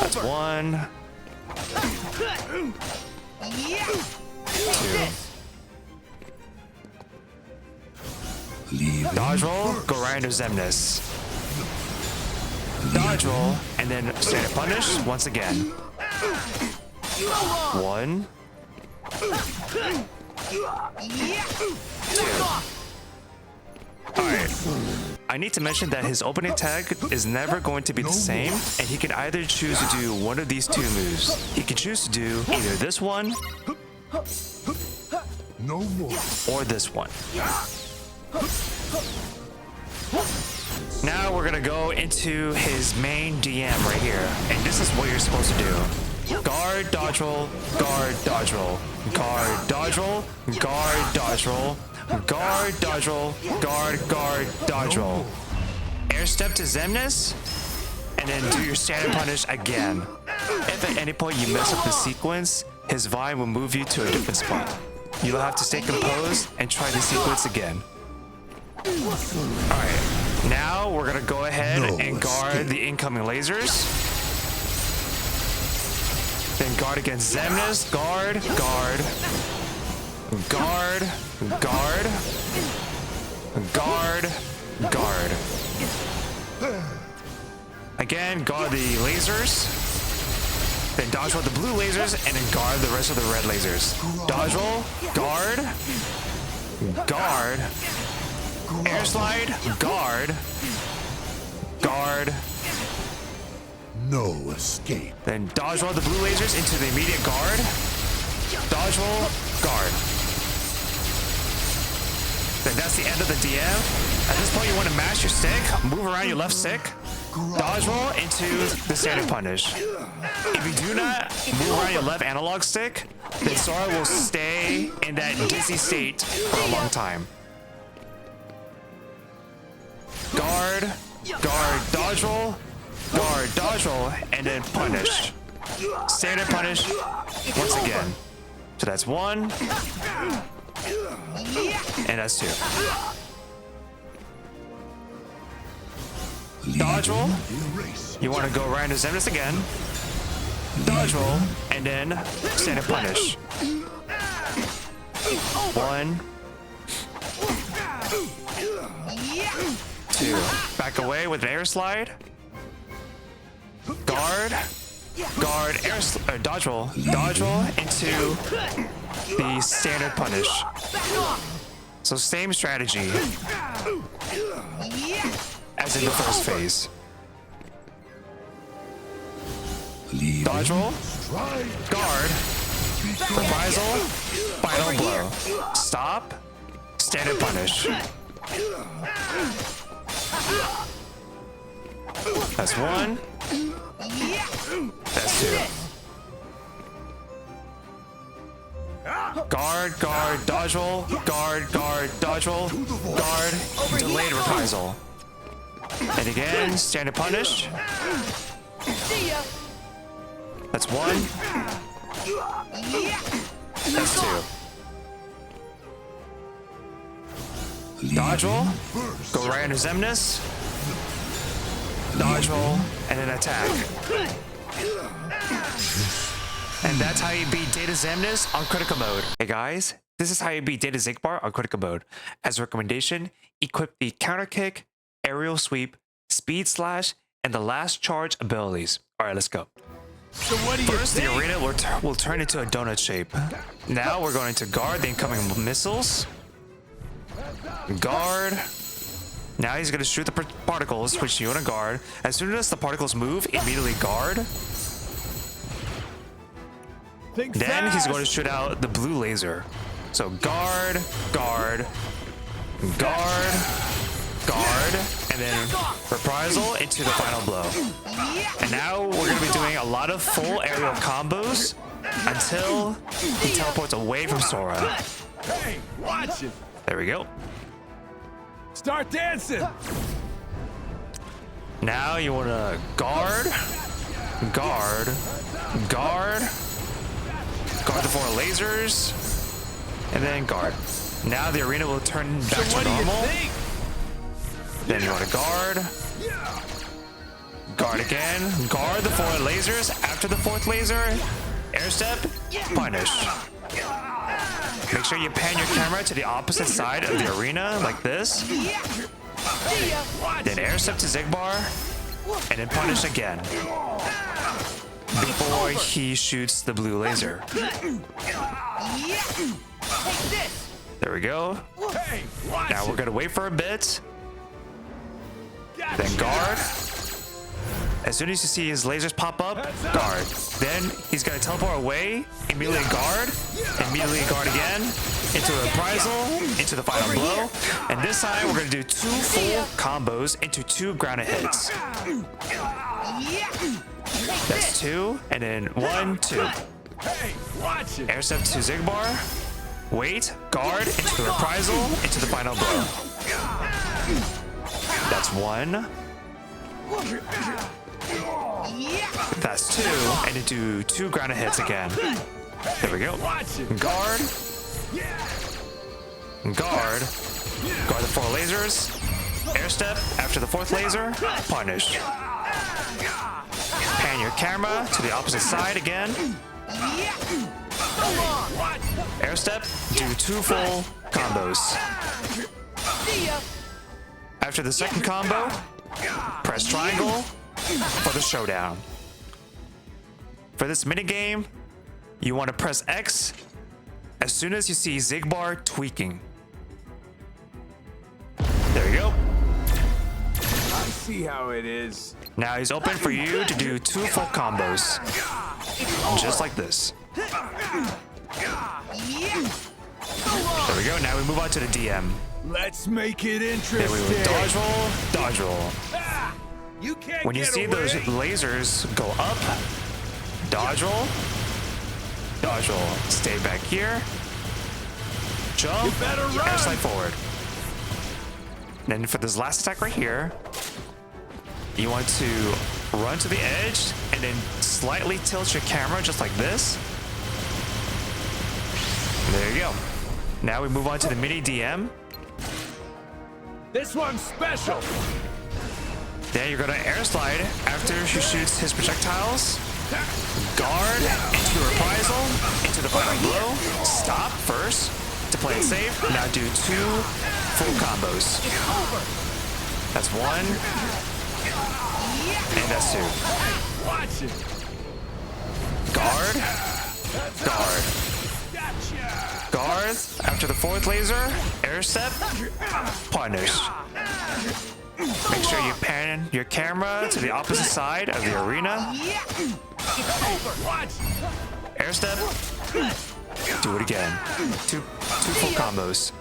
That's 1. 2. Dodge roll, go right into Xemnas. Dodge roll, and then standard punish once again. 1. 2. Alright. I need to mention that his opening tag is never going to be the same, and he can either choose to do one of these 2 moves. He can choose to do either this one No more. or this one. Now we're gonna go into his main DM right here, and this is what you're supposed to do. Guard, dodge roll, guard, dodge roll, guard, dodge roll, guard, dodge roll, guard, dodge roll, guard, dodge roll. Air step to Xemnas, and then do your standard punish again. If at any point you mess up the sequence, his vine will move you to a different spot. You'll have to stay composed and try the sequence again. Alright, now we're gonna go ahead and guard the incoming lasers. Then guard against Xemnas, guard, guard, guard, guard, guard, guard. Again, guard the lasers. Then dodge roll the blue lasers, and then guard the rest of the red lasers. Dodge roll, guard, guard, air slide, guard, guard. No escape. Then dodge roll the blue lasers into the immediate guard. Dodge roll, guard. Then that's the end of the DM. At this point, you want to mash your stick, move around your left stick, dodge roll into the standard punish. If you do not move around your left analog stick, then Sora will stay in that dizzy state for a long time. Guard, dodge roll, guard, dodge roll, and then punish. Standard punish once again. So that's 1, and that's 2. Dodge roll. You want to go right into Xemnas again. Dodge roll, and then standard punish. 1, 2. Back away with an air slide. Guard, dodge roll into the standard punish. So same strategy as in the first phase. Dodge roll, guard, reprisal, final blow. Stop, standard punish. That's 1. That's 2. Guard, guard, dodge roll, guard, guard, dodge roll, guard, delayed reprisal. And again, standard punish. That's one. That's two. Dodge roll, go right into Xemnas. Dodge roll, and then attack. And that's how you beat Data Xemnas on critical mode. Hey guys, this is how you beat Data Xigbar on critical mode. As a recommendation, equip the counter kick, aerial sweep, speed slash, and the last charge abilities. Alright, let's go. So what do you First, the think? arena will turn into a donut shape. Now we're going to guard the incoming missiles. Guard. Now he's going to shoot the particles, which you want to guard. As soon as the particles move, immediately guard. Think Then he's fast. going to shoot out the blue laser. So guard, guard, guard, guard, and then reprisal into the final blow. And now we're going to be doing a lot of full aerial combos until he teleports away from Sora. Hey, watch it. There we go. Start dancing. Now you want to guard, guard, guard, guard the 4 lasers, and then guard. Now the arena will turn back So what to do you normal. think? Then you want to guard, guard again, guard the 4 lasers. After the 4th laser, air step, punish. Make sure you pan your camera to the opposite side of the arena like this. Then air step to Xigbar, and then punish again before he shoots the blue laser. There we go. Hey, watch Now we're it. gonna wait for a bit, Gotcha. then guard. As soon as you see his lasers pop up, guard. Then he's gonna teleport away, immediately guard again, into a reprisal, into the final blow. And this time we're gonna do 2 full combos into 2 grounded hits. That's 2, and then 1, 2. Hey, watch it. Air step to Xigbar. Wait, guard, into the reprisal, into the final blow. That's 1. That's 2, and then do 2 grounded hits again. There we go. Watch it. Guard, guard, guard the 4 lasers. Air step after the 4th laser, punish. Pan your camera to the opposite side again. Air step, do 2 full combos. After the second combo, press triangle for the showdown. For this minigame, you want to press X as soon as you see Xigbar tweaking. There you go. I see how it is. Now he's open for you to do 2 full combos. Just like this. There we go. Now we move on to the DM. Let's make it There we interesting. go. Dodge roll, dodge roll. You can't When you get see away. those lasers go up, dodge roll, dodge roll. Stay back here. Jump, You better run. air slide forward. Then for this last attack right here, you want to run to the edge and then slightly tilt your camera just like this. There you go. Now we move on to the mini DM. This one's special. Then you're gonna air slide after he shoots his projectiles. Guard into the reprisal, into the final blow. Stop first to play it safe. Now do 2 full combos. That's 1, and that's 2. Watch it. Guard, guard, Gotcha. guard. After the 4th laser, air step, punish. Make sure you pan your camera to the opposite side of the arena. Watch. Air step. Do it again. Two full combos.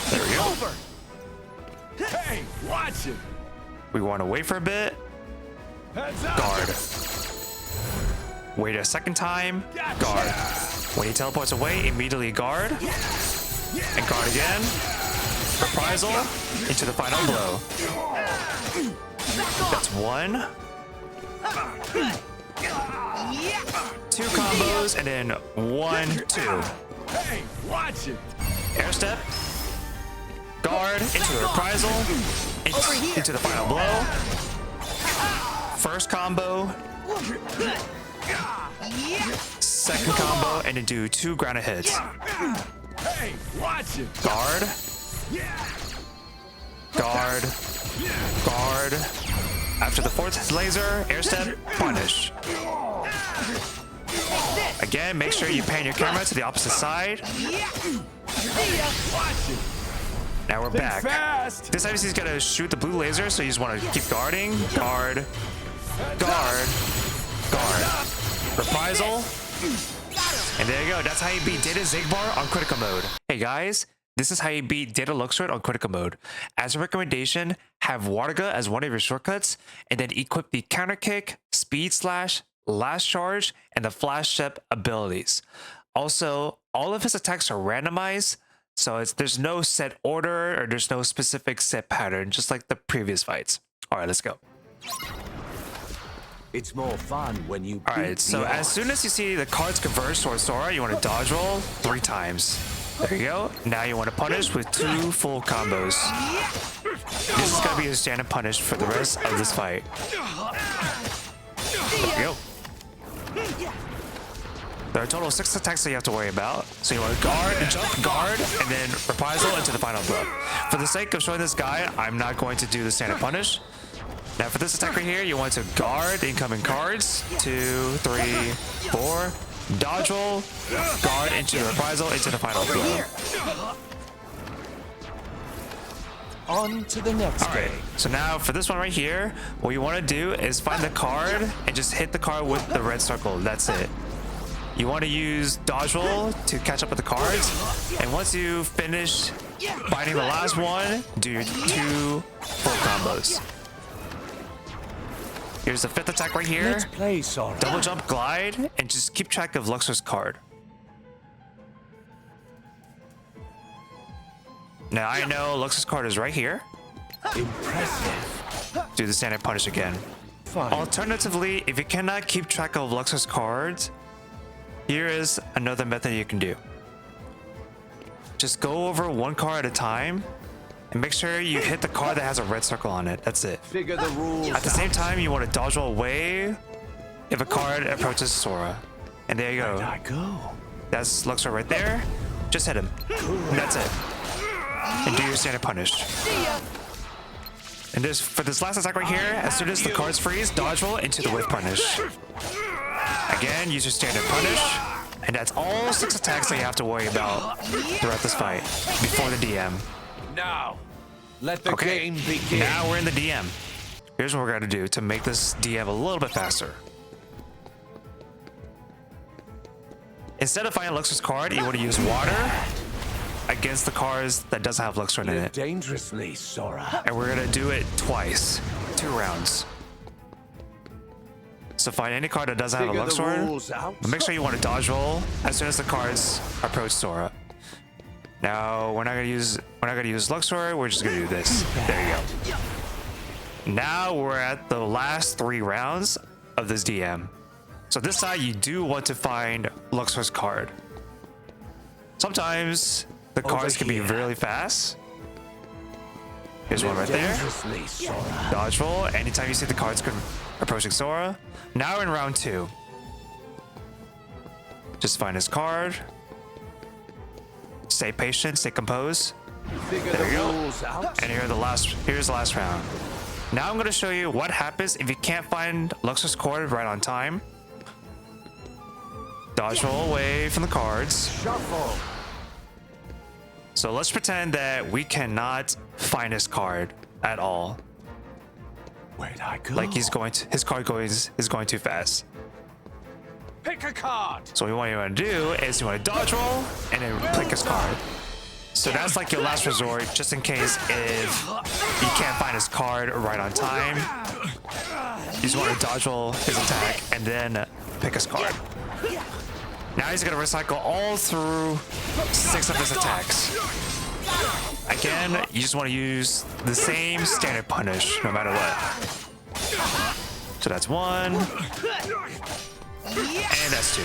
There we go. Hey, watch it. We want to wait for a bit. Heads up. Guard. Wait a second time, guard. When he teleports away, immediately guard. And guard again. Reprisal into the final blow. That's 1. 2 combos, and then 1, 2. Hey, watch it. Air step. Guard into the reprisal. Into the final blow. First combo. Second combo, and then do 2 grounded hits. Hey, watch it. Guard. Guard. Guard. After the 4th laser, air step, punish. Again, make sure you pan your camera to the opposite side. Now we're back. Fast. This time he's gonna shoot the blue laser, so you just want to keep guarding. Guard. Guard. Guard. Reprisal. And there you go. That's how you beat Data Xigbar on critical mode. Hey guys, this is how you beat Data Luxord on critical mode. As a recommendation, have Thundaga as one of your shortcuts, and then equip the counter kick, speed slash, last charge, and the flash step abilities. Also, all of his attacks are randomized, so there's no set order or there's no specific set pattern, just like the previous fights. All right, let's go. It's more fun when you. All right, so as soon as you see the cards converge towards Sora, you want to dodge roll 3 times. There you go. Now you want to punish with 2 full combos. This is gonna be a standard punish for the rest of this fight. There you go. There are a total of 6 attacks that you have to worry about. So you want to guard, jump, guard, and then reprisal into the final blow. For the sake of showing this guy, I'm not going to do the standard punish. Now for this attack right here, you want to guard the incoming cards. 2, 3, 4. Dodge roll, guard into the reprisal, into the final blow. On to the next Alright, so now for this one right here, what you want to do is find the card and just hit the card with the red circle. That's it. You want to use dodge roll to catch up with the cards, and once you finish finding the last one, do your 2 full combos. Here's the 5th attack right here. Let's play, Sora. Double jump, glide, and just keep track of Luxord's card. Now I know Luxord's card is right here. Impressive. Do the standard punish again. Fine. Alternatively, if you cannot keep track of Luxord's cards, here is another method you can do. Just go over 1 card at a time and make sure you hit the card that has a red circle on it. That's it. Figure the rules. At the same time, you want to dodge roll away if a card approaches Sora. And there you Where'd go. I go? That's Luxord right there. Just hit him. And that's it. And do your standard punish. And for this last attack right here, as soon as the cards freeze, dodge roll into the whiff punish. Again, use your standard punish. And that's all 6 attacks that you have to worry about throughout this fight before the DM. Now, let the Okay, game begin. now we're in the DM. Here's what we're gonna do to make this DM a little bit faster. Instead of finding Luxord's card, you want to use water against the cards that doesn't have Luxord in Live it. dangerously, Sora. And we're gonna do it twice, 2 rounds. So find any card that doesn't have a Figure the Luxord, rules out. but make sure you want to dodge roll as soon as the cards approach Sora. Now we're not gonna use Luxord, we're just gonna do this. There you go. Now we're at the last 3 rounds of this DM. So this side you do want to find Luxord's card. Sometimes the cards can be really fast. Here's one right there. Dangerously, Sora. Dodge roll anytime you see the cards approaching Sora. Now we're in round 2. Just find his card. Stay patient, stay composed. Figure There the you go. rules out. And here's the last round. Now I'm going to show you what happens if you can't find Luxord's card right on time. Dodge roll away from the cards. Shuffle. So let's pretend that we cannot find his card at all. Where'd I go? Like his card is going too fast. Pick a card. So what you want to do is you want to dodge roll and then click his card. So that's like your last resort, just in case if you can't find his card right on time. You just want to dodge roll his attack and then pick his card. Now he's gonna recycle all through 6 of his attacks. Again, you just want to use the same standard punish no matter what. So that's 1. And that's 2.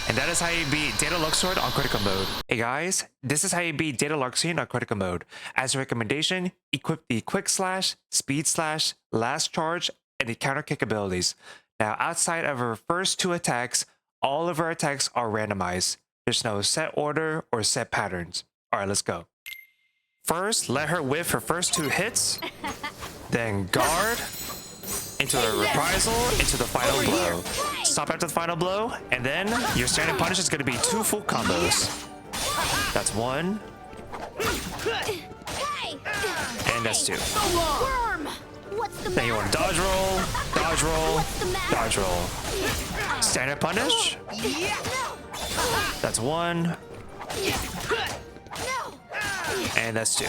And that is how you beat Data Luxord on critical mode. Hey guys, this is how you beat Data Larxene on critical mode. As a recommendation, equip the Quick Slash, Speed Slash, Last Charge, and the Counter Kick abilities. Now, outside of her first 2 attacks, all of her attacks are randomized. There's no set order or set patterns. Alright, let's go. First, let her whiff her first 2 hits, then guard, into a reprisal, into the final blow. Stop after the final blow, and then your standard punish is going to be 2 full combos. That's 1. And that's 2. Then you want to dodge roll, dodge roll, dodge roll. Standard punish. That's 1. And that's 2.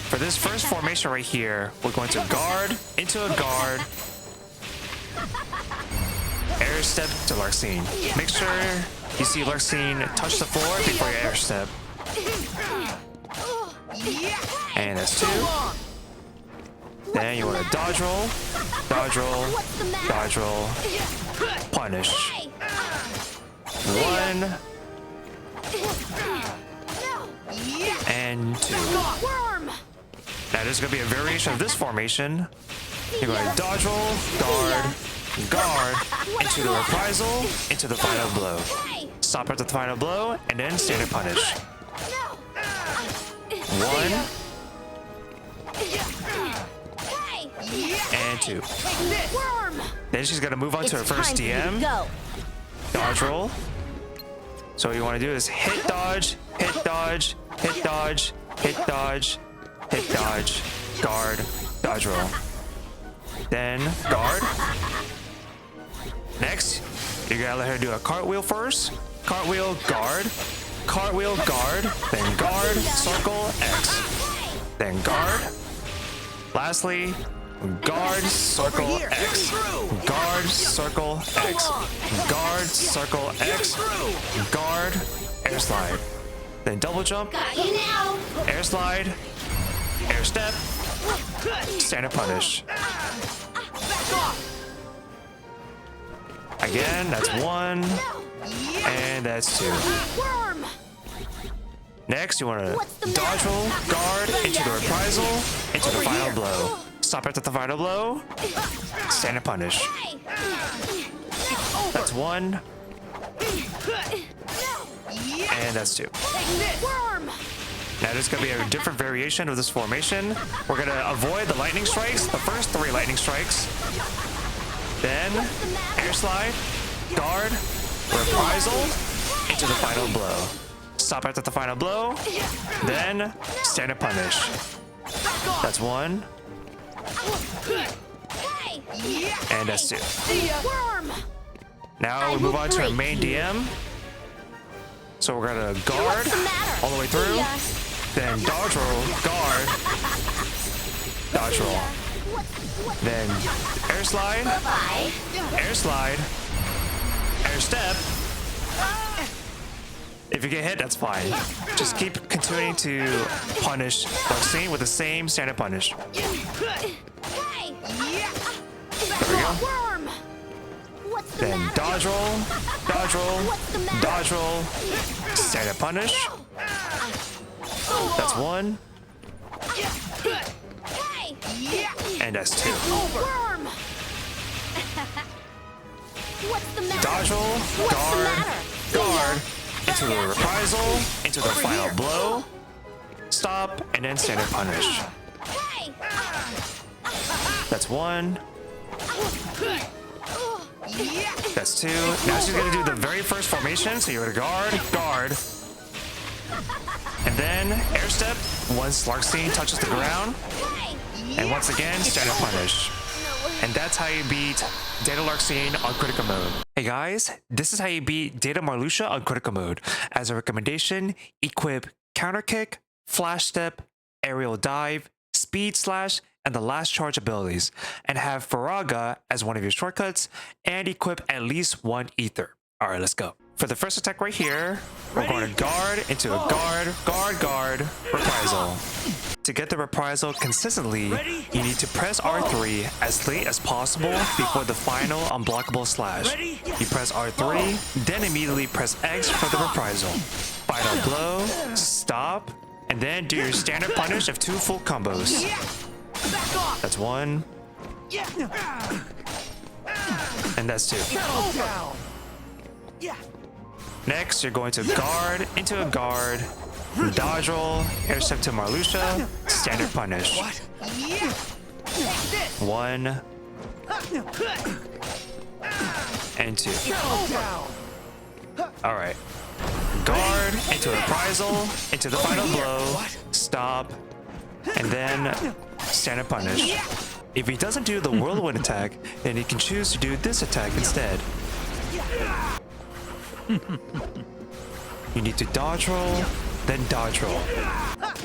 For this first formation right here, we're going to guard into a guard, air step to Larxene. Make sure you see Larxene touch the floor before you air step. And that's 2. Then you want to dodge roll, dodge roll, dodge roll, punish. 1 and 2. Now there's going to be a variation of this formation. You're going to dodge roll, guard, guard, into the reprisal, into the final blow. Stop after the final blow, and then standard punish. 1 and 2. Then she's going to move on to her first DM. Dodge roll. So what you want to do is hit dodge, hit dodge, hit dodge, hit dodge, hit dodge, guard, dodge roll. Then guard. Next, you gotta let her do a cartwheel first. Cartwheel, guard, then guard, circle, X. Then guard. Lastly, guard, circle, X. Guard, circle, X. Guard, circle, X. Guard, air slide. Then double jump, air slide, air step, standard punish. Again, that's 1, and that's 2. Next, you want to dodge roll, guard, into the reprisal, into the final blow. Stop after the final blow, standard punish. That's 1, and that's 2. Now there's going to be a different variation of this formation. We're going to avoid the lightning strikes, the first 3 lightning strikes. Then air slide, guard, reprisal, into the final blow. Stop after the final blow, then standard punish. That's 1, and that's 2. Now we move on to our main DM. So we're gonna guard all the way through, then dodge roll, guard, dodge roll, then air slide, air step. If you get hit, that's fine. Just keep continuing to punish Larxene with the same standard punish. There we go. Then dodge roll, dodge roll, dodge roll, standard punish. That's 1. And that's 2. Dodge roll, guard, guard, into the reprisal, into the final blow, stop, and then standard punish. That's 1. That's 2. Now she's going to do the very first formation. So you're going to guard, guard. And then air step once Larxene touches the ground. And once again, standard punish. And that's how you beat Data Larxene on critical mode. Hey guys, this is how you beat Data Marluxia on critical mode. As a recommendation, equip counter kick, flash step, aerial dive, speed slash, and the last charge abilities, and have Thundaga as one of your shortcuts, and equip at least one ether. Alright, let's go. For the first attack right here, we're going to guard into a guard, reprisal. To get the reprisal consistently, you need to press R3 as late as possible before the final unblockable slash. You press R3, then immediately press X for the reprisal. Final blow, stop, and then do your standard punish of 2 full combos. That's 1. And that's 2. Next, you're going to guard into a guard, dodge roll, air step to Marluxia, standard punish. 1 and 2. Alright. Guard into reprisal, into the final blow, stop, and then standard punish. If he doesn't do the whirlwind attack, then he can choose to do this attack instead. You need to dodge roll, then dodge roll.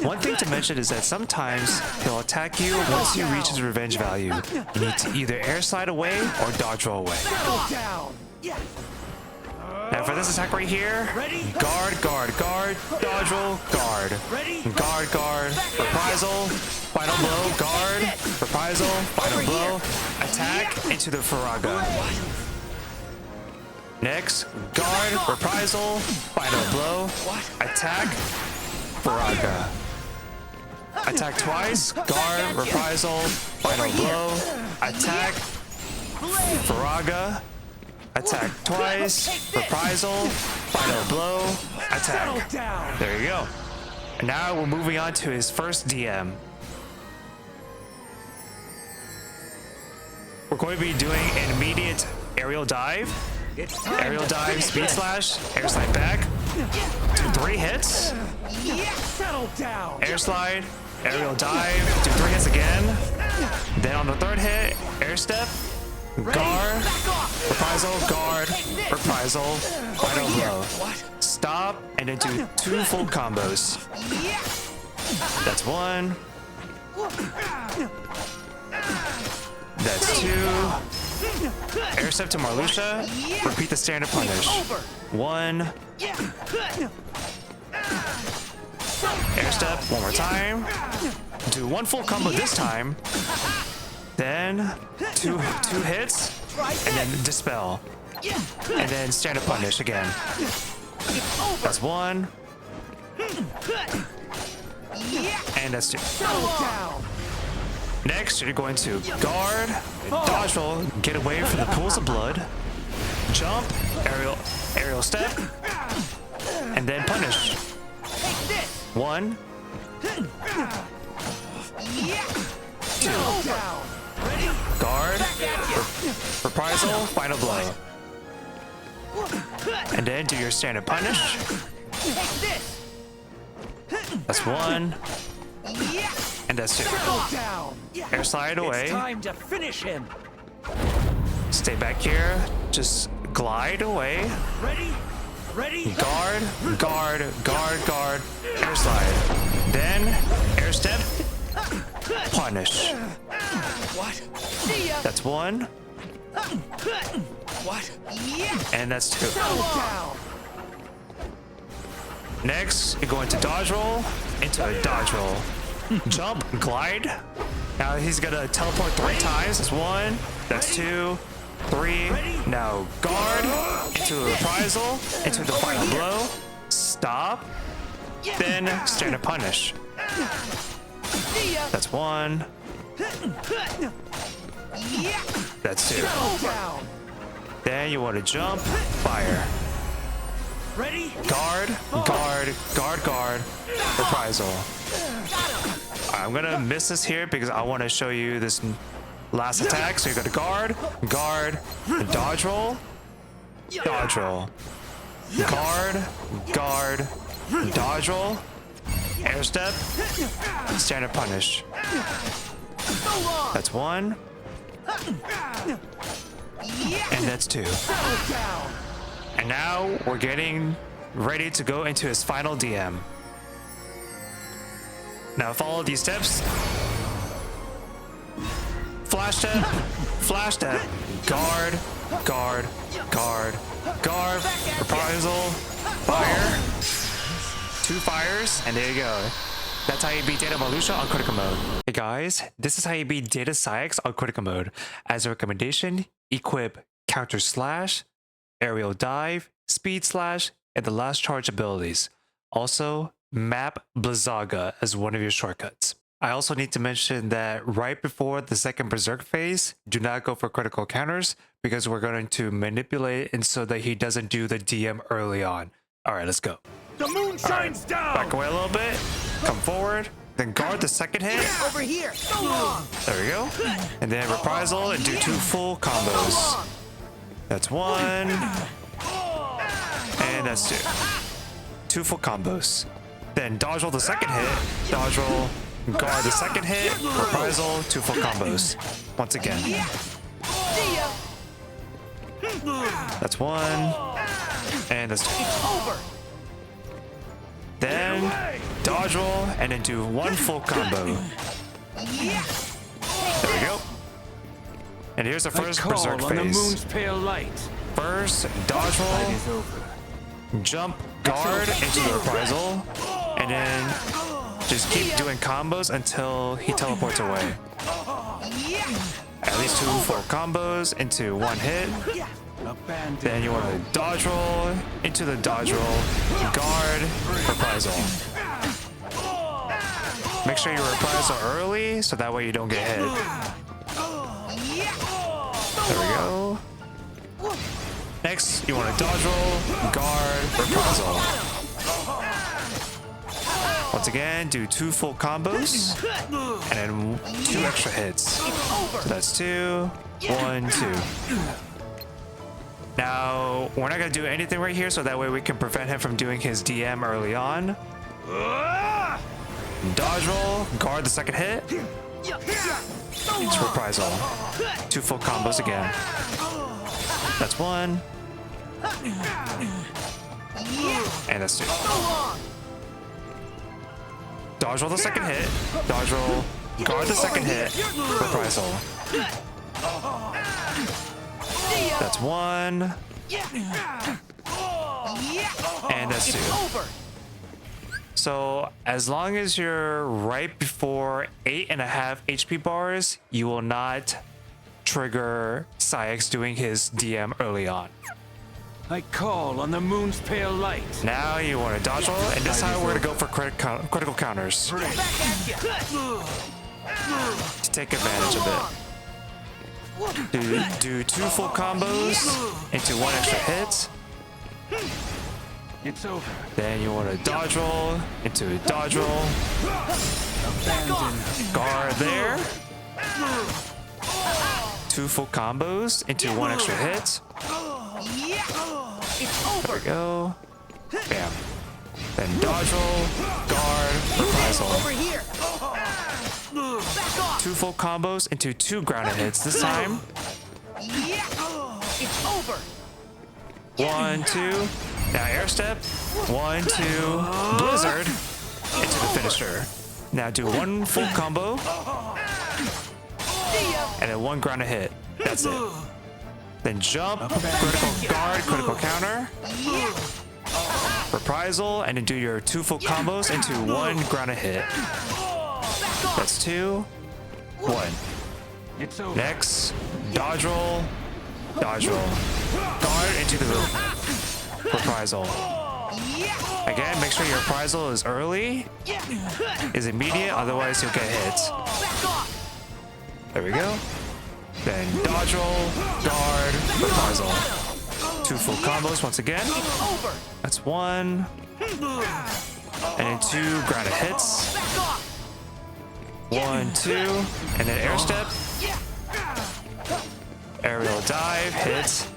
One thing to mention is that sometimes he'll attack you once he reaches revenge value. You need to either air slide away or dodge roll away. Now for this attack right here, guard, dodge roll, guard, reprisal, final blow, guard, reprisal, final blow, attack into the Thundaga. Next, guard, reprisal, final blow, attack, Thundaga. Attack twice, guard, reprisal, final blow, attack, Thundaga. Attack twice, reprisal, final blow, attack. There you go. And now we're moving on to his first DM. We're going to be doing an immediate aerial dive. Aerial dive, speed slash, air slide back. 3 hits. Air slide, aerial dive, do 3 hits again. Then on the 3rd hit, air step, guard, reprisal, final blow. Stop, and then do 2 full combos. That's 1. That's 2. Air step to Marluxia. Repeat the standard punish. 1. Air step 1 more time. Do 1 full combo this time. Then 2 hits, and then dispel. And then standard punish again. That's 1. And that's 2. Next, you're going to guard, dodge roll, get away from the pools of blood, jump, aerial step, and then punish. 1, 2. Guard, reprisal, final blow. And then do your standard punish. That's 1. And that's 2. Air slide away. It's time to finish him. Stay back here. Just glide away. Ready? Guard. Air slide. Then air step. Punish. What? That's 1. What? And that's 2. Next, you're going to dodge roll into a dodge roll. Jump, glide. Now he's gonna teleport 3 times. That's 1. That's 2. 3. Now guard into a reprisal, into the final blow. Stop. Then standard punish. That's 1. That's 2. Then you want to jump, fire. Guard, reprisal. I'm gonna miss this here because I want to show you this last attack. So you go to guard, dodge roll, dodge roll, guard, dodge roll, air step, standard punish. That's 1. And that's 2. And now we're getting ready to go into his final DM. Now follow these steps. flash step, guard, guard, guard, guard, reprisal, fire, 2 fires, and there you go. That's how you beat Data Marluxia on critical mode. Hey guys, this is how you beat Data Saix on critical mode. As a recommendation, equip Counter Slash, Aerial Dive, Speed Slash, and the Last Charge abilities. Also, map Blizzaga as one of your shortcuts. I also need to mention that right before the second Berserk phase, do not go for critical counters because we're going to manipulate and so that he doesn't do the DM early on. Alright, let's go. The moon shines down. Back away a little bit, come forward, then guard the second hit. Over here. So long. There we go. And then reprisal and do 2 full combos. That's 1. And that's 2. 2 full combos. Then dodge roll the second hit, dodge roll, guard the second hit, reprisal, 2 full combos. Once again. That's 1. And that's 2. Then dodge roll and then do 1 full combo. There we go. And here's the first Berserk on the phase. moon's pale light. First, dodge roll, jump, guard into the reprisal, and then just keep doing combos until he teleports away. At least 2 full combos into 1 hit. Then you want to dodge roll into the dodge roll, guard, reprisal. Make sure you reprisal early so that way you don't get hit. There we go. Next, you want to dodge roll, guard, reprisal. Once again, do 2 full combos and then 2 extra hits. So that's 2, 1, 2. Now, we're not going to do anything right here so that way we can prevent him from doing his DM early on. Dodge roll, guard the second hit. It's reprisal. 2 full combos again. That's 1. And that's 2. Dodge roll the second hit. Dodge roll, guard the second hit. Reprisal. That's 1. And that's 2. So as long as you're right before 8.5 HP bars, you will not trigger Saix doing his DM early on. I call on the moon's pale light. Now you want to dodge roll, and this time we're going to go for critical counters to take advantage of it. Do 2 full combos into 1 extra hit. It's over. Then you want to dodge roll into a dodge roll. Guard there. 2 full combos into 1 extra hit. There we go. Bam. Then dodge roll, guard, reprisal. 2 full combos into 2 grounded hits this time. 1, 2. Now air step. 1, 2. Blizzard into the finisher. Now do 1 full combo. And then 1 grounded hit. That's it. Then jump, critical guard, critical counter. Reprisal, and then do your 2 full combos into 1 grounded hit. That's 2. 1. Next, dodge roll, guard into the reprisal. Again, make sure your reprisal is early, is immediate, otherwise you'll get hit. There we go. Then dodge roll, guard, reprisal. 2 full combos once again. That's 1. And then 2 grounded hits. 1, 2. And then air step. Aerial dive, hit.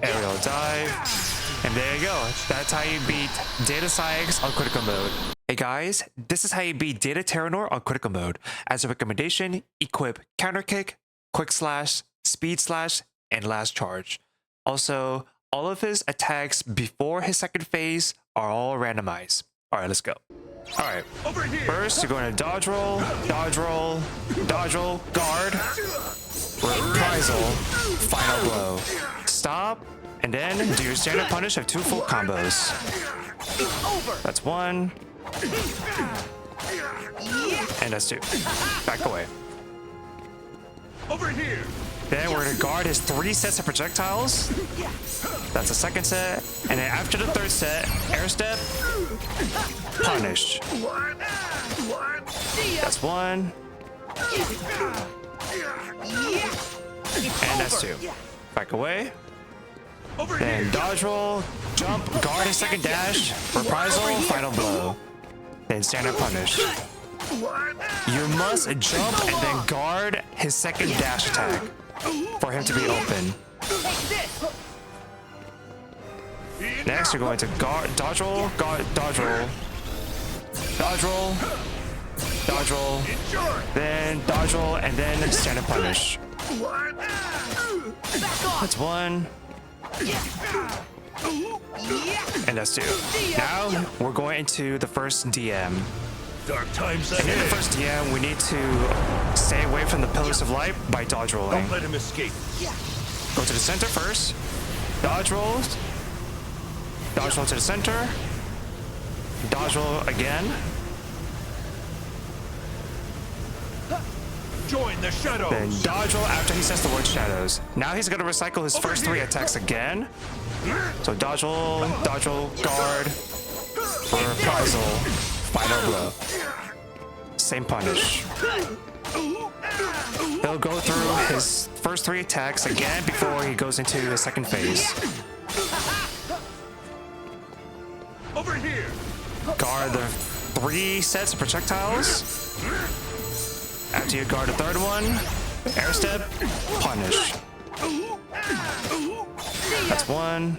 Aerial dive. And there you go. That's how you beat Data Saix on critical mode. Hey guys, this is how you beat Data Terranort on critical mode. As a recommendation, equip counter kick, quick slash, speed slash, and last charge. Also, all of his attacks before his second phase are all randomized. All right, let's go. All right. Over here. First, you're going to dodge roll, dodge roll, dodge roll, guard, reprisal, final blow. Stop, and then do your standard punish of 2 full combos. That's 1. And that's 2. Back away. Over here. Then we're gonna guard his 3 sets of projectiles. That's the second set. And then after the 3rd set, air step, punish. That's 1. And that's 2. Back away. Over Then here. dodge roll, jump, guard his second dash, reprisal, final blow. Then standard punish. You must jump and then guard his second dash attack for him to be open. Next, you're going to guard, dodge roll, dodge roll, dodge roll, dodge roll, then dodge roll, and then standard punish. That's 1. And that's 2. Now we're going into the first DM. Dark times And in the ahead. first DM, we need to stay away from the pillars of light by dodge rolling. Don't let him escape. Go to the center first. Dodge rolls. Dodge roll to the center. Dodge roll again. Join the shadows. Then dodge roll after he says the word shadows. Now he's going to recycle his first 3 attacks again. So dodge roll, guard, reprisal, final blow. Same punish. He'll go through his first 3 attacks again before he goes into his second phase. Over here. Guard the 3 sets of projectiles. After you guard the 3rd one, air step, punish. That's 1.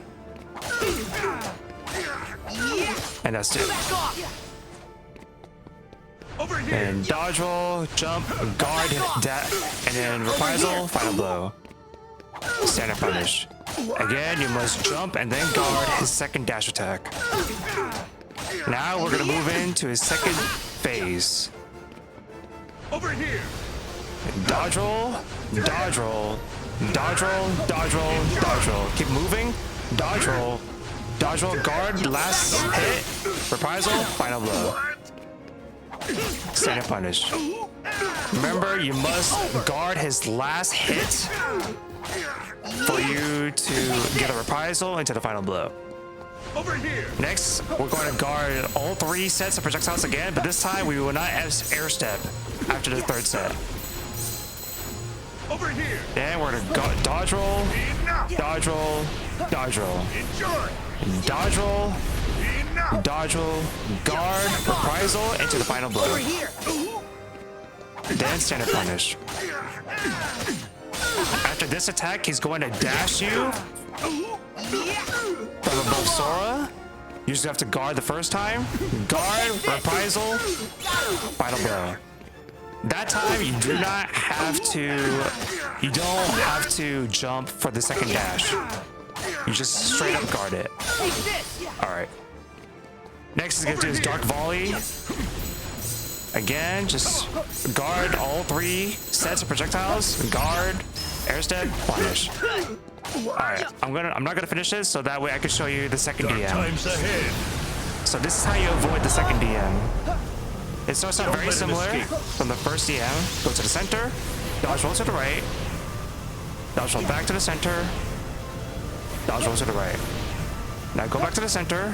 And that's 2. Over here. And dodge roll, jump, guard, and then reprisal, final blow. Standard punish. Again, you must jump and then guard his second dash attack. Now we're gonna move into his second phase. Over here. Dodge roll, dodge roll, dodge roll, dodge roll, dodge roll. Keep moving. Dodge roll, guard, last hit, reprisal, final blow. Standard punish. Remember, you must guard his last hit for you to get a reprisal into the final blow. Over here. Next, we're going to guard all 3 sets of projectiles again, but this time we will not air step after the 3rd set. Over here. Then we're going to dodge roll, dodge roll, dodge roll, Enjoy. dodge roll, Enough. dodge roll, guard, reprisal, into the final blow. Then standard punish. After this attack, he's going to dash you from above Sora. You just have to guard the first time. Guard, reprisal, final blow. That time you do not have to, you don't have to jump for the second dash. You just straight up guard it. Alright. Next is gonna do his Dark Volley. Again, just guard all 3 sets of projectiles. Guard, air step, punish. Alright, I'm not gonna finish this so that way I can show you the second Dark DM. times ahead. So this is how you avoid the second DM. It starts out Don't very let him similar escape. from the first DM. Go to the center, dodge roll to the right, dodge roll back to the center, dodge roll to the right. Now go back to the center,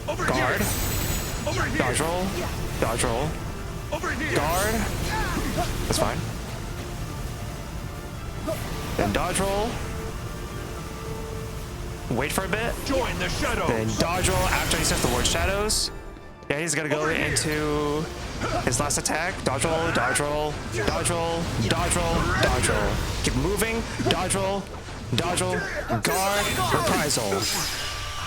Over guard, here. Over here. dodge roll, dodge roll, Over here. guard. That's fine. Then dodge roll. Wait for a bit. Join the shadows. Then dodge roll after he says the word shadows. Yeah, he's gonna go into his last attack. Dodge roll, dodge roll, dodge roll, dodge roll, dodge roll. Keep moving. Dodge roll, guard, reprisal.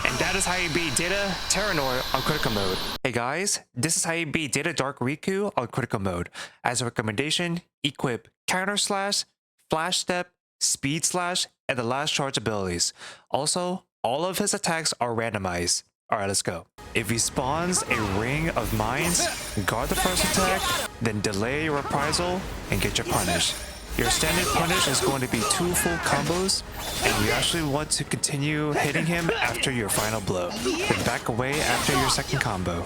And that is how you beat Data Terranort on critical mode. Hey guys, this is how you beat Data Dark Riku on critical mode. As a recommendation, equip Counter Slash, Flash Step, Speed Slash, and the last charge abilities. Also, all of his attacks are randomized. Alright, let's go. If he spawns a ring of mines, guard the first attack, then delay your reprisal and get your punish. Your standard punish is going to be 2 full combos, and you actually want to continue hitting him after your final blow, then back away after your second combo.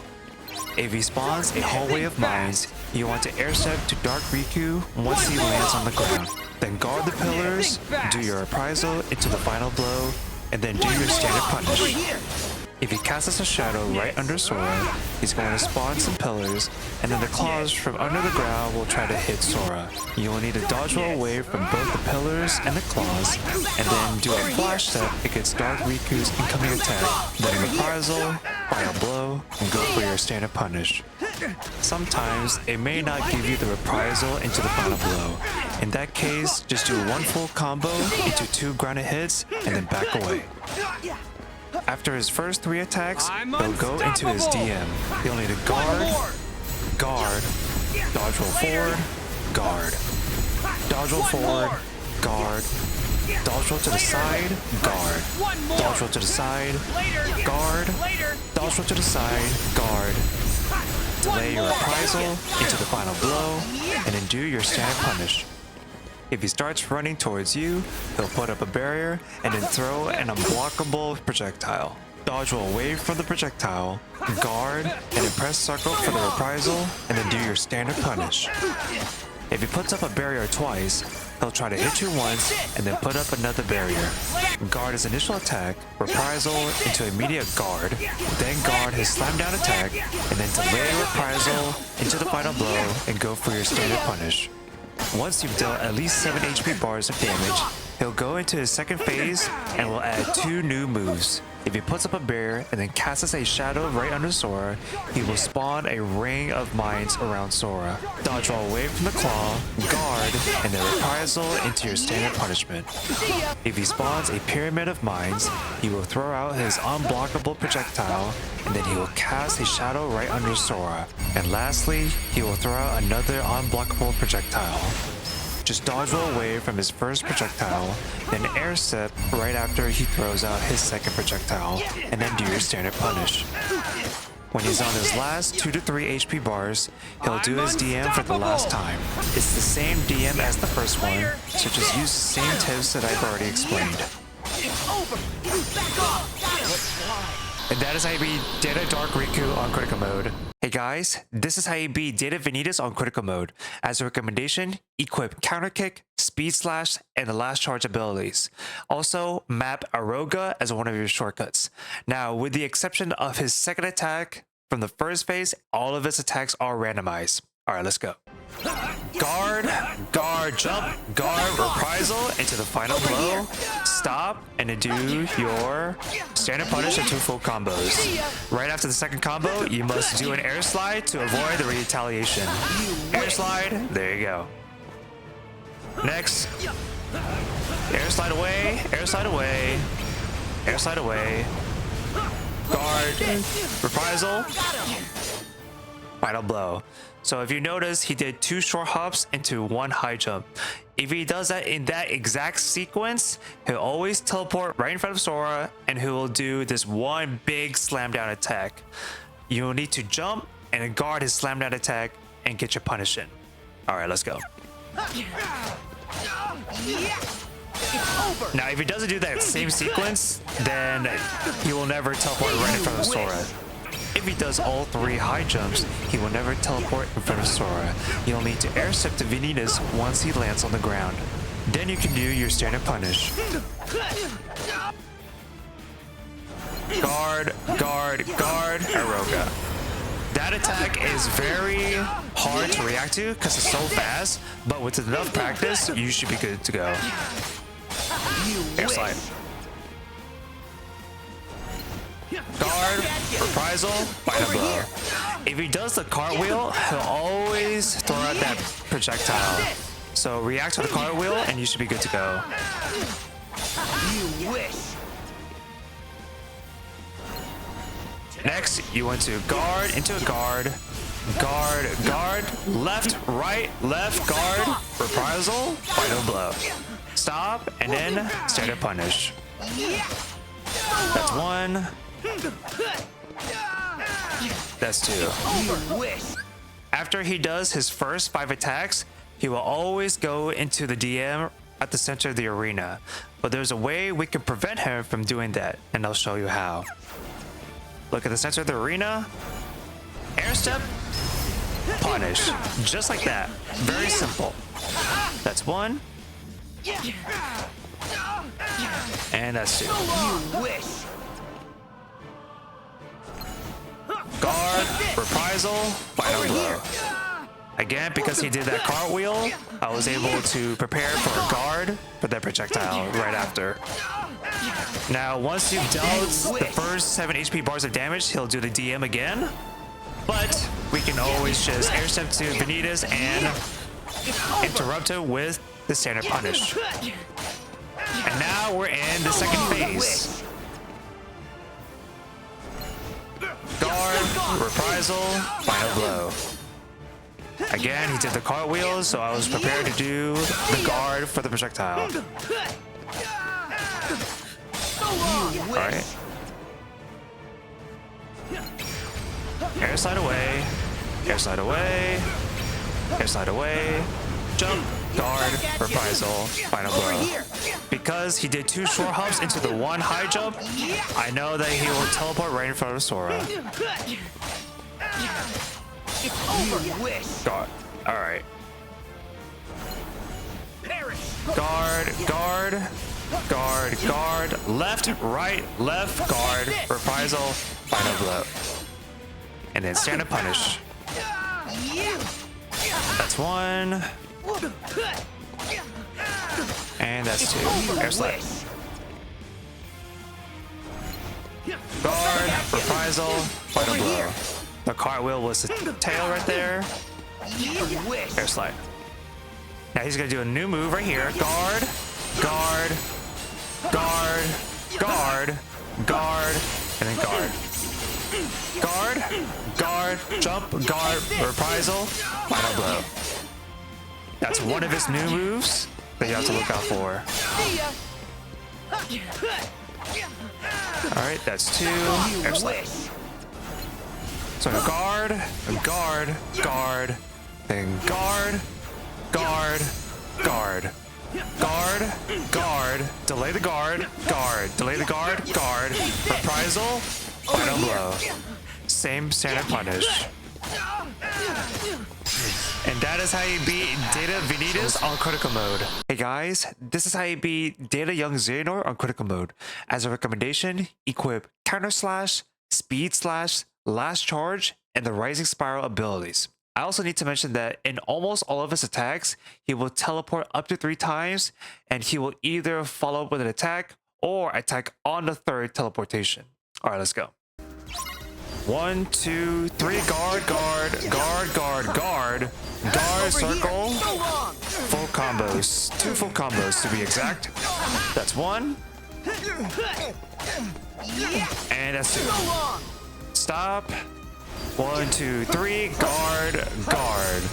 If he spawns a hallway of mines, you want to air step to Dark Riku once he lands on the ground. Then guard the pillars, do your reprisal into the final blow, and then do your standard punish. If he casts a shadow right under Sora, he's going to spawn some pillars, and then the claws from under the ground will try to hit Sora. You will need to dodge roll away from both the pillars and the claws, and then do a flash step against Dark Riku's incoming attack, then reprisal, final blow, and go for your standard punish. Sometimes it may not give you the reprisal into the final blow. In that case, just do 1 full combo into 2 grounded hits, and then back away. After his first 3 attacks, he'll go into his DM. He'll need to guard, dodge roll forward, guard, dodge roll forward, guard, dodge roll to the side, guard, dodge roll to the side, guard, dodge roll to the side, guard. Delay your reprisal into the final blow, and then do your standard punish. If he starts running towards you, he'll put up a barrier and then throw an unblockable projectile. Dodge roll away from the projectile, guard, and then press circle for the reprisal, and then do your standard punish. If he puts up a barrier twice, he'll try to hit you once and then put up another barrier. Guard his initial attack, reprisal into immediate guard, then guard his slam down attack, and then delay reprisal into the final blow and go for your standard punish. Once you've dealt at least 7 HP bars of damage, he'll go into his second phase and will add 2 new moves. If he puts up a barrier and then casts a shadow right under Sora, he will spawn a ring of mines around Sora. Dodge roll away from the claw, guard, and then reprisal into your standard punishment. If he spawns a pyramid of mines, he will throw out his unblockable projectile, and then he will cast a shadow right under Sora. And lastly, he will throw out another unblockable projectile. Just dodge roll away from his first projectile, then air step right after he throws out his second projectile, and then do your standard punish. When he's on his last 2 to 3 HP bars, he'll do his DM for the last time. It's the same DM as the first one, so just use the same tips that I've already explained. And that is how you beat Data Dark Riku on critical mode. Hey guys, this is how you beat Data Vanitas on critical mode. As a recommendation, equip Counter Kick, Speed Slash, and the Last Charge abilities. Also, map Aroga as one of your shortcuts. Now, with the exception of his second attack from the first phase, all of his attacks are randomized. Alright, let's go. Guard, guard, jump, guard, reprisal into the final blow, stop, and then do your standard punish and 2 full combos. Right after the second combo, you must do an air slide to avoid the retaliation. Air slide, there you go. Next, air slide away, air slide away, air slide away, guard, reprisal, final blow. So if you notice, he did 2 short hops into 1 high jump. If he does that in that exact sequence, he'll always teleport right in front of Sora, and he will do this 1 big slam down attack. You will need to jump and then guard his slam down attack and get your punish in. All right, let's go. Now, if he doesn't do that same sequence, then he will never teleport right in front of Sora. If he does all 3 high jumps, he will never teleport in front of Sora. You'll need to air step to Vanitas once he lands on the ground. Then you can do your standard punish. Guard, guard, guard, Aroga. That attack is very hard to react to because it's so fast, but with enough practice, you should be good to go. Air slide. Guard, reprisal, final blow. If he does the cartwheel, he'll always throw out that projectile. So react to the cartwheel and you should be good to go. You wish. Next, you want to guard into a guard. Guard, guard, left, right, left, guard, reprisal, final blow. Stop, and then standard punish. That's 1. That's 2. You wish. After he does his first 5 attacks, he will always go into the DM at the center of the arena. But there's a way we can prevent him from doing that, and I'll show you how. Look at the center of the arena. Air step, punish. Just like that. Very simple. That's 1. And that's 2. You wish. Guard, reprisal, final blow. Again, because he did that cartwheel, I was able to prepare for a guard for that projectile right after. Now, once you've dealt the first 7 HP bars of damage, he'll do the DM again. But we can always just air step to Vanitas and interrupt it with the standard punish. And now we're in the second phase. Guard, reprisal, final blow. Again, he did the cartwheel, so I was prepared to do the guard for the projectile. Alright. Air slide away, air slide away, air slide away, jump, guard, reprisal, final blow. Because he did 2 short hops into the 1 high jump, I know that he will teleport right in front of Sora. Guard. Alright. Guard, guard, guard, guard, left, right, left, guard, reprisal, final blow. And then standard punish. That's 1. And that's 2. Air slide. Guard, reprisal, final blow. The cartwheel was the tail right there. Air slide. Now he's gonna do a new move right here. Guard, guard, guard, guard, guard, and then guard. Guard, guard, jump, guard, reprisal, final blow. That's one of his new moves that you have to look out for. Alright, that's 2. Air slide. So guard, guard, guard, then guard, guard, guard, guard, guard, delay the guard, guard, delay the guard, guard, reprisal, final blow. Same standard punish. And that is how you beat Data Vanitas on critical mode. Hey guys, this is how you beat Data Young Xehanort on critical mode. As a recommendation, equip Counter Slash, Speed Slash, Last Charge, and the Rising Spiral abilities. I also need to mention that in almost all of his attacks, he will teleport up to 3 times, and he will either follow up with an attack or attack on the 3rd teleportation. Alright, let's go. 1, 2, 3, guard, guard, guard, guard, guard, guard, circle, full combos. 2 full combos to be exact. That's 1. And that's 2. Stop. 1, 2, 3, guard, guard,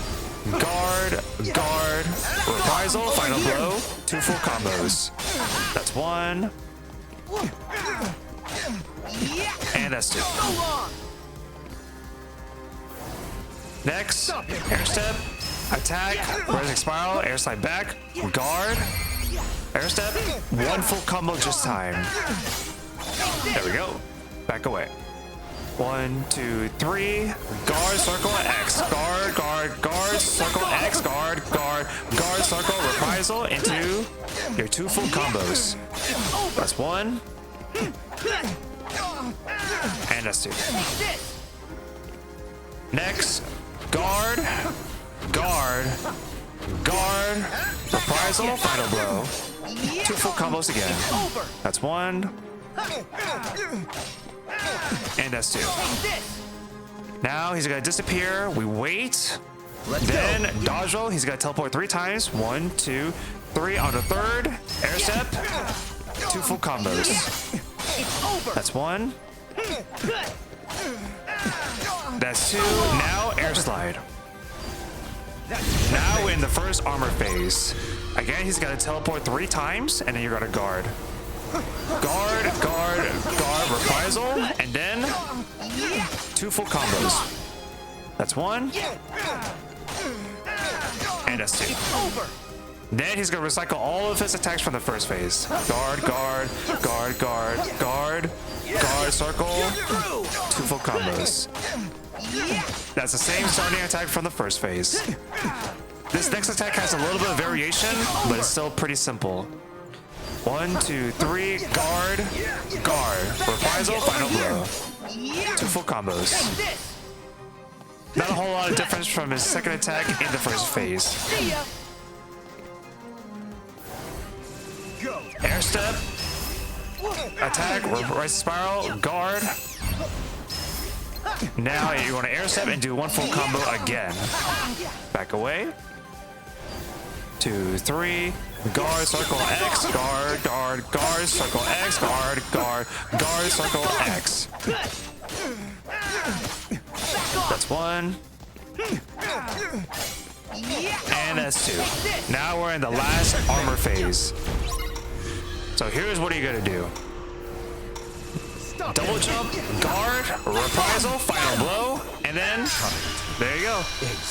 guard, guard, reprisal, final blow, 2 full combos. That's 1. And that's 2. Next, air step, attack, rising spiral, air slide back, guard, air step, 1 full combo just time. There we go. Back away. 1, 2, 3, guard, circle, X, guard, guard, guard, circle, X, guard, guard, guard, circle, reprisal into your 2 full combos. That's 1. And that's 2. Next, guard, guard, guard, reprisal, final blow. 2 full combos again. That's 1. And that's 2. Now he's gonna disappear. We wait. Then dodge roll. He's gonna teleport 3 times. 1, 2, 3 on the 3rd. Air step. 2 full combos. That's 1. That's 2. Now air slide. Now we're in the first armor phase. Again, he's gonna teleport 3 times, and then you're gonna guard. Guard, guard, guard, reprisal, and then 2 full combos. That's 1. And that's 2. Then he's gonna recycle all of his attacks from the first phase. Guard, guard, guard, guard, guard, guard, circle, 2 full combos. That's the same starting attack from the first phase. This next attack has a little bit of variation, but it's still pretty simple. 1, 2, 3, guard, guard, reprisal, final blow. 2 full combos. Not a whole lot of difference from his second attack in the first phase. Air step, attack, right spiral, guard. Now you want to air step and do 1 full combo again. Back away. 2, 3, guard, circle X, guard, guard, guard, circle X, guard, guard, guard, circle X. That's 1. And that's 2. Now we're in the last armor phase. So here's what you're gonna do. Double jump, guard, reprisal, final blow, and then there you go.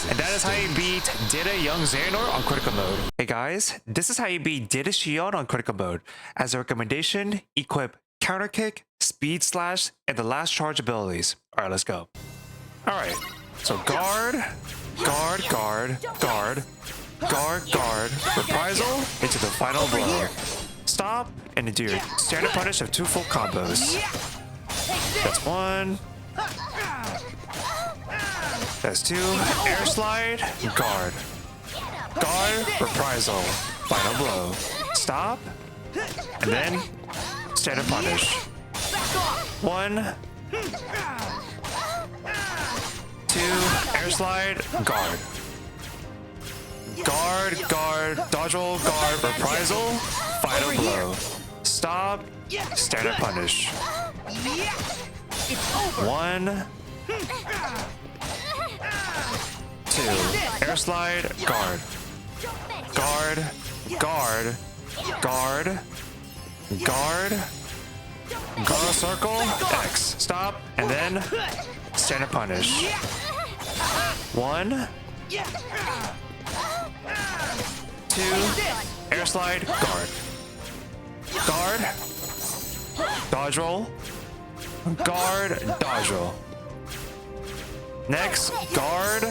And that is how you beat Dida Young Xehanort on critical mode. Hey guys, this is how you beat Dida Xion on critical mode. As a recommendation, equip counter kick, speed slash, and the last charge abilities. Alright, let's go. Alright, so guard, guard, guard, guard, guard, guard, reprisal into the final blow. Stop and do your standard punish of 2 full combos. That's 1. That's 2. Air slide, guard. Guard, reprisal, final blow. Stop, and then standard punish. 1, 2, air slide, guard. Guard, guard, dodge roll, guard, reprisal, final blow. Stop, standard punish. 1, 2, air slide, guard. Guard, guard, guard, guard, guard circle, X. Stop, and then standard punish. 1, 2, air slide, guard. Guard, dodge roll, guard, dodge roll. Next, guard,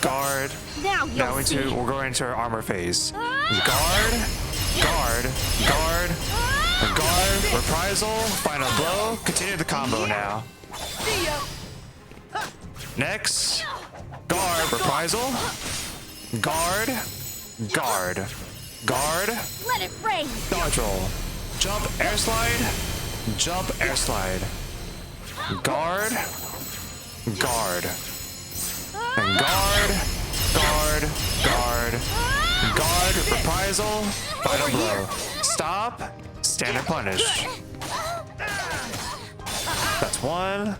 guard. Now we're going into our armor phase. Guard, guard, guard, guard, reprisal, final blow. Continue the combo now. Next, guard, reprisal, guard, guard, guard, Let it rain. dodge roll, jump, air slide, jump, air slide, guard, guard, and guard, guard, guard, guard, reprisal, final blow. Stop, standard punish. That's 1.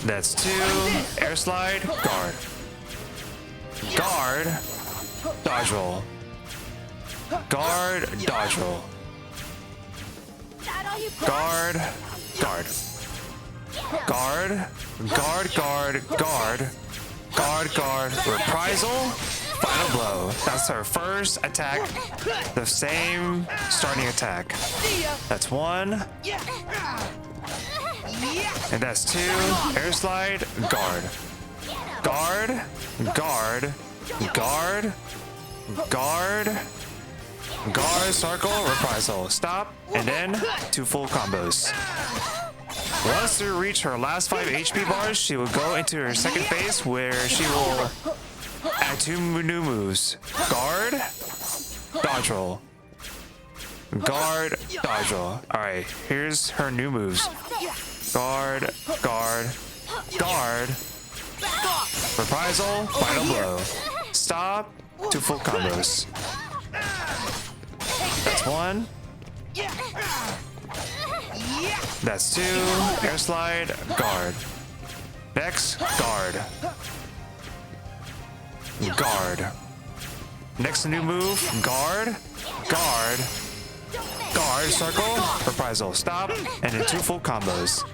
That's 2. Air slide, guard. Guard, dodge roll. Guard, dodge roll. Guard, guard. Guard, guard, guard, guard, guard, guard, reprisal, final blow. That's her first attack, the same starting attack. That's 1. And that's 2. Air slide, guard. Guard, guard, guard, guard, guard, circle, reprisal. Stop, and then 2 full combos. Once we reach her last 5 HP bars, she will go into her second phase where she will add 2 new moves. Guard, dodge roll. Guard, dodge roll. Alright, here's her new moves. Guard, guard, guard, reprisal, final blow. Stop, 2 full combos. That's 1. That's 2. Air slide, guard. Next, guard. Guard. Next new move, guard, guard, guard, circle, reprisal, stop, and then 2 full combos.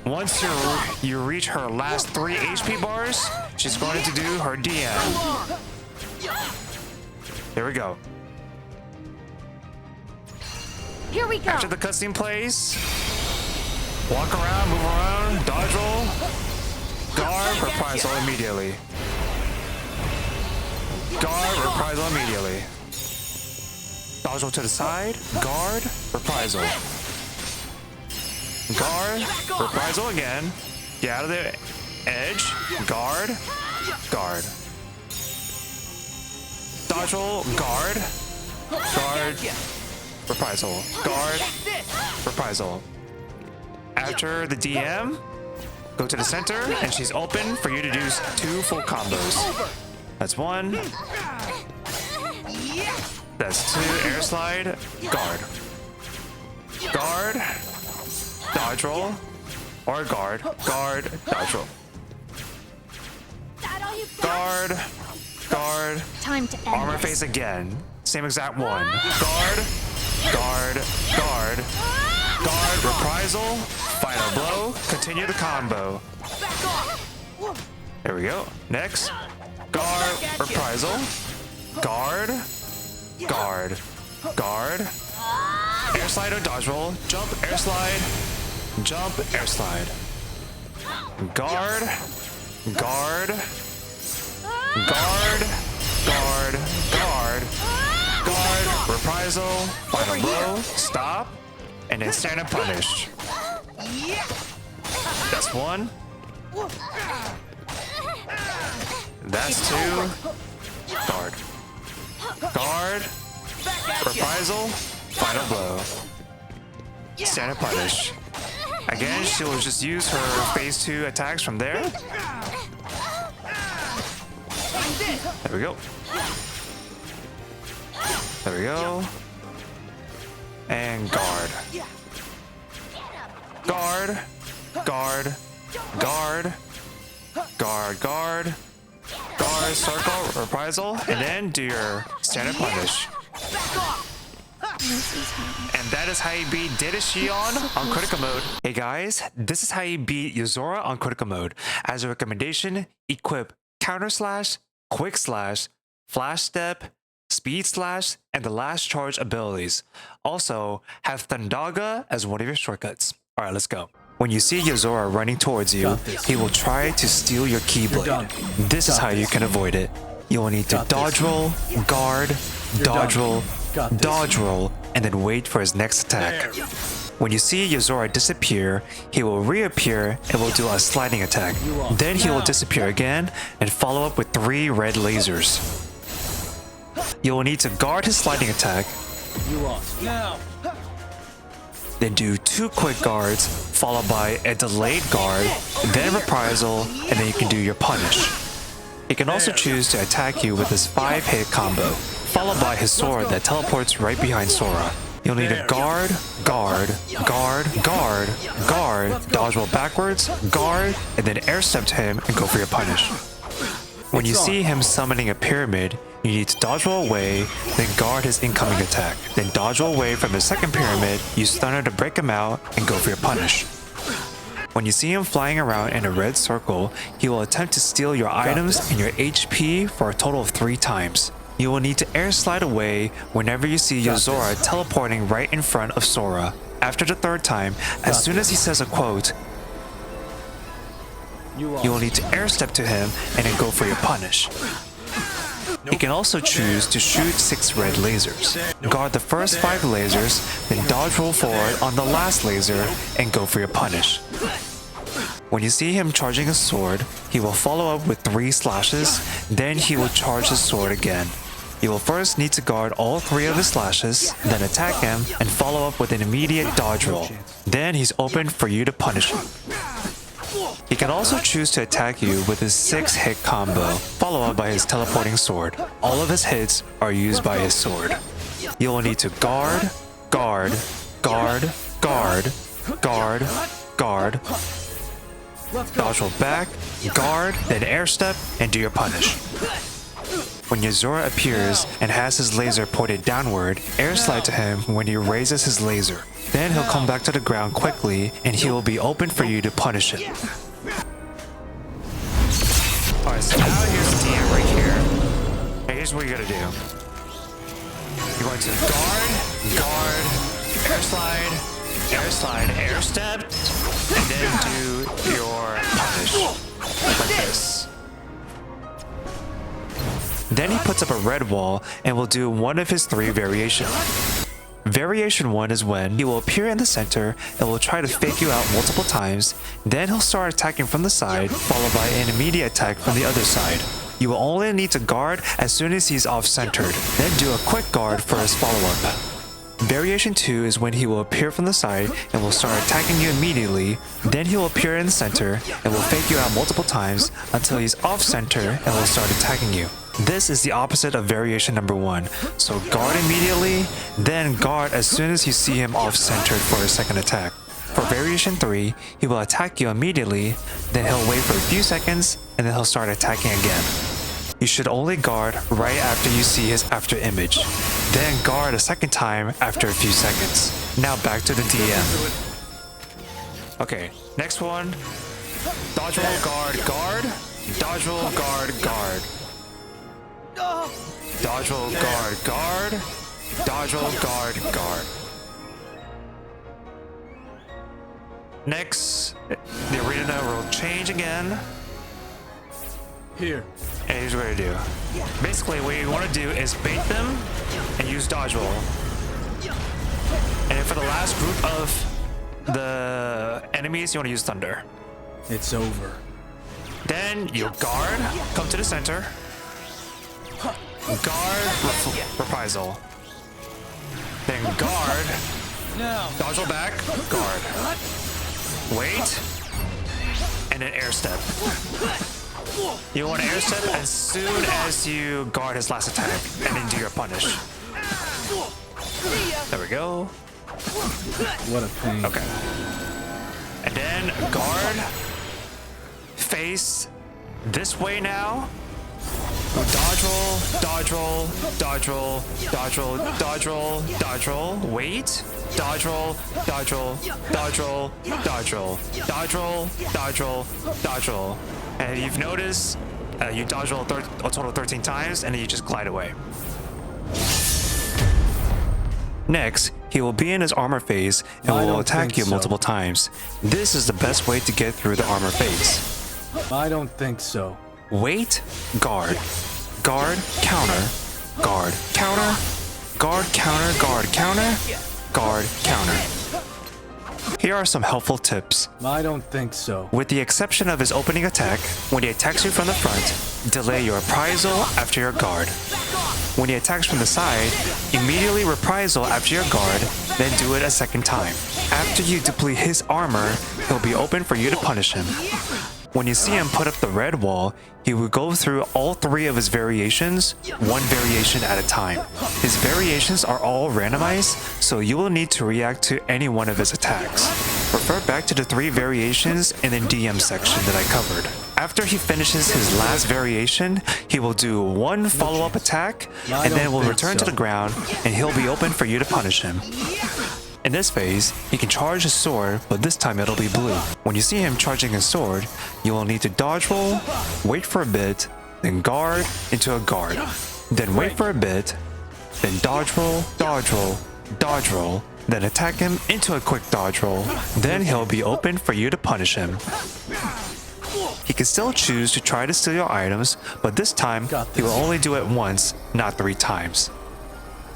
Once you reach her last 3 HP bars, she's going to do her DM. Here we go. Here we go. After the cutscene plays, walk around, move around, dodge roll, guard, reprisal immediately. Guard, reprisal immediately. Dodge roll to the side, guard, reprisal. Guard, reprisal again. Get out of the edge, guard, guard. Dodge roll, guard, guard, reprisal, guard, reprisal. After the DM, go to the center, and she's open for you to do 2 full combos. That's 1. That's 2. Air slide, guard. Guard, dodge roll, or guard, guard, dodge roll. That all you got? Guard, guard, Time to end armor this. face again. Same exact one. Guard, guard, guard, guard, reprisal, final blow, continue the combo. There we go. Next, guard, reprisal, guard, guard, guard, air slide or dodge roll, jump, air slide, jump, air slide. Guard, guard, guard, guard, guard, guard, reprisal, final blow, stop, and then stand and punish. That's 1. That's 2. Guard. Guard. Reprisal. Final blow. Stand and punish. Again, she will just use her phase 2 attacks from there. There we go. There we go. And guard. Guard. Guard. Guard. Guard. Guard. Guard. Circle. Reprisal. And then do your standard punish. And that is how you beat Xion on critical mode. Hey guys, this is how you beat Yozora on critical mode. As a recommendation, equip counter slash, quick slash, flash step, speed slash, and the last charge abilities. Also, have Thundaga as one of your shortcuts. Alright, let's go. When you see Yozora running towards you, he will try to steal your Keyblade. This is how you can avoid it. You will need to dodge roll, guard, dodge roll, dodge roll, and then wait for his next attack. When you see Yozora disappear, he will reappear and will do a sliding attack. Then he will disappear again and follow up with 3 red lasers. You will need to guard his sliding attack, then do 2 quick guards, followed by a delayed guard, then reprisal, and then you can do your punish. He can also choose to attack you with his 5-hit combo, followed by his sword that teleports right behind Sora. You'll need a guard, guard, guard, guard, guard, dodge roll backwards, guard, and then air step to him and go for your punish. When you see him summoning a pyramid, you need to dodge roll away, then guard his incoming attack. Then dodge roll away from his second pyramid, use Thunder to break him out, and go for your punish. When you see him flying around in a red circle, he will attempt to steal your items and your HP for a total of 3 times. You will need to air slide away whenever you see Yozora teleporting right in front of Sora. After the 3rd time, as soon as he says a quote, you will need to air step to him and then go for your punish. You can also choose to shoot 6 red lasers. Guard the first 5 lasers, then dodge roll forward on the last laser and go for your punish. When you see him charging his sword, he will follow up with 3 slashes, then he will charge his sword again. You will first need to guard all 3 of his slashes, then attack him and follow up with an immediate dodge roll. Then he's open for you to punish him. He can also choose to attack you with his 6-hit combo, followed up by his teleporting sword. All of his hits are used by his sword. You will need to guard, guard, guard, guard, guard, guard, dodge roll back, guard, then air step, and do your punish. When Yozora appears and has his laser pointed downward, air slide to him when he raises his laser. Then he'll come back to the ground quickly and he will be open for you to punish him. Alright, so now here's the DM right here. And here's what you're gonna do. You're going to guard, air slide, air step, and then do your punish. Like this. Then he puts up a red wall and will do one of his 3 variations. Variation 1 is when he will appear in the center and will try to fake you out multiple times, then he'll start attacking from the side, followed by an immediate attack from the other side. You will only need to guard as soon as he's off-centered, then do a quick guard for his follow-up. Variation 2 is when he will appear from the side and will start attacking you immediately, then he will appear in the center and will fake you out multiple times until he's off-center and will start attacking you. This is the opposite of variation number 1, so guard immediately, then guard as soon as you see him off-centered for his second attack. For variation 3, he will attack you immediately, then he'll wait for a few seconds, and then he'll start attacking again. You should only guard right after you see his after image, then guard a second time after a few seconds. Now back to the DM. Okay, next one. Dodge roll, guard. Dodge roll, guard. Dodge roll, guard. Dodge roll, guard. Next, the arena will change again. Here. And here's what you do. Basically, what you want to do is bait them and use dodge roll. And then for the last group of the enemies, you want to use thunder. It's over. Then you guard, come to the center. Guard, reprisal. Then guard, dodge roll back, guard. Wait, and then air step. You want to air step as soon as you guard his last attack, and then do your punish. There we go. What a pain. Okay. And then guard, face this way now. Dodge roll, wait, dodge roll, and you've noticed you dodge roll a total of 13 times and then you just glide away. Next, he will be in his armor phase and will attack you multiple times. This is the best way to get through the armor phase. I don't think so. Wait, guard, counter, guard, counter, counter. Here are some helpful tips. I don't think so. With the exception of his opening attack, when he attacks you from the front, delay your reprisal after your guard. When he attacks from the side, immediately reprisal after your guard, then do it a second time. After you deplete his armor, he'll be open for you to punish him. When you see him put up the red wall, he will go through all 3 of his variations, one variation at a time. His variations are all randomized, so you will need to react to any one of his attacks. Refer back to the 3 variations in the DM section that I covered. After he finishes his last variation, he will do one follow-up attack, and then will return to the ground, and he'll be open for you to punish him. In this phase, he can charge his sword, but this time it'll be blue. When you see him charging his sword, you will need to dodge roll, wait for a bit, then guard into a guard. Then wait for a bit, then dodge roll, then attack him into a quick dodge roll. Then he'll be open for you to punish him. He can still choose to try to steal your items, but this time, he will only do it once, not 3 times.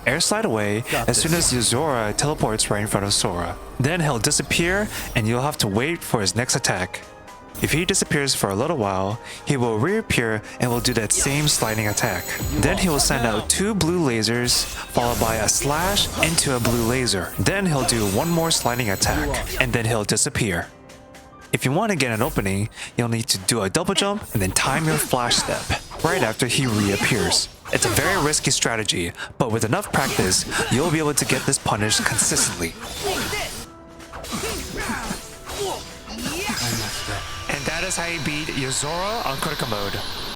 Air slide away as soon as Yozora teleports right in front of Sora. Then he'll disappear and you'll have to wait for his next attack. If he disappears for a little while, he will reappear and will do that same sliding attack. Then he will send out 2 blue lasers followed by a slash into a blue laser. Then he'll do one more sliding attack and then he'll disappear. If you want to get an opening, you'll need to do a double jump and then time your flash step right after he reappears. It's a very risky strategy, but with enough practice, you'll be able to get this punish consistently. And that is how you beat Yozora on critical mode.